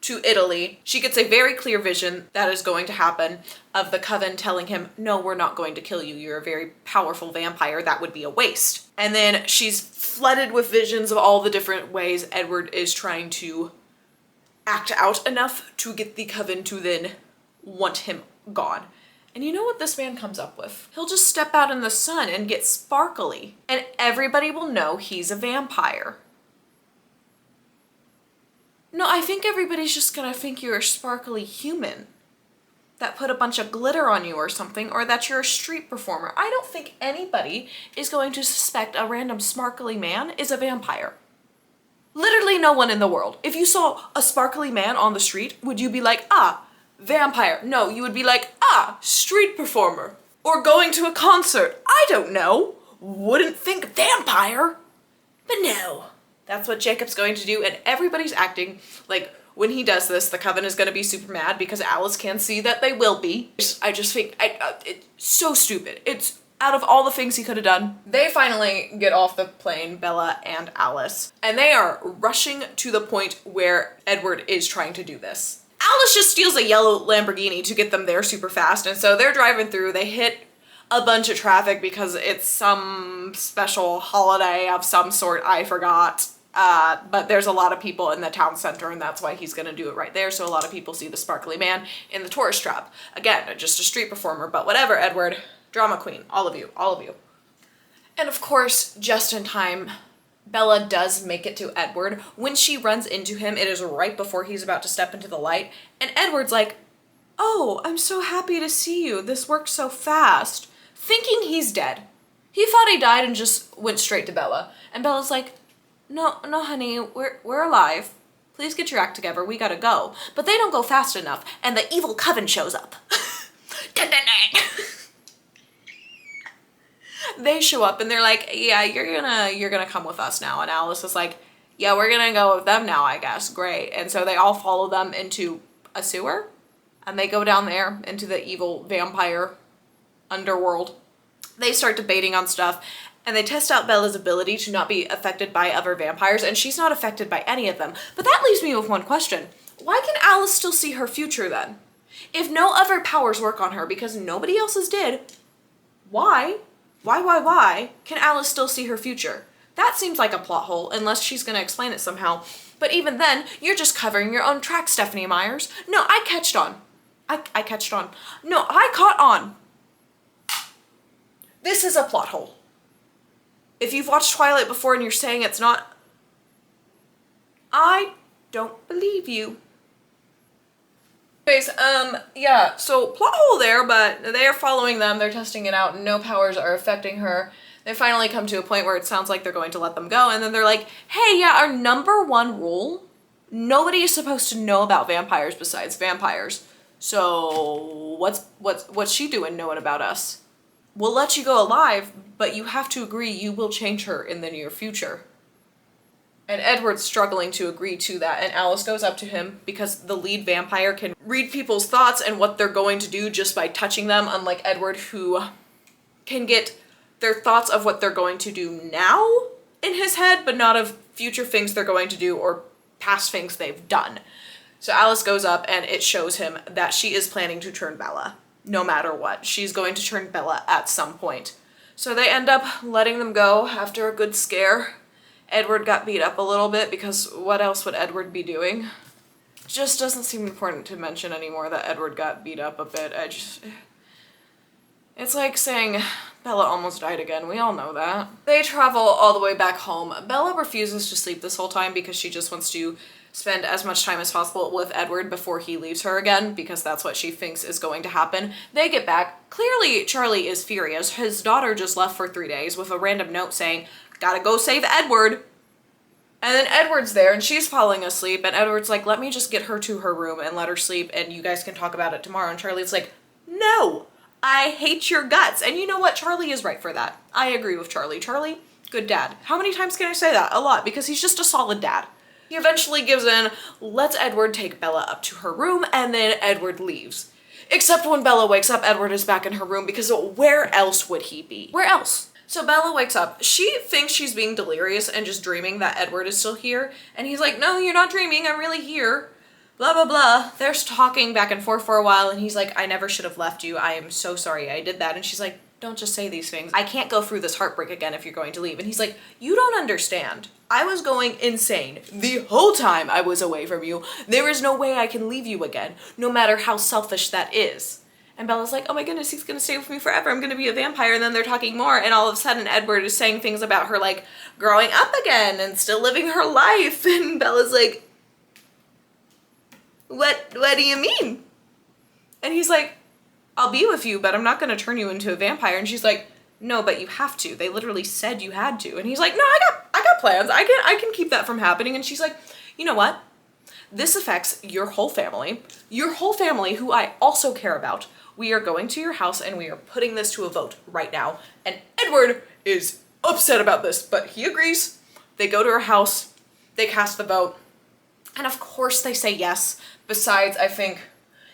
A: to Italy, she gets a very clear vision that is going to happen of the coven telling him, no, we're not going to kill you. You're a very powerful vampire. That would be a waste. And then she's flooded with visions of all the different ways Edward is trying to act out enough to get the coven to then want him gone. And you know what this man comes up with? He'll just step out in the sun and get sparkly, and everybody will know he's a vampire. No, I think everybody's just gonna think you're a sparkly human that put a bunch of glitter on you or something, or that you're a street performer. I don't think anybody is going to suspect a random sparkly man is a vampire. Literally no one in the world. If you saw a sparkly man on the street, would you be like, ah, vampire? No, you would be like, ah, street performer. Or going to a concert. I don't know. Wouldn't think vampire. But no, that's what Jacob's going to do, and everybody's acting like when he does this, the coven is going to be super mad because Alice can see that they will be. I just think, it's so stupid. It's out of all the things he could have done. They finally get off the plane, Bella and Alice, and they are rushing to the point where Edward is trying to do this. Alice just steals a yellow Lamborghini to get them there super fast, and so they're driving through. They hit a bunch of traffic because it's some special holiday of some sort, I forgot. But there's a lot of people in the town center, and that's why he's gonna do it right there, so a lot of people see the sparkly man in the tourist trap. Again, just a street performer, but whatever, Edward. Drama queen, all of you, all of you. And of course, just in time, Bella does make it to Edward. When she runs into him, it is right before he's about to step into the light, and Edward's like, oh, I'm so happy to see you. This worked so fast. Thinking he's dead. He thought he died and just went straight to Bella. And Bella's like, no, honey, we're alive. Please get your act together, we gotta go. But they don't go fast enough, and the evil coven shows up. Dun, dun, dun. They show up and they're like, yeah, you're gonna come with us now. And Alice is like, yeah, we're gonna go with them now, I guess. Great. And so they all follow them into a sewer, and they go down there into the evil vampire underworld. They start debating on stuff, and they test out Bella's ability to not be affected by other vampires, and she's not affected by any of them. But that leaves me with one question. Why can Alice still see her future then? If no other powers work on her because nobody else's did, why can Alice still see her future? That seems like a plot hole, unless she's gonna explain it somehow. But even then, you're just covering your own tracks, Stephanie Myers. No, I catched on. I catched on. No, I caught on. This is a plot hole. If you've watched Twilight before and you're saying it's not, I don't believe you. Anyways, yeah, so plot hole there, but they're following them, they're testing it out, and no powers are affecting her. They finally come to a point where it sounds like they're going to let them go, and then they're like, hey, yeah, our number one rule, nobody is supposed to know about vampires besides vampires. So what's she doing knowing about us? We'll let you go alive, but you have to agree you will change her in the near future. And Edward's struggling to agree to that, and Alice goes up to him because the lead vampire can read people's thoughts and what they're going to do just by touching them, unlike Edward, who can get their thoughts of what they're going to do now in his head, but not of future things they're going to do or past things they've done. So Alice goes up and it shows him that she is planning to turn Bella. no matter what. She's going to turn Bella at some point. So they end up letting them go after a good scare. Edward got beat up a little bit because what else would Edward be doing? It just doesn't seem important to mention anymore that Edward got beat up a bit. It's like saying Bella almost died again. We all know that. They travel all the way back home. Bella refuses to sleep this whole time because she just wants to spend as much time as possible with Edward before he leaves her again, because that's what she thinks is going to happen. They get back. Clearly, Charlie is furious. His daughter just left for 3 days with a random note saying, "Gotta go save Edward." And then Edward's there and she's falling asleep and Edward's like, "Let me just get her to her room and let her sleep and you guys can talk about it tomorrow." And Charlie's like, "No, I hate your guts." And you know what? Charlie is right for that. I agree with Charlie. Charlie, good dad. How many times can I say that? A lot, because he's just a solid dad. He eventually gives in, lets Edward take Bella up to her room, and then Edward leaves. Except when Bella wakes up, Edward is back in her room because where else would he be? Where else? So Bella wakes up. She thinks she's being delirious and just dreaming that Edward is still here. And he's like, "No, you're not dreaming. I'm really here." Blah, blah, blah. They're talking back and forth for a while and he's like, "I never should have left you. I am so sorry I did that." And she's like, "Don't just say these things. I can't go through this heartbreak again if you're going to leave." And he's like, "You don't understand. I was going insane the whole time I was away from you. There is no way I can leave you again, no matter how selfish that is." And Bella's like, "Oh my goodness, he's gonna stay with me forever. I'm gonna be a vampire." And then they're talking more and all of a sudden Edward is saying things about her like growing up again and still living her life. And Bella's like, What do you mean?" And he's like, "I'll be with you, but I'm not gonna turn you into a vampire." And she's like, "No, but you have to. They literally said you had to." And he's like, "No, I got plans. I can keep that from happening." And she's like, "You know what? This affects your whole family who I also care about. We are going to your house and we are putting this to a vote right now." And Edward is upset about this, but he agrees. They go to her house, they cast the vote, and of course they say yes. Besides, I think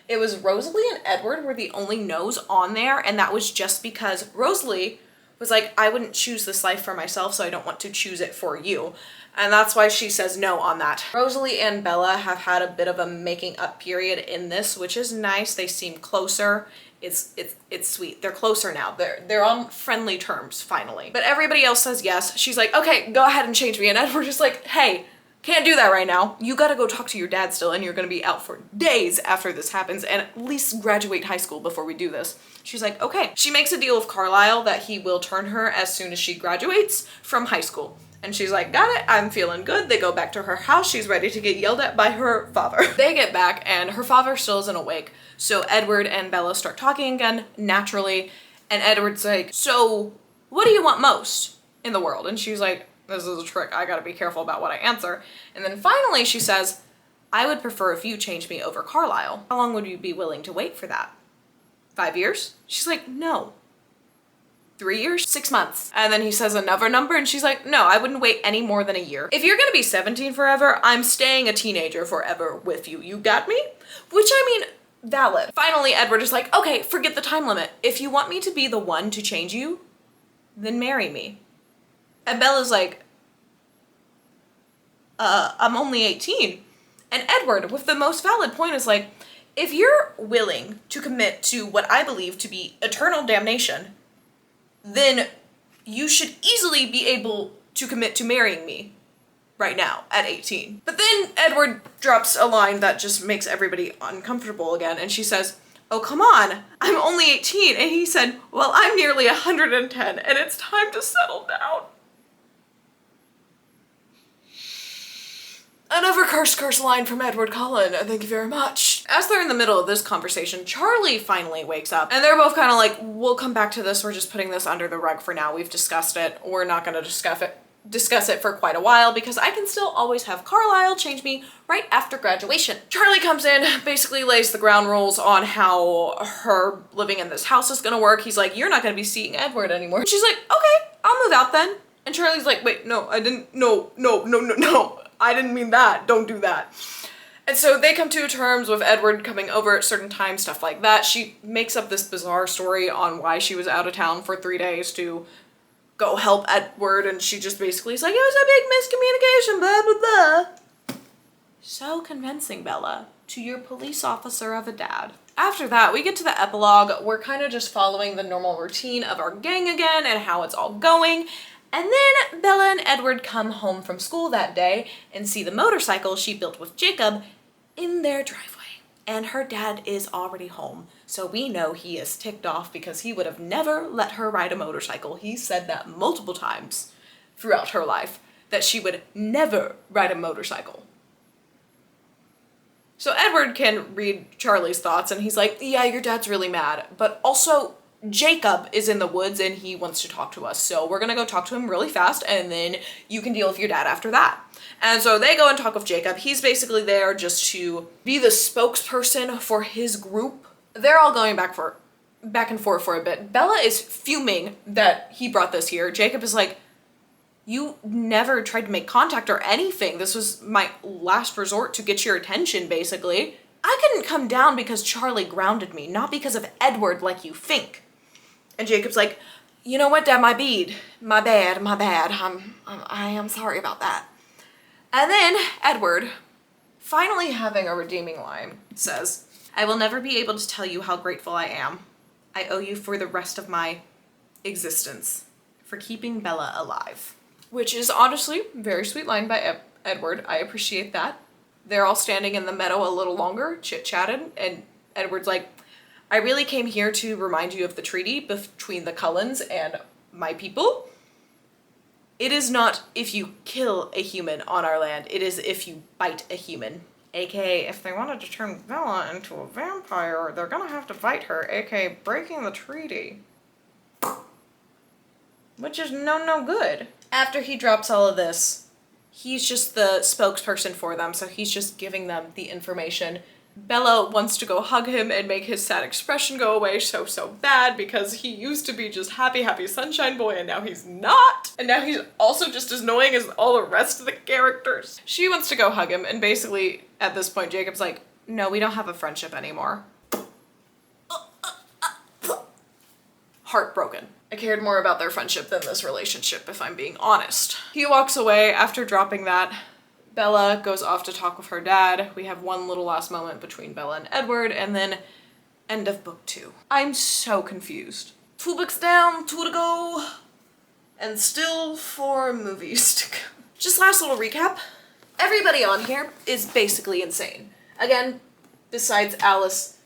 A: it was Rosalie and Edward were the only no's on there, and that was just because Rosalie was like, "I wouldn't choose this life for myself, so I don't want to choose it for you." And that's why she says no on that. Rosalie and Bella have had a bit of a making up period in this, which is nice. They seem closer. It's sweet. They're closer now. They're on friendly terms finally. But everybody else says yes. She's like, "Okay, go ahead and change me." And Edward is like, "Hey, can't do that right now. You gotta go talk to your dad still, and you're gonna be out for days after this happens, and at least graduate high school before we do this." She's like, "Okay." She makes a deal with Carlisle that he will turn her as soon as she graduates from high school. And she's like, "Got it, I'm feeling good." They go back to her house. She's ready to get yelled at by her father. They get back and her father still isn't awake. So Edward and Bella start talking again, naturally. And Edward's like, "So what do you want most in the world?" And she's like, "This is a trick. I gotta be careful about what I answer." And then finally she says, "I would prefer if you changed me over Carlisle. How long would you be willing to wait for that? 5 years?" She's like, "No. 3 years? 6 months. And then he says another number and she's like, "No, I wouldn't wait any more than a year. If you're gonna be 17 forever, I'm staying a teenager forever with you. You got me?" Which, I mean, valid. Finally, Edward is like, "Okay, forget the time limit. If you want me to be the one to change you, then marry me." And Bella's like, I'm only 18. And Edward, with the most valid point, is like, "If you're willing to commit to what I believe to be eternal damnation, then you should easily be able to commit to marrying me right now at 18. But then Edward drops a line that just makes everybody uncomfortable again, and she says, "Oh, come on, I'm only 18. And he said, "Well, I'm nearly 110, and it's time to settle down." Another curse line from Edward Cullen. Thank you very much. As they're in the middle of this conversation, Charlie finally wakes up and they're both kind of like, "We'll come back to this. We're just putting this under the rug for now. We've discussed it. We're not going to discuss it for quite a while because I can still always have Carlisle change me right after graduation." Charlie comes in, basically lays the ground rules on how her living in this house is going to work. He's like, "You're not going to be seeing Edward anymore." And she's like, "Okay, I'll move out then." And Charlie's like, "Wait, no, I didn't. No. I didn't mean that. Don't do that." And so they come to terms with Edward coming over at certain times, stuff like that. She makes up this bizarre story on why she was out of town for 3 days to go help Edward, and she just basically is like, "It was a big miscommunication, blah, blah, blah." So convincing, Bella, to your police officer of a dad. After that, we get to the epilogue. We're kind of just following the normal routine of our gang again and how it's all going. And then Bella and Edward come home from school that day and see the motorcycle she built with Jacob in their driveway. And her dad is already home. So we know he is ticked off because he would have never let her ride a motorcycle. He said that multiple times throughout her life, that she would never ride a motorcycle. So Edward can read Charlie's thoughts and he's like, yeah, your dad's really mad. But also Jacob is in the woods and he wants to talk to us. So we're gonna go talk to him really fast and then you can deal with your dad after that. And so they go and talk with Jacob. He's basically there just to be the spokesperson for his group. They're all going back and forth for a bit. Bella is fuming that he brought this here. Jacob is like, you never tried to make contact or anything. This was my last resort to get your attention, basically. I couldn't come down because Charlie grounded me, not because of Edward like you think. And Jacob's like, you know what, Dad, my bad. I am sorry about that. And then Edward, finally having a redeeming line, says, I will never be able to tell you how grateful I am. I owe you for the rest of my existence for keeping Bella alive. Which is honestly a very sweet line by Edward. I appreciate that. They're all standing in the meadow a little longer, chit-chatting, and Edward's like, I really came here to remind you of the treaty between the Cullens and my people. It is not if you kill a human on our land, it is if you bite a human. AKA, if they wanted to turn Bella into a vampire, they're gonna have to bite her, AKA breaking the treaty. Which is no good. After he drops all of this, he's just the spokesperson for them, so he's just giving them the information. Bella wants to go hug him and make his sad expression go away so bad because he used to be just happy sunshine boy and now he's not. And now he's also just as annoying as all the rest of the characters. She wants to go hug him and basically at this point Jacob's like, no, we don't have a friendship anymore. Heartbroken. I cared more about their friendship than this relationship, if I'm being honest. He walks away after dropping that. Bella goes off to talk with her dad. We have one little last moment between Bella and Edward, and then end of book 2. I'm so confused. 2 books down, 2 to go, and still 4 movies to go. Just last little recap. Everybody on here is basically insane. Again, besides Alice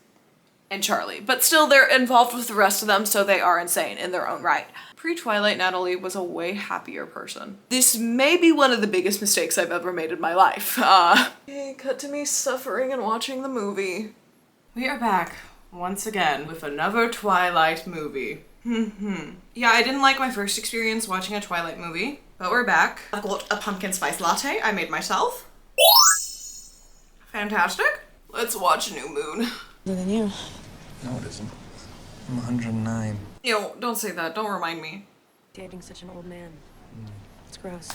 A: and Charlie, but still they're involved with the rest of them, so they are insane in their own right. Pre-Twilight, Natalie was a way happier person. This may be one of the biggest mistakes I've ever made in my life. Okay, cut to me suffering and watching the movie. We are back once again with another Twilight movie. Yeah, I didn't like my first experience watching a Twilight movie, but we're back. I've got a pumpkin spice latte I made myself. Fantastic. Let's watch New Moon.
G: Older than you. No, it isn't. I'm 109.
A: Ew, don't say that. Don't remind me.
H: Dating such an old man. It's gross.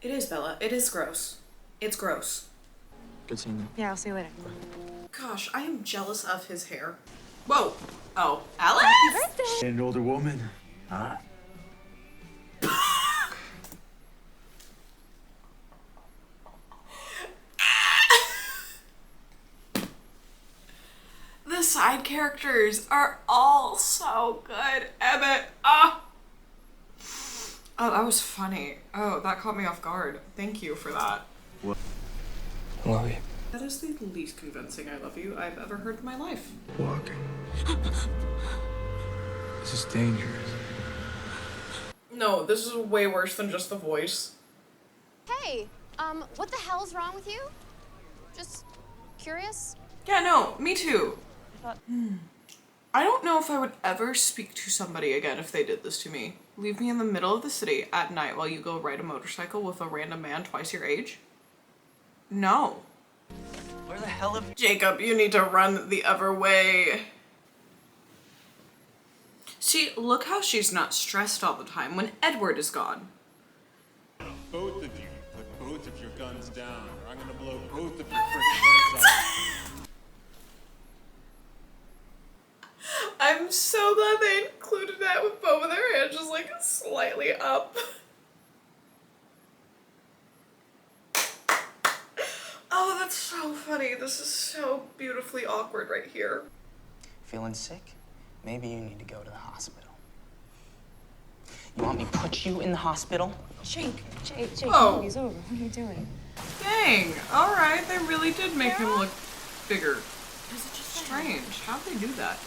A: It is, Bella. It is gross. It's gross.
G: Good seeing you.
H: Yeah, I'll see you later.
A: Gosh, I am jealous of his hair. Whoa. Oh, Alice?
B: An older woman. Huh?
A: The side characters are all so good. Emmett. Oh, that was funny. Oh, that caught me off guard. Thank you for that.
G: I love you.
A: That is the least convincing I love you I've ever heard in my life.
G: Walking. This is dangerous.
A: No, this is way worse than just the voice.
F: Hey, what the hell's wrong with you? Just curious?
A: Yeah, no, me too. I don't know if I would ever speak to somebody again if they did this to me. Leave me in the middle of the city at night while you go ride a motorcycle with a random man twice your age? No.
E: Where the hell have
A: Jacob, you need to run the other way. See, look how she's not stressed all the time when Edward is gone.
I: Both of you, put both of your guns down, or I'm gonna blow both of your freaking heads off.
A: I'm so glad they included that with both of their hands just like slightly up. Oh, that's so funny. Honey, this is so beautifully awkward right here.
E: Feeling sick? Maybe you need to go to the hospital. You want me to put you in the hospital?
H: Jake,
A: Oh.
H: the movie's over. What are you doing?
A: Dang, alright, they really did make him look bigger. This is just strange. How'd they do that?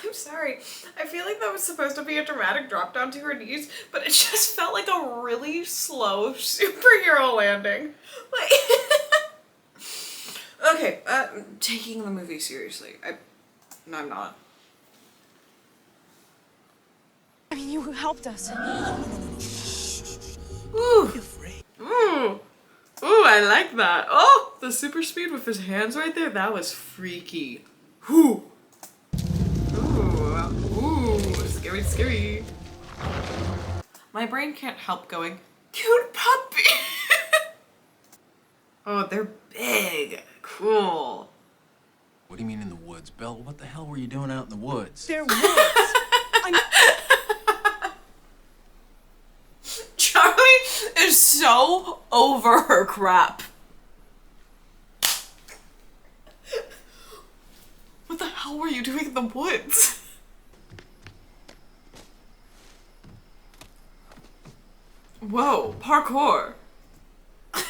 A: I'm sorry. I feel like that was supposed to be a dramatic drop down to her knees, but it just felt like a really slow superhero landing. Like, okay, taking the movie seriously. No, I'm not.
H: I mean, you helped us.
A: Ooh. Ooh. Ooh, I like that. Oh, the super speed with his hands right there. That was freaky. Ooh. Ooh, scary, scary. My brain can't help going, cute puppy. Oh, they're big. Cool.
J: What do you mean in the woods, Belle? What the hell were you doing out in the woods?
H: There was.
A: Charlie is so over her crap. What the hell were you doing in the woods? Whoa, parkour. I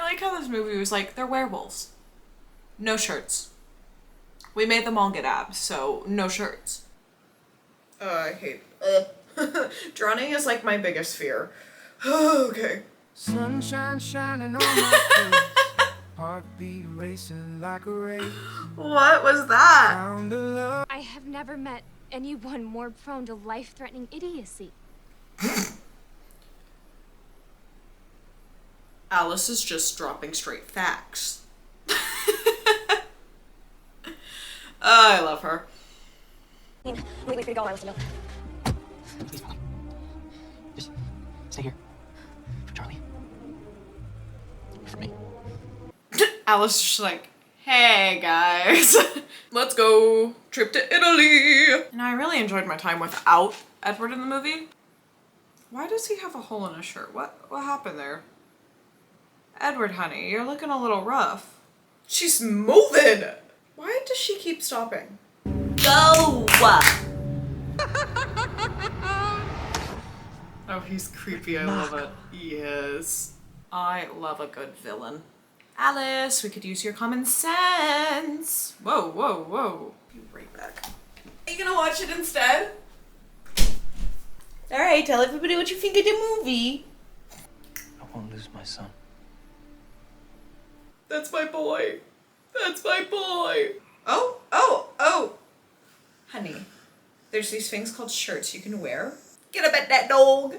A: like how this movie was like, they're werewolves. No shirts. We made them all get abs, so no shirts. I hate drowning is like my biggest fear. Okay.
G: Sunshine shining on my face, heartbeat racing like a race.
A: What was that?
G: Found a love.
F: I have never met anyone more prone to life-threatening idiocy.
A: Alice is just dropping straight facts. I love her.
H: Wait for you to go. I want to know.
E: Please, Molly. Just stay here. For Charlie. For me.
A: Alice is just like, hey guys, let's go. Trip to Italy. And I really enjoyed my time without Edward in the movie. Why does he have a hole in his shirt? What happened there? Edward, honey, you're looking a little rough. She's moving. Why does she keep stopping? Go! Oh, he's creepy. I love it. Yes. I love a good villain. Alice, we could use your common sense. Whoa, whoa, whoa. Be right back. Are you gonna watch it instead? Alright, tell everybody what you think of the movie.
E: I won't lose my son.
A: That's my boy. That's my boy. Oh. Honey, there's these things called shirts you can wear. Get up at that dog.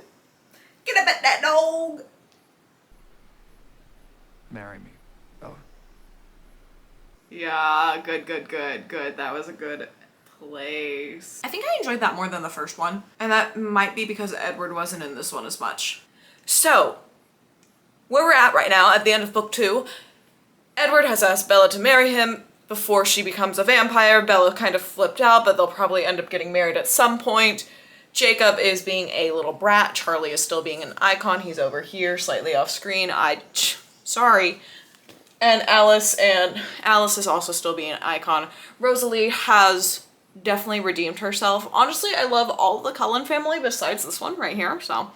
A: Get up at that dog.
G: Marry me, Bella.
A: Yeah, good. That was a good place. I think I enjoyed that more than the first one. And that might be because Edward wasn't in this one as much. So, where we're at right now, at the end of book 2, Edward has asked Bella to marry him before she becomes a vampire. Bella kind of flipped out, but they'll probably end up getting married at some point. Jacob is being a little brat. Charlie is still being an icon. He's over here, slightly off screen. Sorry. And Alice is also still being an icon. Rosalie has definitely redeemed herself. Honestly, I love all the Cullen family besides this one right here, so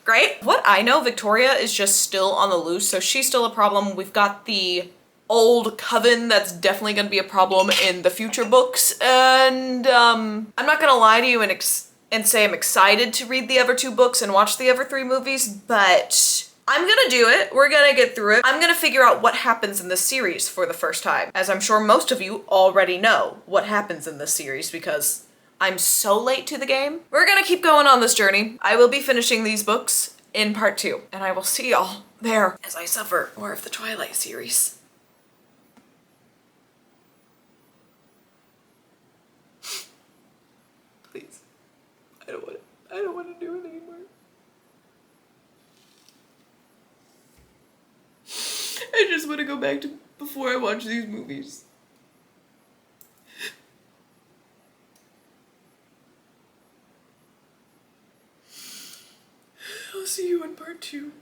A: great. What I know, Victoria is just still on the loose, so she's still a problem. We've got the old coven that's definitely gonna be a problem in the future books, and I'm not gonna lie to you and say I'm excited to read the other 2 books and watch the other 3 movies, but I'm gonna do it. We're gonna get through it. I'm gonna figure out what happens in this series for the first time, as I'm sure most of you already know what happens in this series because I'm so late to the game. We're gonna keep going on this journey. I will be finishing these books in part 2, and I will see y'all there as I suffer more of the Twilight series. Please. I don't want to do it anymore. I just want to go back to before I watch these movies. I'll see you in part 2.